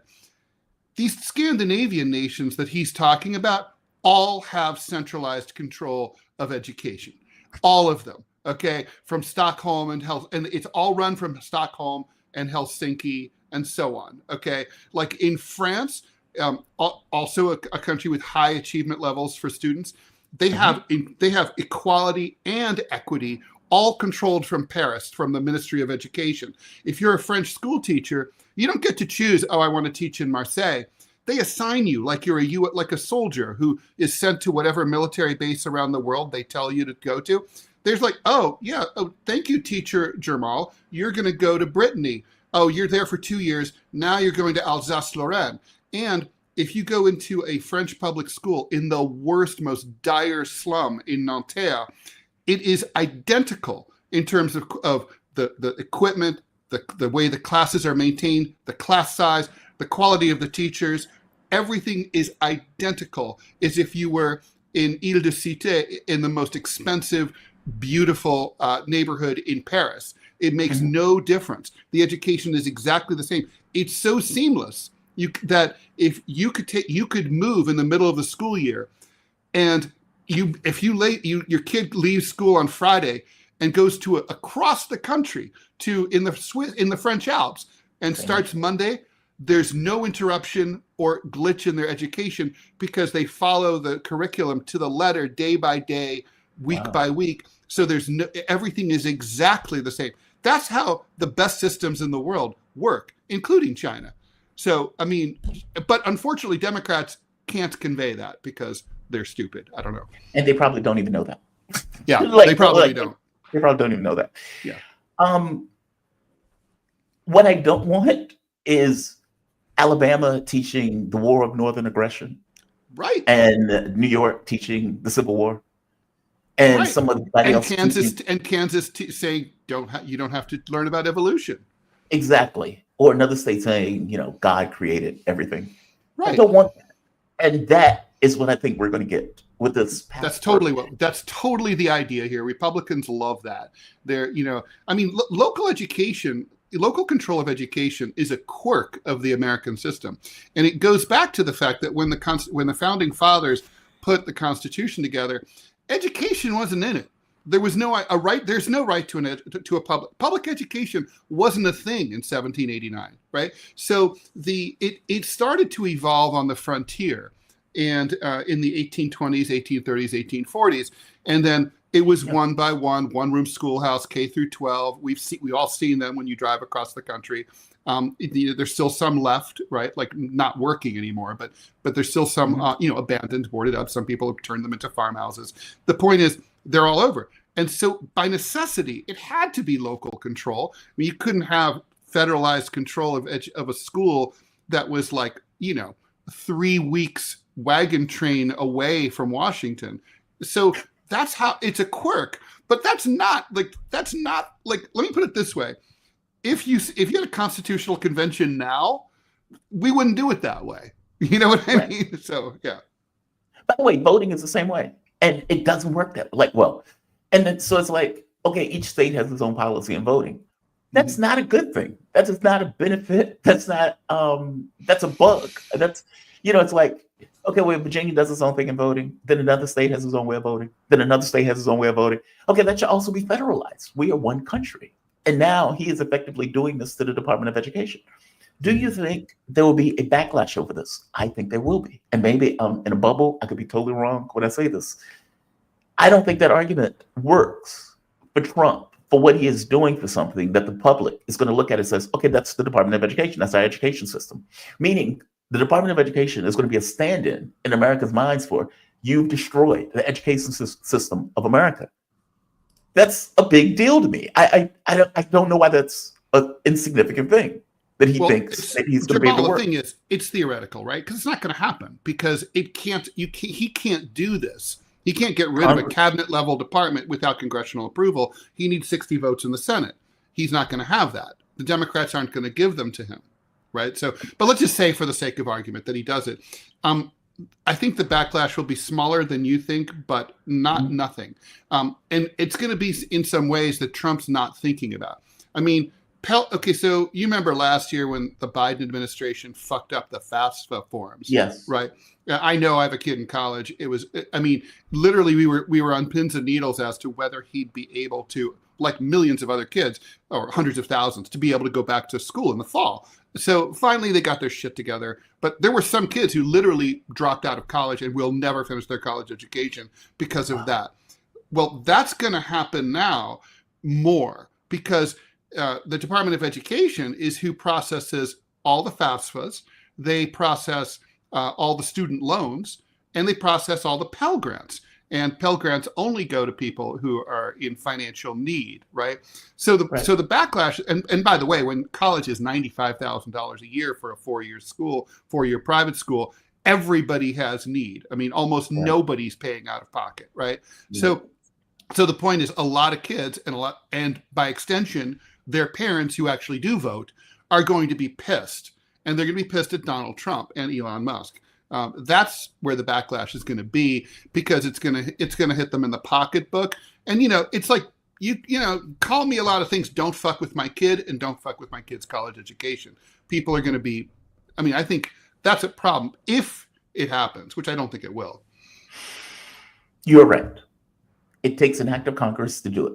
These Scandinavian nations that he's talking about all have centralized control of education. All of them, okay? From Stockholm and it's all run from Stockholm and Helsinki and so on, okay? Like in France, also a country with high achievement levels for students, they have equality and equity all controlled from Paris, from the Ministry of Education. If you're a French school teacher, you don't get to choose, I want to teach in Marseille. They assign you like you're like a soldier who is sent to whatever military base around the world they tell you to go to. There's like, thank you, teacher Jamal. You're going to go to Brittany. Oh, you're there for 2 years. Now you're going to Alsace-Lorraine. And if you go into a French public school in the worst, most dire slum in Nanterre, it is identical in terms of the equipment, the way the classes are maintained, the class size, the quality of the teachers. Everything is identical as if you were in Ile-de-Cité in the most expensive, beautiful neighborhood in Paris. It makes no difference. The education is exactly the same. It's so seamless that if you could move in the middle of the school year, and if your kid leaves school on Friday and goes to across the country in the French Alps and starts Monday, there's no interruption or glitch in their education because they follow the curriculum to the letter, day by day, week by week. So everything is exactly the same. That's how the best systems in the world work, including China. So, I mean, but unfortunately, Democrats can't convey that because they're stupid. I don't know. And they probably don't even know that. Yeah, they probably don't. They probably don't even know that. Yeah. What I don't want is Alabama teaching the War of Northern Aggression. Right. And New York teaching the Civil War. And somebody else Kansas saying you don't have to learn about evolution. Exactly. Or another state saying, God created everything. Right. I don't want that. And that is what I think we're going to get with this. That's totally the idea here. Republicans love that. Local education, local control of education is a quirk of the American system. And it goes back to the fact that when the founding fathers put the Constitution together, education wasn't in it. There was no right. There's no right to a public education wasn't a thing in 1789, right? So it started to evolve on the frontier, and in the 1820s, 1830s, 1840s, and then it was one by one room schoolhouse, K through 12. We've all seen them when you drive across the country. There's still some left, right? Like not working anymore, but there's still some abandoned, boarded up. Some people have turned them into farmhouses. The point is, they're all over. And so by necessity, it had to be local control. I mean, you couldn't have federalized control of a school that was 3 weeks wagon train away from Washington. So that's how it's a quirk, but that's not like, let me put it this way. If you had a constitutional convention now, we wouldn't do it that way. You know what I mean? So, yeah. By the way, voting is the same way. And it doesn't work that way. And then so it's like, okay, each state has its own policy in voting. That's not a good thing. That is not a benefit. That's not, that's a bug. That's, it's like, Okay, well, Virginia does its own thing in voting. Then another state has its own way of voting. Then another state has its own way of voting. Okay, that should also be federalized. We are one country. And now he is effectively doing this to the Department of Education. Do you think there will be a backlash over this? I think there will be. And maybe in a bubble, I could be totally wrong when I say this. I don't think that argument works for Trump, for what he is doing for something that the public is going to look at and says, okay, that's the Department of Education. That's our education system. Meaning the Department of Education is going to be a stand-in in America's minds for, you've destroyed the education system of America. That's a big deal to me. I don't know why that's an insignificant thing that he thinks that he's going to be able to work. The thing is, it's theoretical, right? Because it's not going to happen, because he can't do this. He can't get rid of a cabinet level department without congressional approval. He needs 60 votes in the Senate. He's not going to have that. The Democrats aren't going to give them to him, right? So, but let's just say, for the sake of argument, that he does it. I think the backlash will be smaller than you think, but not nothing. And it's going to be in some ways that Trump's not thinking about. I mean, okay, so you remember last year when the Biden administration fucked up the FAFSA forums? Yes. Right. I know, I have a kid in college. It was, I mean, literally we were on pins and needles as to whether he'd be able to, like millions of other kids, or hundreds of thousands, to be able to go back to school in the fall. So finally they got their shit together. But there were some kids who literally dropped out of college and will never finish their college education because of that. Well, that's going to happen now more, because the Department of Education is who processes all the FAFSAs. They process all the student loans, and they process all the Pell Grants. And Pell Grants only go to people who are in financial need, right? So the backlash, and by the way, when college is $95,000 a year for a four-year private school, everybody has need. I mean, almost nobody's paying out of pocket, right? Yeah. So the point is, a lot of kids and by extension, their parents who actually do vote are going to be pissed, and they're going to be pissed at Donald Trump and Elon Musk. That's where the backlash is going to be, because it's going to hit them in the pocketbook. And it's like you call me a lot of things. Don't fuck with my kid, and don't fuck with my kid's college education. People are going to be. I mean, I think that's a problem if it happens, which I don't think it will. You're right. It takes an act of Congress to do it.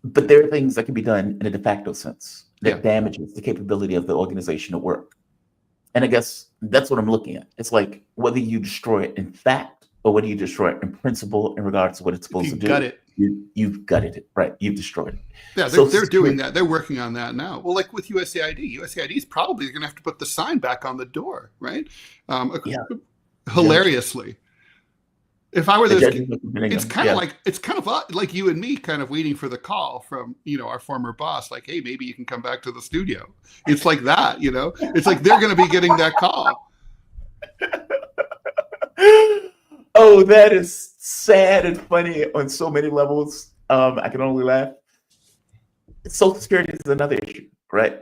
But there are things that can be done in a de facto sense that damages the capability of the organization to work. And I guess that's what I'm looking at. It's like whether you destroy it in fact or whether you destroy it in principle in regards to what it's supposed to do. You've gutted it, right? You've destroyed it. Yeah, they're doing that. They're working on that now. Well, like with USAID. USAID is probably going to have to put the sign back on the door, right? Hilariously. If I were those, it's kind of like you and me kind of waiting for the call from, our former boss, like, hey, maybe you can come back to the studio. It's like that, it's like they're going to be getting that call. Oh, that is sad and funny on so many levels. I can only laugh. Social Security is another issue, right?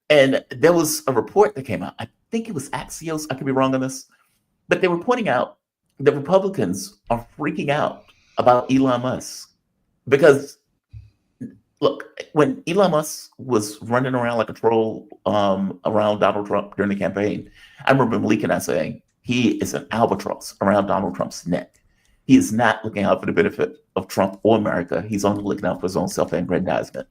And there was a report that came out. I think it was Axios. I could be wrong on this, but they were pointing out the Republicans are freaking out about Elon Musk because, look, when Elon Musk was running around like a troll around Donald Trump during the campaign, I remember Malik and I saying he is an albatross around Donald Trump's neck. He is not looking out for the benefit of Trump or America. He's only looking out for his own self-aggrandizement.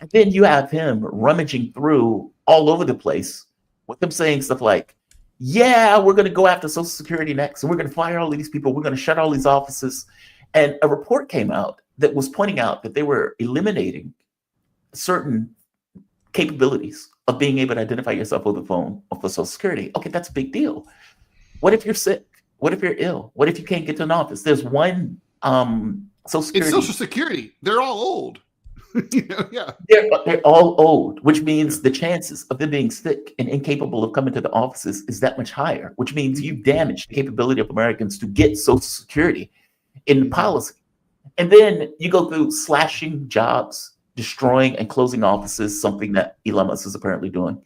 And then you have him rummaging through all over the place with him saying stuff like, yeah, we're going to go after Social Security next, and we're going to fire all of these people. We're going to shut all these offices. And a report came out that was pointing out that they were eliminating certain capabilities of being able to identify yourself over the phone for Social Security. Okay, that's a big deal. What if you're sick? What if you're ill? What if you can't get to an office? There's one Social Security. It's Social Security. They're all old. They're all old, which means the chances of them being sick and incapable of coming to the offices is that much higher, which means you've damaged the capability of Americans to get Social Security in policy. And then you go through slashing jobs, destroying and closing offices, something that Elon Musk is apparently doing,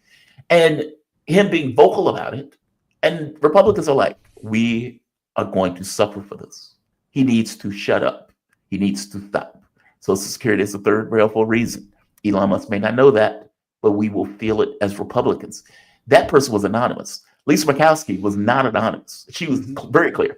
and him being vocal about it. And Republicans are like, we are going to suffer for this. He needs to shut up. He needs to stop. Social Security is the third rail for a reason. Elon Musk may not know that, but we will feel it as Republicans. That person was anonymous. Lisa Murkowski was not anonymous. She was very clear.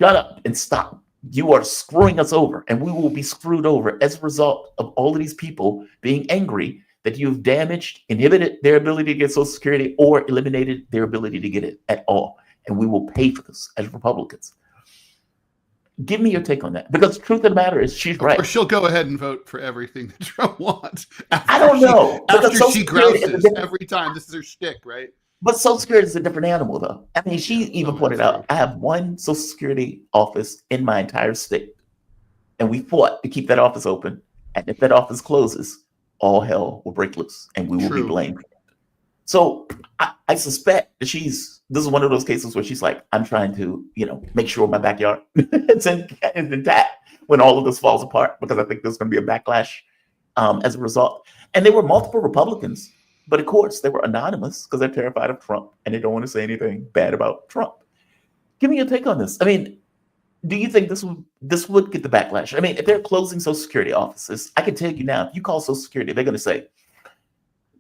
Shut up and stop. You are screwing us over, and we will be screwed over as a result of all of these people being angry that you've damaged, inhibited their ability to get Social Security, or eliminated their ability to get it at all. And we will pay for this as Republicans. Give me your take on that, because the truth of the matter is she's right. Or she'll go ahead and vote for everything that Trump wants. I don't know. After she grouses every time. This is her shtick, right? But Social Security is a different animal, though. I mean, she even pointed out, I have one Social Security office in my entire state, and we fought to keep that office open. And if that office closes, all hell will break loose, and we will be blamed. So I suspect that this is one of those cases where she's like, I'm trying to, make sure my backyard is intact when all of this falls apart, because I think there's going to be a backlash as a result. And there were multiple Republicans, but of course they were anonymous because they're terrified of Trump and they don't want to say anything bad about Trump. Give me your take on this. I mean, do you think this would get the backlash? I mean, if they're closing Social Security offices, I can tell you now, if you call Social Security, they're going to say,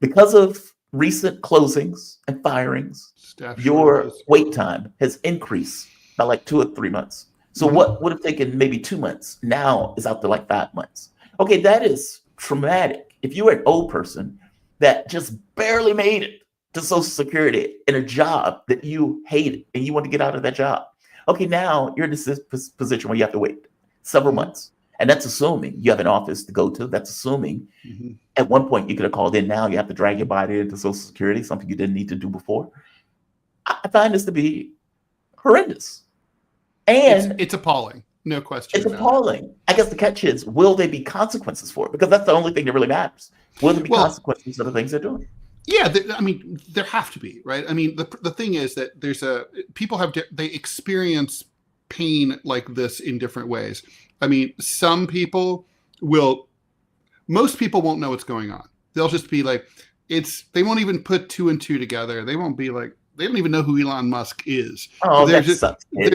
because of recent closings and firings, your wait time has increased by like 2 or 3 months. So what would have taken maybe 2 months now is out to like 5 months. Okay, that is traumatic. If you're an old person that just barely made it to Social Security in a job that you hated and you want to get out of that job, okay, now you're in this position where you have to wait several months. And that's assuming you have an office to go to. That's assuming at one point you could have called in. Now you have to drag your body into Social Security, something you didn't need to do before. I find this to be horrendous. And it's appalling. No question. It's appalling. I guess the catch is, will there be consequences for it? Because that's the only thing that really matters. Will there be consequences for the things they're doing? Yeah, I mean, there have to be, right? I mean, the thing is that they experience pain like this in different ways. I mean, most people won't know what's going on. They'll just be like, they won't even put 2 and 2 together. They won't be like, they don't even know who Elon Musk is. Oh, they're that sucks. They're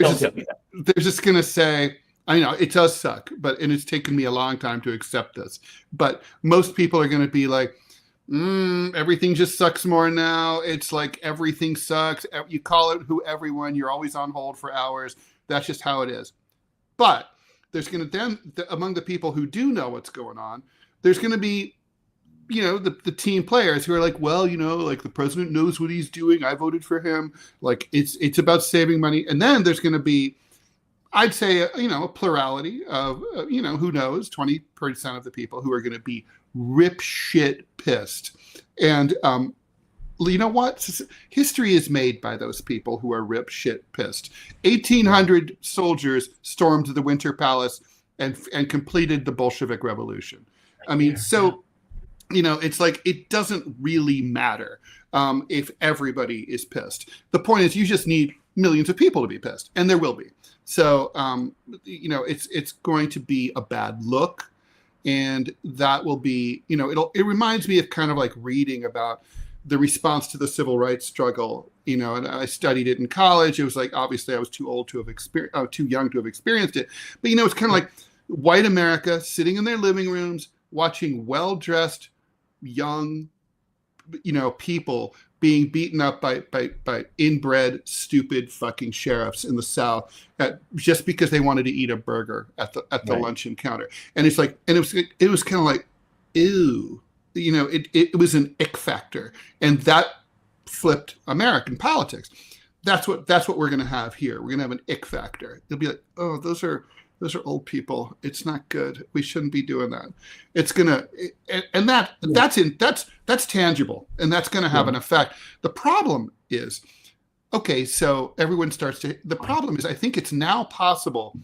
just going to say, I know it does suck, and it's taken me a long time to accept this. But most people are going to be like, everything just sucks more now. It's like everything sucks. You call it everyone. You're always on hold for hours. That's just how it is. But there's going to then, among the people who do know what's going on, there's going to be, the team players who are like, well, like the president knows what he's doing. I voted for him. Like it's about saving money. And then there's going to be, I'd say, a plurality of, who knows, 20% of the people who are going to be rip shit pissed. And you know what? History is made by those people who are rip shit pissed. 1,800 soldiers stormed the Winter Palace and completed the Bolshevik Revolution. I mean, it's like, it doesn't really matter if everybody is pissed. The point is, you just need millions of people to be pissed, and there will be. So, it's going to be a bad look, and that will be, it reminds me of kind of like reading about the response to the civil rights struggle, and I studied it in college. It was like, obviously I was too young to have experienced it, but it's kind of like white America sitting in their living rooms, watching well-dressed young, people being beaten up by inbred, stupid fucking sheriffs in the South just because they wanted to eat a burger at the luncheon counter. And it's like, and it was kind of like, ew, it was an ick factor, and that flipped American politics. That's what we're going to have here. We're going to have an ick factor. It'll be like, oh, those are old people. It's not good. We shouldn't be doing that. It's gonna, and that's tangible, and that's going to have an effect. The problem is, okay, so everyone starts to. The problem is, I think it's now possible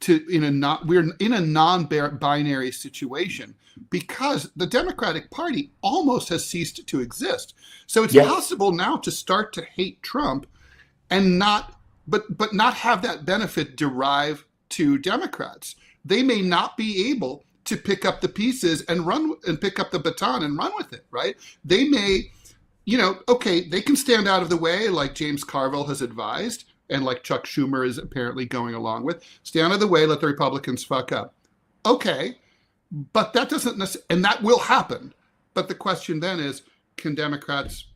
we're in a non-binary situation because the Democratic Party almost has ceased to exist. So it's possible now to start to hate Trump, and not have that benefit derive to Democrats. They may not be able to pick up the pieces and pick up the baton and run with it, right? They may, they can stand out of the way like James Carville has advised, and like Chuck Schumer is apparently going along with. Stay out of the way, let the Republicans fuck up. Okay, but that doesn't necessarily, and that will happen. But the question then is, can Democrats,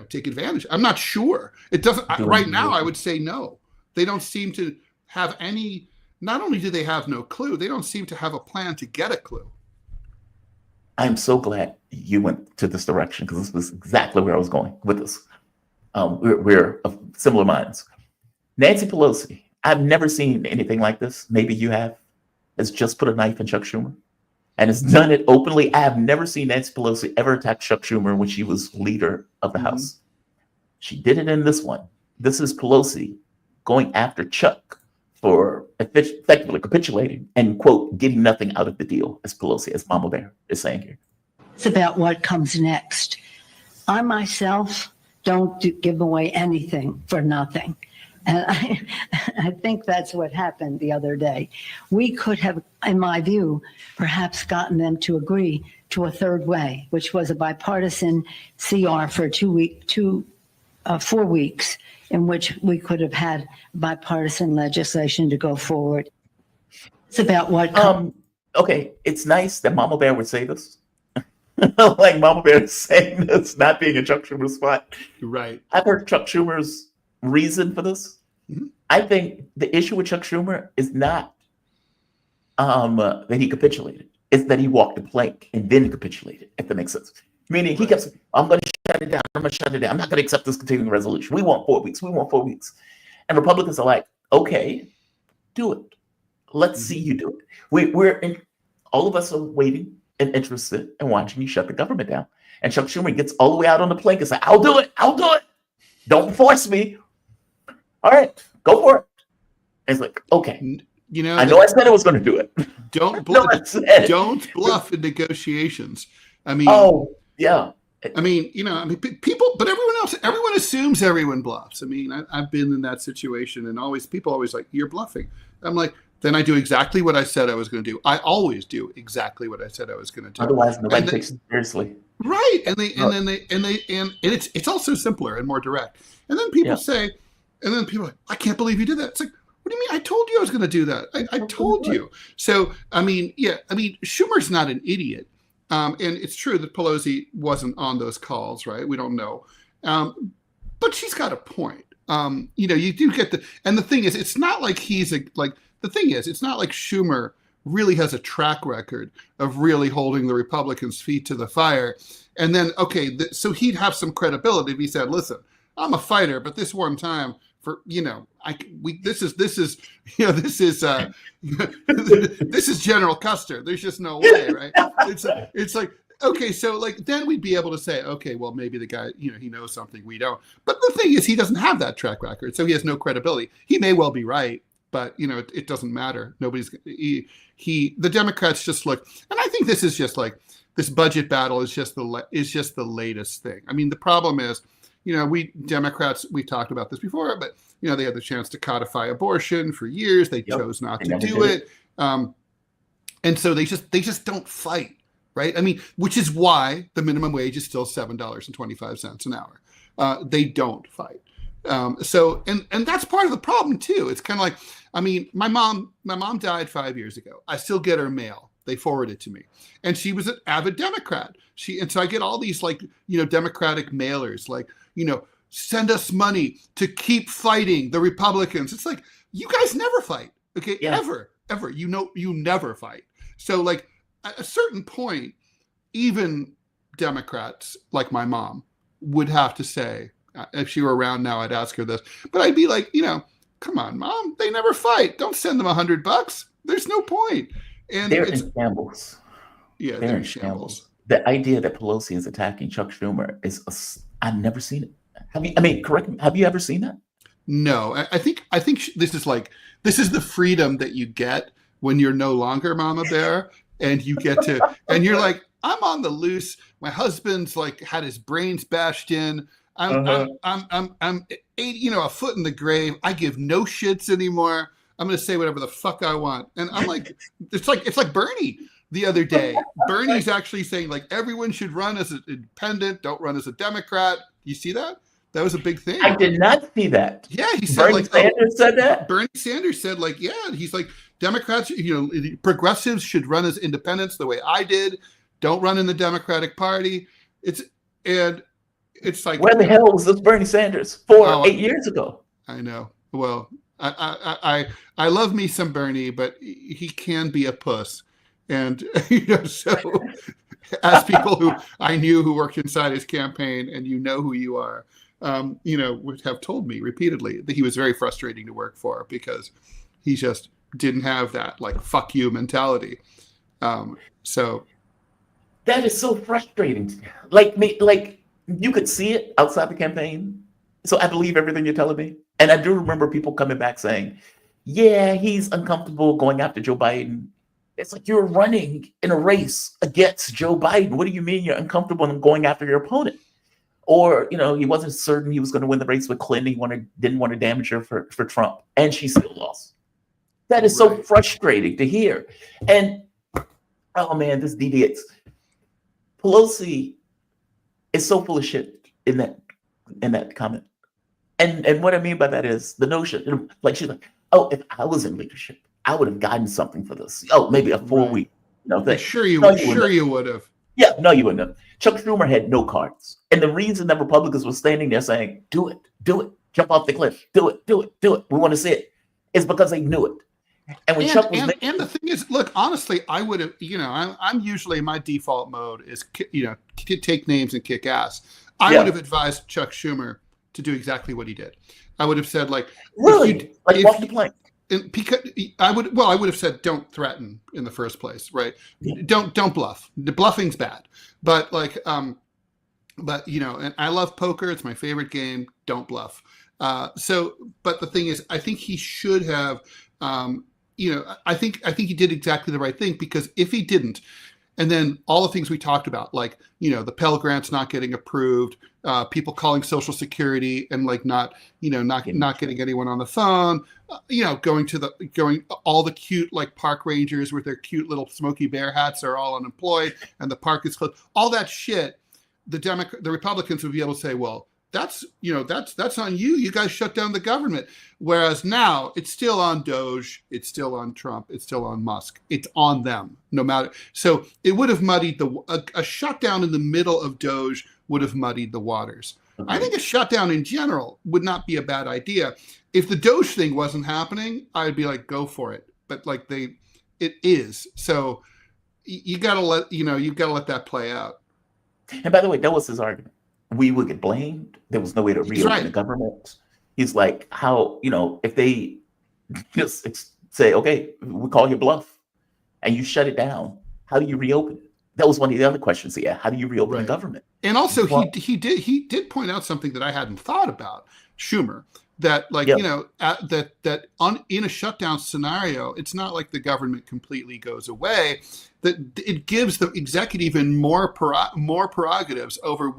take advantage. I'm not sure. It doesn't right now. I would say no. They don't seem to have any. Not only do they have no clue, they don't seem to have a plan to get a clue. I'm so glad you went to this direction because this was exactly where I was going with this. We're of similar minds. Nancy Pelosi, I've never seen anything like this. Maybe you have. Has just put a knife in Chuck Schumer and has done it openly. I have never seen Nancy Pelosi ever attack Chuck Schumer when she was leader of the House. She did it in this one. This is Pelosi going after Chuck for effectively capitulating and, quote, getting nothing out of the deal, as Pelosi, as Mama Bear is saying here. It's about what comes next. I myself don't give away anything for nothing. And I think that's what happened the other day. We could have, in my view, perhaps gotten them to agree to a third way, which was a bipartisan CR for 4 weeks, in which we could have had bipartisan legislation to go forward. It's about what. Okay, it's nice that Mama Bear would say this. Like Mama Bear is saying this, not being a Chuck Schumer spot. Right. I've heard Chuck Schumer's reason for this. I think the issue with Chuck Schumer is not that he capitulated. It's that he walked the plank and then capitulated, if that makes sense. Meaning he kept saying, I'm going to shut it down. I'm going to shut it down. I'm not going to accept this continuing resolution. We want 4 weeks. We want 4 weeks. And Republicans are like, okay, do it. Let's see you do it. We're in, all of us are waiting and interested in watching you shut the government down. And Chuck Schumer gets all the way out on the plank and says, I'll do it. I'll do it. Don't force me. All right, go for it. And it's like, okay. I know I said I was going to do it. Don't bluff in negotiations. I mean, people, but everyone assumes everyone bluffs. I mean, I've been in that situation, and people always like, you're bluffing. I'm like, then I do exactly what I said I was going to do. I always do exactly what I said I was going to do. Otherwise, nobody takes it seriously. Right, and it's also simpler and more direct. And then people say, and then people are like, I can't believe you did that. It's like, what do you mean? I told you I was going to do that. I told you. So, Schumer's not an idiot. And it's true that Pelosi wasn't on those calls, right? We don't know. But she's got a point. You do get and the thing is, it's not like it's not like Schumer really has a track record of really holding the Republicans' feet to the fire. And then, so he'd have some credibility if he said, listen, I'm a fighter, but this one time, this is General Custer. There's just no way, right? It's like, okay, so then we'd be able to say, okay, well, maybe the guy, he knows something we don't. But the thing is, he doesn't have that track record, so he has no credibility. He may well be right, but it doesn't matter. The Democrats just look, and I think this is just like this budget battle is just the latest thing. I mean, the problem is, we Democrats, we talked about this before, but they had the chance to codify abortion for years. They chose not to do it. And so they just don't fight, right? I mean, which is why the minimum wage is still $7.25 an hour. They don't fight. So that's part of the problem too. It's kind of like, I mean, my mom died 5 years ago. I still get her mail. They forward it to me. And she was an avid Democrat. And so I get all these Democratic mailers, send us money to keep fighting the Republicans. It's like, you guys never fight. Okay. Yeah. Ever. You never fight. So at a certain point, even Democrats like my mom would have to say, if she were around now, I'd ask her this, but I'd be like, come on, Mom, they never fight. Don't send them $100. There's no point. And they're in shambles. Yeah, they're in shambles. The idea that Pelosi is attacking Chuck Schumer I've never seen it. Correct me. Have you ever seen that? No, I think this is the freedom that you get when you're no longer Mama Bear, and you get to, and you're like, I'm on the loose. My husband's had his brains bashed in. I'm a foot in the grave. I give no shits anymore. I'm going to say whatever the fuck I want. And I'm like, it's like Bernie the other day. Bernie's actually saying everyone should run as an independent. Don't run as a Democrat. You see that? That was a big thing. I did not see that. Yeah, he said Bernie Sanders said that. Bernie Sanders said he's like, Democrats, progressives should run as independents the way I did. Don't run in the Democratic Party. And it's like, where the hell was this Bernie Sanders 8 years ago? I know. Well, I love me some Bernie, but he can be a puss. And, so as people who I knew who worked inside his campaign, and who you are, would have told me repeatedly that he was very frustrating to work for because he just didn't have that like fuck you mentality. So that is so frustrating. Like you could see it outside the campaign. So I believe everything you're telling me. And I do remember people coming back saying, yeah, he's uncomfortable going after Joe Biden. It's like you're running in a race against Joe Biden. What do you mean you're uncomfortable in going after your opponent? Or, he wasn't certain he was going to win the race with Clinton. He didn't want to damage her for Trump. And she still lost. That is so frustrating to hear. And, oh man, this DDX. Pelosi is so full of shit in that comment. And what I mean by that is the notion, like she's like, oh, if I was in leadership, I would have gotten something for this. Oh, maybe a 4-week thing. Sure you would have. Yeah, no, you wouldn't have. Chuck Schumer had no cards. And the reason that Republicans were standing there saying, do it, jump off the cliff, do it, we want to see it, is because they knew it. And when Chuck was and the thing is, look, honestly, I would have, I'm usually, my default mode is, take names and kick ass. I would have advised Chuck Schumer to do exactly what he did. I would have said, like, really? Walk the plank. Because I would have said, don't threaten in the first place, right? Yeah. Don't bluff. The bluffing's bad. But and I love poker. It's my favorite game. Don't bluff. But the thing is, I think he should have, I think he did exactly the right thing, because if he didn't, and then all the things we talked about, like, the Pell Grants not getting approved, people calling Social Security and like not getting anyone on the phone, going all the cute like park rangers with their cute little Smokey Bear hats are all unemployed and the park is closed. All that shit, the Republicans would be able to say, well, that's on you. You guys shut down the government. Whereas now it's still on Doge, it's still on Trump, it's still on Musk. It's on them, no matter. So it would have muddied a shutdown in the middle of Doge would have muddied the waters. Okay. I think a shutdown in general would not be a bad idea. If the Doge thing wasn't happening, I'd be like, go for it. But like it is. So you gotta let that play out. And by the way, that was his argument. We would get blamed. There was no way to reopen the government. He's like, how, if they just say, okay, we call your bluff and you shut it down, how do you reopen it? That was one of the other questions he had. How do you reopen the government? And also he did point out something that I hadn't thought about, Schumer, that like, in a shutdown scenario, it's not like the government completely goes away, that it gives the executive even more prerogatives over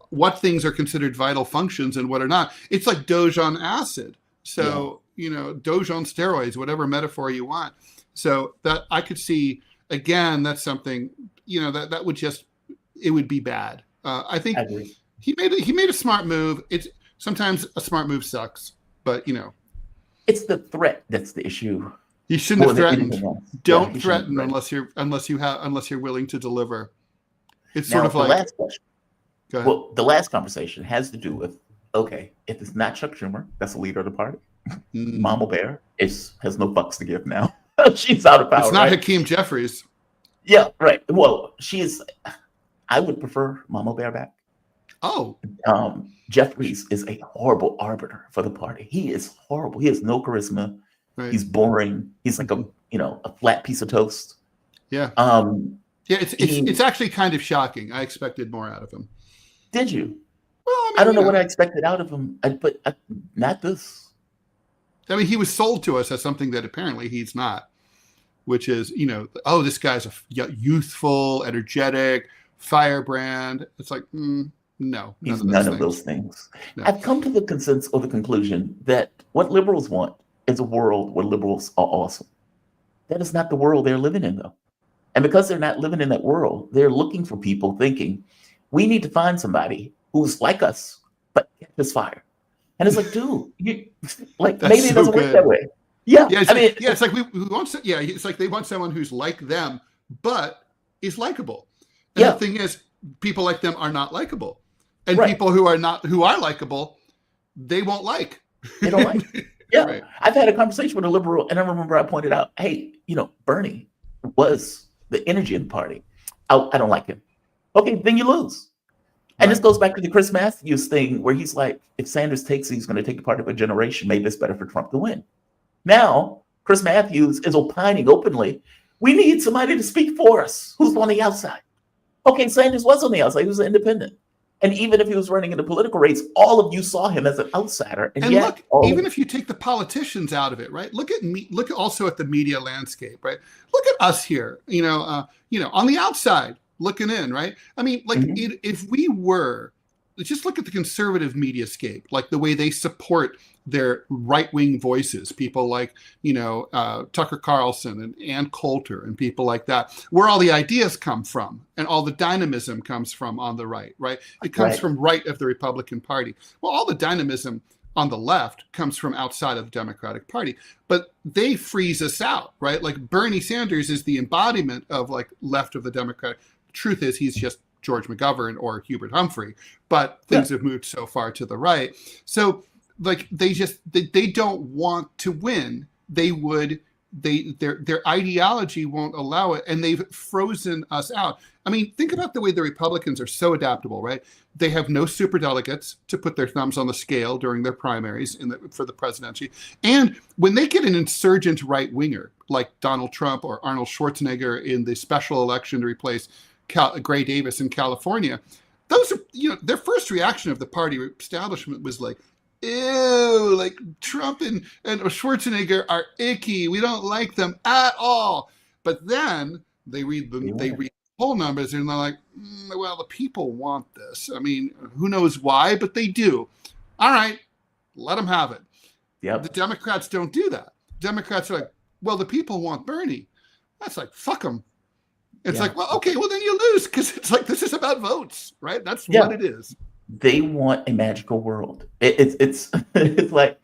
what things are considered vital functions and what are not. It's like Doge on acid. So, Doge on steroids, whatever metaphor you want. So that I could see, again, that's something, that would it would be bad. I think he made a smart move. It's sometimes a smart move sucks, but it's the threat that's the issue. You shouldn't have threatened. Don't threaten unless you're willing to deliver. It's sort of like the last question. Well, the last conversation has to do with, okay, if it's not Chuck Schumer, that's the leader of the party. Mama Bear has no fucks to give now. She's out of power. It's not Hakeem Jeffries. Yeah, right. Well, I would prefer Mama Bear back. Oh. Jeffries is a horrible arbiter for the party. He is horrible. He has no charisma. Right. He's boring. He's like a flat piece of toast. Yeah. It's actually kind of shocking. I expected more out of him. Did you? Well, I don't know what I expected out of him, but not this. I mean, he was sold to us as something that apparently he's not, which is, this guy's a youthful, energetic, firebrand. It's like, no. He's none of those things. No. I've come to the consensus or the conclusion that what liberals want is a world where liberals are awesome. That is not the world they're living in, though. And because they're not living in that world, they're looking for people thinking, we need to find somebody who's like us, but catches fire. And it's like, dude, maybe it doesn't work that way. Yeah. It's like we want. It's like they want someone who's like them, but is likable. And the thing is, people like them are not likable. And Right. people who are likable, they won't like. They don't like. Yeah. Right. I've had a conversation with a liberal, and I remember I pointed out, hey, Bernie was the energy in the party. I don't like him. Okay, then you lose. And this goes back to the Chris Matthews thing where he's like, if Sanders takes it, he's going to take the part of a generation. Maybe it's better for Trump to win. Now, Chris Matthews is opining openly. We need somebody to speak for us who's on the outside. Okay, Sanders was on the outside. He was an independent. And even if he was running in the political race, all of you saw him as an outsider. And yet, look, even if you take the politicians out of it, right? Look also at the media landscape, right? Look at us here, on the outside looking in, right? I mean, like if we were, just look at the conservative mediascape, like the way they support their right-wing voices, people like, Tucker Carlson and Ann Coulter and people like that, where all the ideas come from and all the dynamism comes from on the right? It comes from right of the Republican Party. Well, all the dynamism on the left comes from outside of the Democratic Party, but they freeze us out, right? Like Bernie Sanders is the embodiment of like left of the Democratic. Truth is he's just George McGovern or Hubert Humphrey, but things have moved so far to the right. So like they don't want to win. Their ideology won't allow it, and they've frozen us out. I mean, think about the way the Republicans are so adaptable, right? They have no superdelegates to put their thumbs on the scale during their primaries for the presidency. And when they get an insurgent right-winger like Donald Trump or Arnold Schwarzenegger in the special election to replace Gray Davis in California, those are, their first reaction of the party establishment was like, ew, like Trump and Schwarzenegger are icky. We don't like them at all. But then they read poll numbers and they're like, well, the people want this. I mean, who knows why, but they do. All right, let them have it. Yep. The Democrats don't do that. Democrats are like, well, the people want Bernie. That's like, fuck them. It's like, well, okay, well, then you lose because it's like, this is about votes, right? That's what it is. They want a magical world. It's like,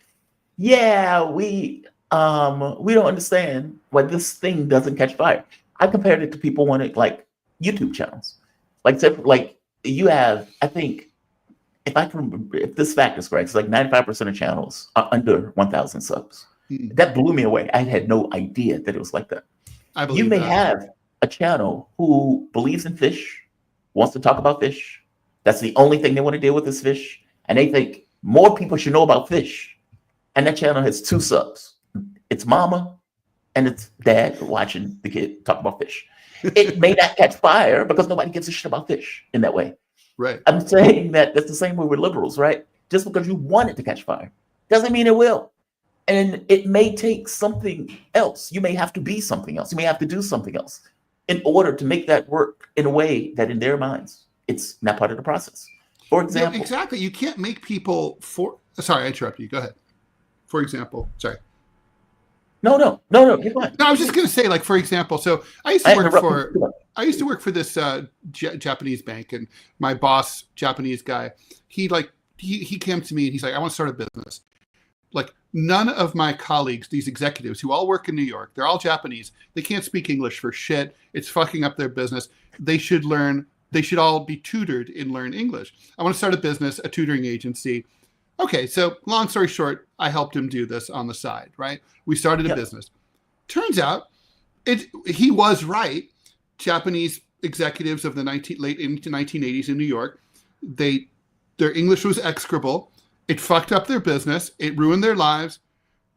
yeah, we don't understand why this thing doesn't catch fire. I compared it to people wanting like YouTube channels. Like you have, I think, if this fact is correct, it's like 95% of channels are under 1,000 subs. That blew me away. I had no idea that it was like that. You may have a channel who believes in fish, wants to talk about fish. That's the only thing they want to deal with is fish. And they think more people should know about fish. And that channel has 2 subs. It's mama and it's dad watching the kid talk about fish. It may not catch fire because nobody gives a shit about fish in that way. Right. I'm saying that that's the same way with liberals, right? Just because you want it to catch fire doesn't mean it will. And it may take something else. You may have to be something else. You may have to do something else in order to make that work in a way that in their minds, it's not part of the process. For example. Yeah, exactly. You can't make people sorry, I interrupted you. Go ahead. For example, sorry. No. Keep going. No, I was just going to say, like, for example, so I used to work for this Japanese bank, and my boss, Japanese guy, he came to me and he's like, I want to start a business. Like, none of my colleagues, these executives who all work in New York, they're all Japanese. They can't speak English for shit. It's fucking up their business. They should all be tutored and learn English. I want to start a business, a tutoring agency. Okay, so long story short, I helped him do this on the side, right? We started a business. Turns out, he was right. Japanese executives of the late into 1980s in New York, their English was execrable. It fucked up their business. It ruined their lives.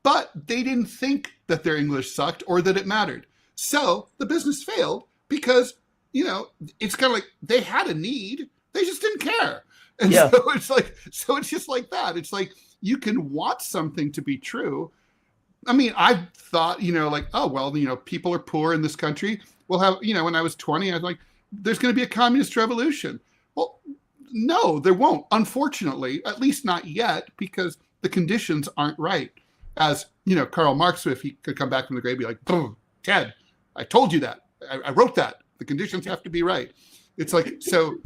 But they didn't think that their English sucked or that it mattered. So the business failed because, it's kind of like they had a need. They just didn't care. And so it's just like that. It's like you can want something to be true. I mean, I thought, people are poor in this country. We'll have, when I was 20, I was like, there's going to be a communist revolution. Well, no, there won't, unfortunately, at least not yet, because the conditions aren't right. As, Karl Marx, if he could come back from the grave, be like, boom, Ted, I told you that. I wrote that. The conditions have to be right. It's like, so,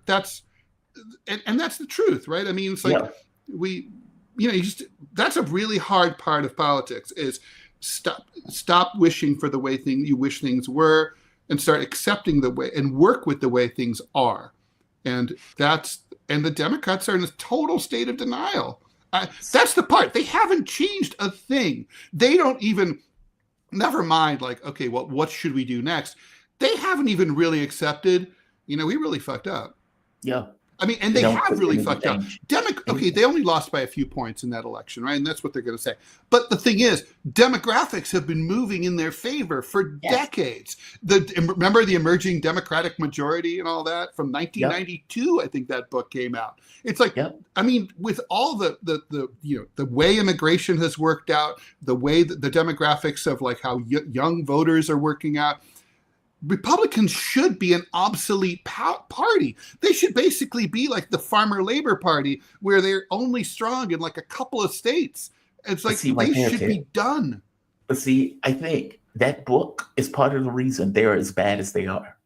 that's, and that's the truth, right? I mean, it's like that's a really hard part of politics is stop wishing for the way you wish things were and start accepting the way and work with the way things are. And and the Democrats are in a total state of denial. That's the part. They haven't changed a thing. They don't even, never mind, like, okay, well, what should we do next? They haven't even really accepted, we really fucked up. Yeah. I mean, and they have really fucked up. Okay, they only lost by a few points in that election, right? And that's what they're going to say. But the thing is, demographics have been moving in their favor for decades. Remember the emerging Democratic majority and all that from 1992? I think that book came out. It's like, I mean, with all the way immigration has worked out, the way that the demographics of like how young voters are working out, Republicans should be an obsolete party. They should basically be like the Farmer Labor Party, where they're only strong in like a couple of states. It's like they should be done. But see, I think that book is part of the reason they're as bad as they are.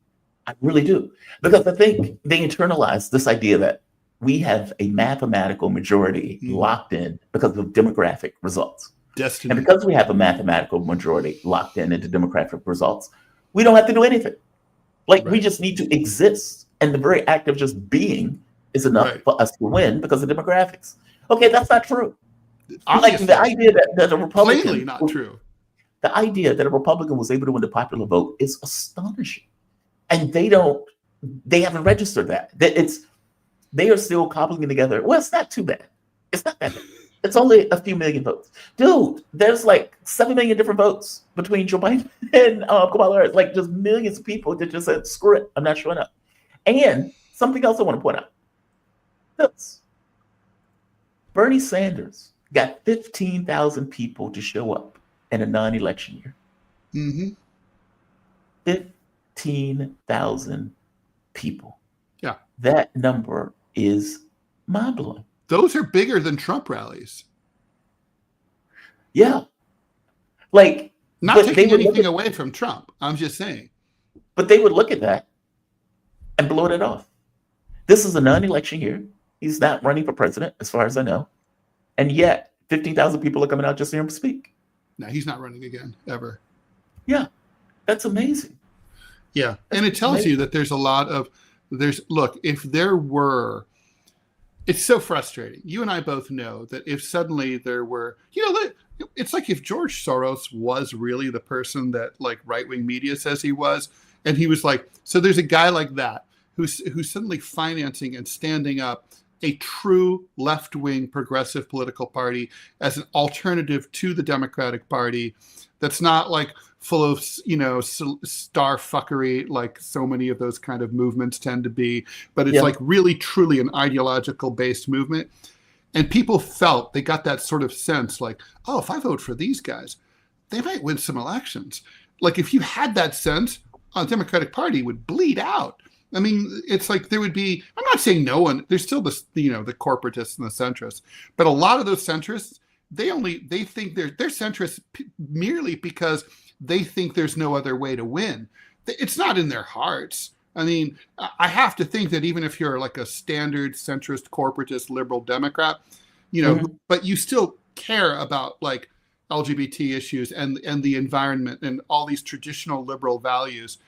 I really do. Because I think they internalize this idea that we have a mathematical majority locked in because of demographic results. Destiny. And because we have a mathematical majority locked in into demographic results, we don't have to do anything. Like, we just need to exist. And the very act of just being is enough for us to win because of demographics. Okay, that's not true. Like the idea that a Republican... Plainly not true. The idea that a Republican was able to win the popular vote is astonishing. And they haven't registered that. They are still cobbling together. Well, it's not too bad. It's not that bad. It's only a few million votes. Dude, there's like 7 million different votes between Joe Biden and Kamala Harris. Like, just millions of people that just said, screw it, I'm not showing up. And something else I want to point out. This. Bernie Sanders got 15,000 people to show up in a non-election year. Mm-hmm. 15,000 people. Yeah. That number is mind-blowing. Those are bigger than Trump rallies. Yeah. Like, not taking anything away from Trump. I'm just saying. But they would look at that and blow it off. This is a non-election year. He's not running for president, as far as I know. And yet, 15,000 people are coming out just to hear him speak. No, he's not running again, ever. Yeah. That's amazing. Yeah. And it tells you that there's a lot of, look, if there were, it's so frustrating. You and I both know that if suddenly there were, it's like if George Soros was really the person that like right-wing media says he was, and he was like, so there's a guy like that who's suddenly financing and standing up a true left-wing progressive political party as an alternative to the Democratic Party that's not like full of, star fuckery like so many of those kind of movements tend to be, but it's like really truly an ideological based movement. And people felt, they got that sort of sense like, oh, if I vote for these guys, they might win some elections. Like if you had that sense, a Democratic Party would bleed out. I mean, it's like there would be, I'm not saying no one, there's still the corporatists and the centrists, but a lot of those centrists, they think they're centrists merely because they think there's no other way to win. It's not in their hearts. I mean, I have to think that even if you're like a standard centrist, corporatist, liberal Democrat, but you still care about like LGBT issues and the environment and all these traditional liberal values,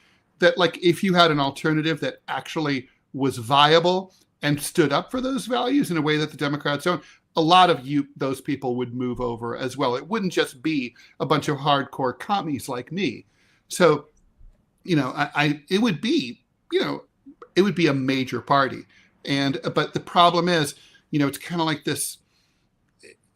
that like if you had an alternative that actually was viable and stood up for those values in a way that the Democrats don't, a lot of those people would move over as well. It wouldn't just be a bunch of hardcore commies like me. So, it would be, it would be a major party. But the problem is, it's kind of like this,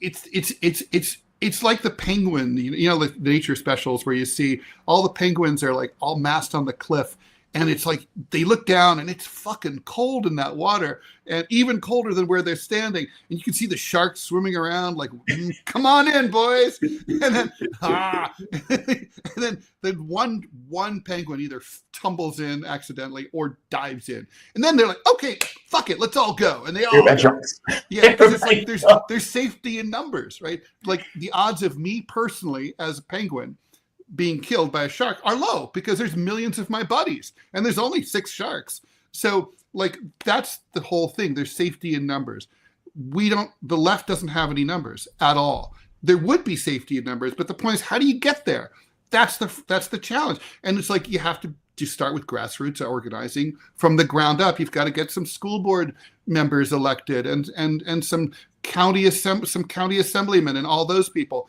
it's like the penguin, the nature specials where you see all the penguins are like all massed on the cliff. And it's like they look down and it's fucking cold in that water, and even colder than where they're standing. And you can see the sharks swimming around like, come on in, boys. And then one penguin either tumbles in accidentally or dives in. And then they're like, okay, fuck it, let's all go. And they all go. Yeah, because it's like there's safety in numbers, right? Like the odds of me personally as a penguin being killed by a shark are low because there's millions of my buddies and there's only 6 sharks. So like, that's the whole thing. There's safety in numbers. The left doesn't have any numbers at all. There would be safety in numbers, but the point is, how do you get there? that's the challenge. And it's like you have to start with grassroots organizing from the ground up. You've got to get some school board members elected and some county assemblymen and all those people.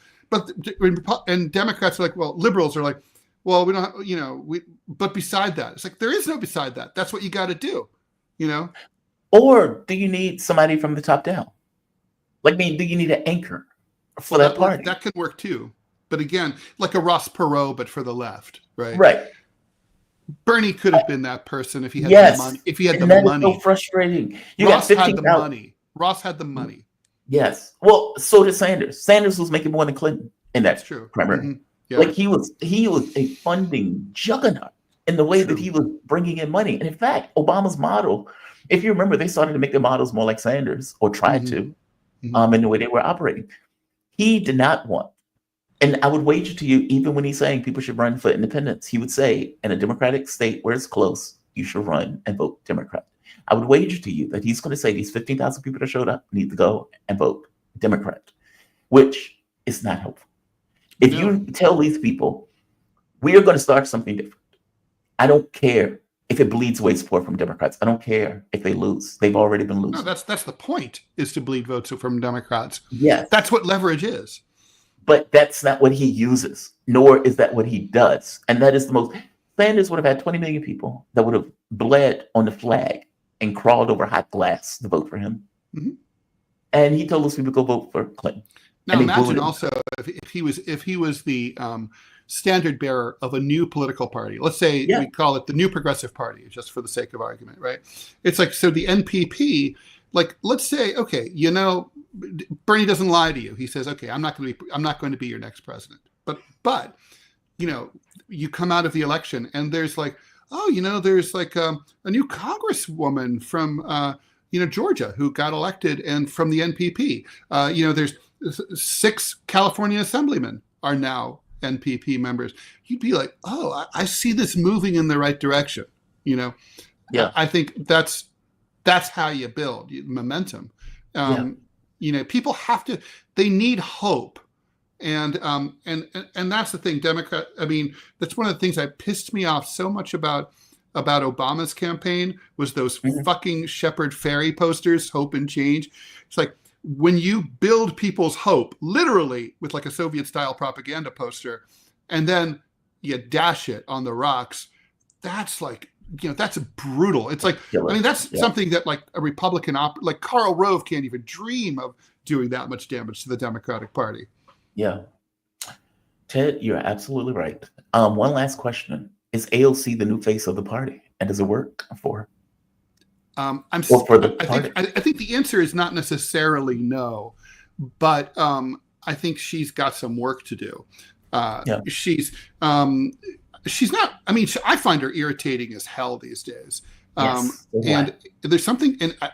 And Democrats are like, well, liberals are like, well, we don't, but beside that, it's like, there is no beside that. That's what you got to do, Or do you need somebody from the top down? Like, do you need an anchor for that party? That could work too. But again, like a Ross Perot, but for the left, right? Right. Bernie could have been that person if he had yes. the money. If he had and the that money. Is so frustrating. Ross had the money. Ross had the money. Yes. Well, so did Sanders. Sanders was making more than Clinton in that primary. Mm-hmm. Yeah. Like he was a funding juggernaut in the way that he was bringing in money. And in fact, Obama's model, if you remember, they started to make their models more like Sanders, or tried to, in the way they were operating. He did not want. And I would wager to you, even when he's saying people should run for independence, he would say, in a Democratic state where it's close, you should run and vote Democrat. I would wager to you that he's going to say these 15,000 people that showed up need to go and vote Democrat, which is not helpful. If you tell these people, we are going to start something different, I don't care if it bleeds away support from Democrats. I don't care if they lose. They've already been losing. No, that's the point, is to bleed votes from Democrats. Yes. That's what leverage is. But that's not what he uses, nor is that what he does. And that is the most. Sanders would have had 20 million people that would have bled on the flag and crawled over hot glass to vote for him. Mm-hmm. And he told those people to go vote for Clinton. Now imagine also if he was the standard bearer of a new political party. Let's say we call it the New Progressive Party, just for the sake of argument, right? It's like, so the NPP, like, let's say, okay, Bernie doesn't lie to you. He says, okay, I'm not going to be your next president. But you come out of the election and there's like, there's like a new congresswoman from Georgia who got elected, and from the NPP. There's 6 California assemblymen are now NPP members. You'd be like, oh, I see this moving in the right direction. Yeah. I think that's how you build momentum. People they need hope. And that's the thing. Democrat, that's one of the things that pissed me off so much about Obama's campaign, was those fucking Shepherd Ferry posters, hope and change. It's like, when you build people's hope, literally with like a Soviet style propaganda poster, and then you dash it on the rocks, that's like, that's brutal. It's like, that's something that like a Republican, like Karl Rove can't even dream of doing that much damage to the Democratic Party. Yeah. Ted, you're absolutely right. One last question. Is AOC the new face of the party? And does it work for her? I think the answer is not necessarily no, but I think she's got some work to do. She's not. I find her irritating as hell these days. And there's something, and I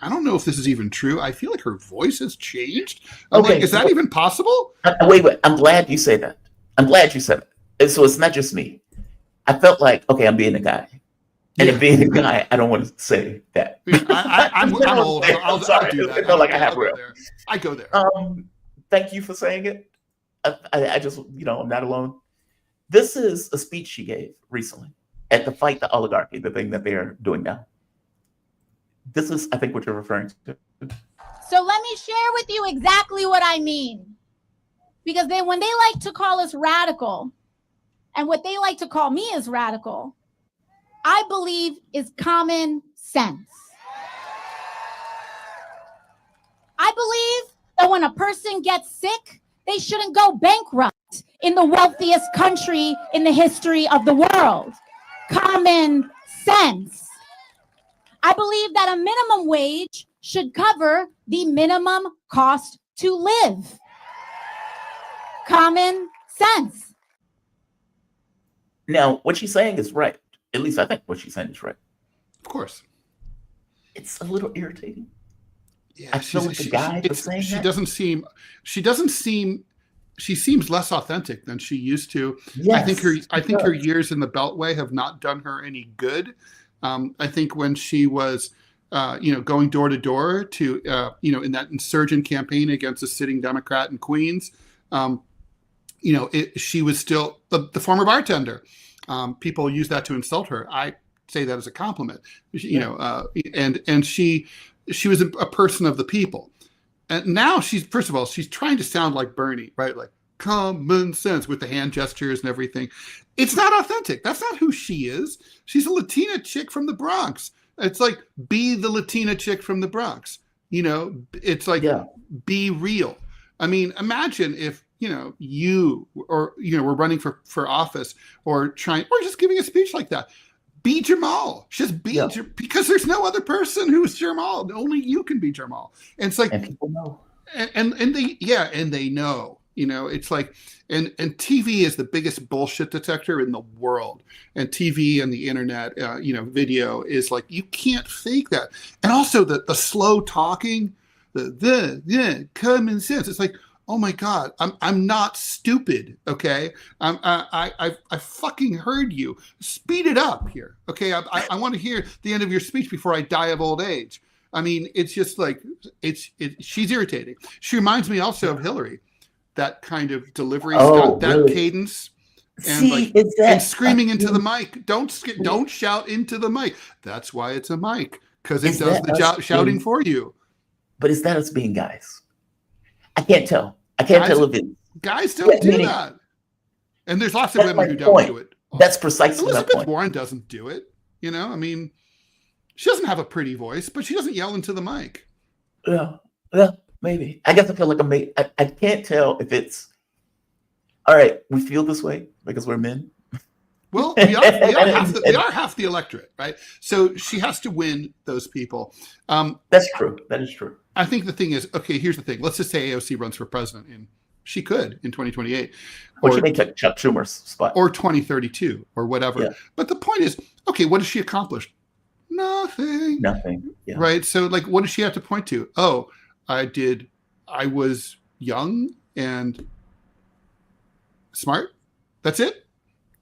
don't know if this is even true. I feel like her voice has changed. Is that even possible? Wait. I'm glad you say that. I'm glad you said it. So it's not just me. I felt like, okay, I'm being a guy. And in being a guy, I don't want to say that. I'm old. I'll do that. I feel like I have real. I go there. Thank you for saying it. I just, I'm not alone. This is a speech she gave recently at the Fight the Oligarchy, the thing that they're doing now. This is, I think, what you're referring to. So let me share with you exactly what I mean. Because when they like to call us radical, and what they like to call me as radical, I believe is common sense. I believe that when a person gets sick, they shouldn't go bankrupt in the wealthiest country in the history of the world. Common sense. I believe that a minimum wage should cover the minimum cost to live. Common sense. Now, what she's saying is right. At least I think what she's saying is right. Of course. It's a little irritating. Yeah, I feel like the guy for saying that. She seems less authentic than she used to. Yes, I think her years in the Beltway have not done her any good. I think when she was going door to door to in that insurgent campaign against a sitting Democrat in Queens, she was still the former bartender. People use that to insult her. I say that as a compliment. And she was a person of the people. And now she's trying to sound like Bernie, right? Like common sense with the hand gestures and everything. It's not authentic. That's not who she is. She's a Latina chick from the Bronx. It's like, be the Latina chick from the Bronx. It's like, be real. I mean, imagine if, you were running for office or just giving a speech like that. Be Jamal. Just be because there's no other person who's Jamal. Only you can be Jamal. And it's like, and people know. And they know. It's like, and TV is the biggest bullshit detector in the world. And TV and the internet, video is like, you can't fake that. And also the slow talking, the common sense. It's like, oh my God, I'm not stupid. Okay. I fucking heard you. Speed it up here. Okay. I want to hear the end of your speech before I die of old age. I mean, it's just like, she's irritating. She reminds me also of Hillary. That kind of delivery, that really? Cadence, and and screaming into the mic. Don't shout into the mic. That's why it's a mic, because it does the job shouting for you. But is that us being guys? I can't tell. I can't tell if it. Guys don't do that, and there's lots of women who don't do it. That's precisely Elizabeth Warren doesn't do it. I mean, she doesn't have a pretty voice, but she doesn't yell into the mic. Yeah. Maybe. I guess I feel like I can't tell if it's all right. We feel this way because we're men. Well, we are half the electorate, right? So she has to win those people. That's true. That is true. I think the thing is, okay, here's the thing. Let's just say AOC runs for president, and she could in 2028. Or she may take Chuck Schumer's spot. Or 2032 or whatever. Yeah. But the point is, okay, what has she accomplished? Nothing. Yeah. Right? So, like, what does she have to point to? Oh, I was young and smart. That's it.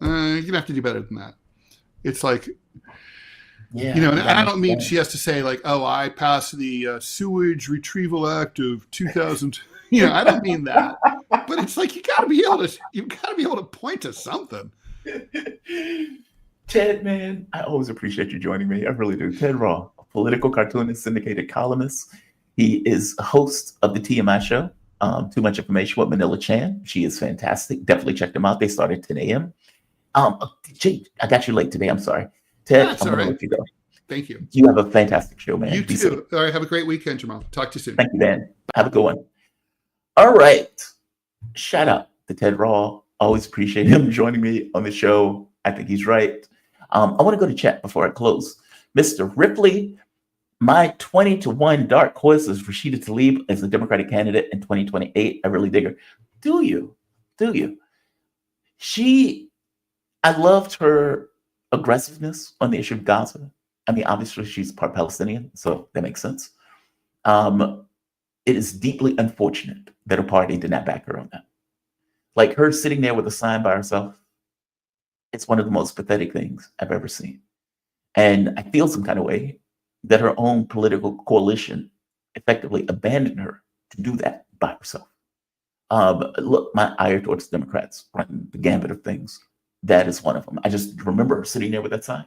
You're gonna have to do better than that. It's like, and I don't mean she has to say like, oh, I passed the Sewage Retrieval Act of 2000. I don't mean that. But it's like you gotta be able to point to something. Ted, man, I always appreciate you joining me. I really do. Ted Rall, a political cartoonist, syndicated columnist. He is a host of the TMI show, Too Much Information with Manila Chan. She is fantastic. Definitely check them out. They start at 10 a.m. Jake, I got you late today. I'm sorry. Ted, that's I'm all going to right. let you go. Thank you. You have a fantastic show, man. You too. All right. Have a great weekend, Jamal. Talk to you soon. Thank you, man. Have a good one. All right. Shout out to Ted Rall. Always appreciate him joining me on the show. I think he's right. I want to go to chat before I close. Mr. Ripley, my 20-1 dark horse is Rashida Tlaib as the Democratic candidate in 2028. I really dig her. Do you? I loved her aggressiveness on the issue of Gaza. I mean, obviously she's part Palestinian, so that makes sense. It is deeply unfortunate that her party did not back her on that. Like her sitting there with a sign by herself, it's one of the most pathetic things I've ever seen. And I feel some kind of way that her own political coalition effectively abandoned her to do that by herself. Look, my ire towards Democrats running the gambit of things, that is one of them. I just remember her sitting there with that sign.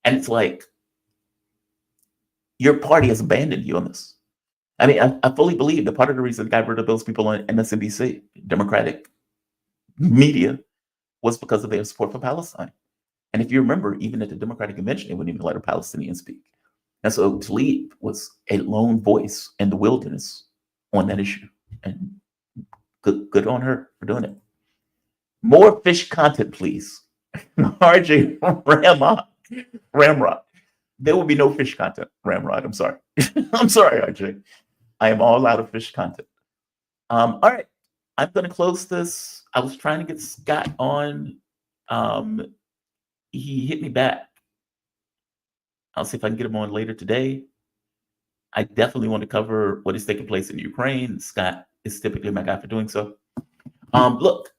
And it's like, your party has abandoned you on this. I mean, I fully believe that part of the reason they got rid of those people on MSNBC, Democratic media, was because of their support for Palestine. And if you remember, even at the Democratic convention, they wouldn't even let a Palestinian speak. And so Tlaib was a lone voice in the wilderness on that issue. And good on her for doing it. More fish content, please. RJ Ramrod. There will be no fish content, Ramrod. I'm sorry. I'm sorry, RJ. I am all out of fish content. All right. I'm going to close this. I was trying to get Scott on. He hit me back. I'll see if I can get him on later today. I definitely want to cover what is taking place in Ukraine. Scott is typically my guy for doing so. Look,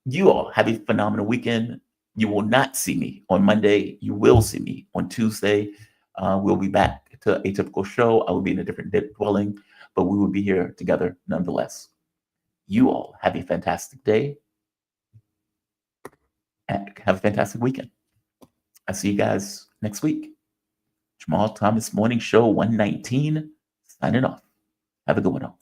you all have a phenomenal weekend. You will not see me on Monday. You will see me on Tuesday. We'll be back to a typical show. I will be in a different dwelling, but we will be here together nonetheless. You all have a fantastic day and have a fantastic weekend. I'll see you guys next week. Jamal Thomas Morning Show 119, signing off. Have a good one all.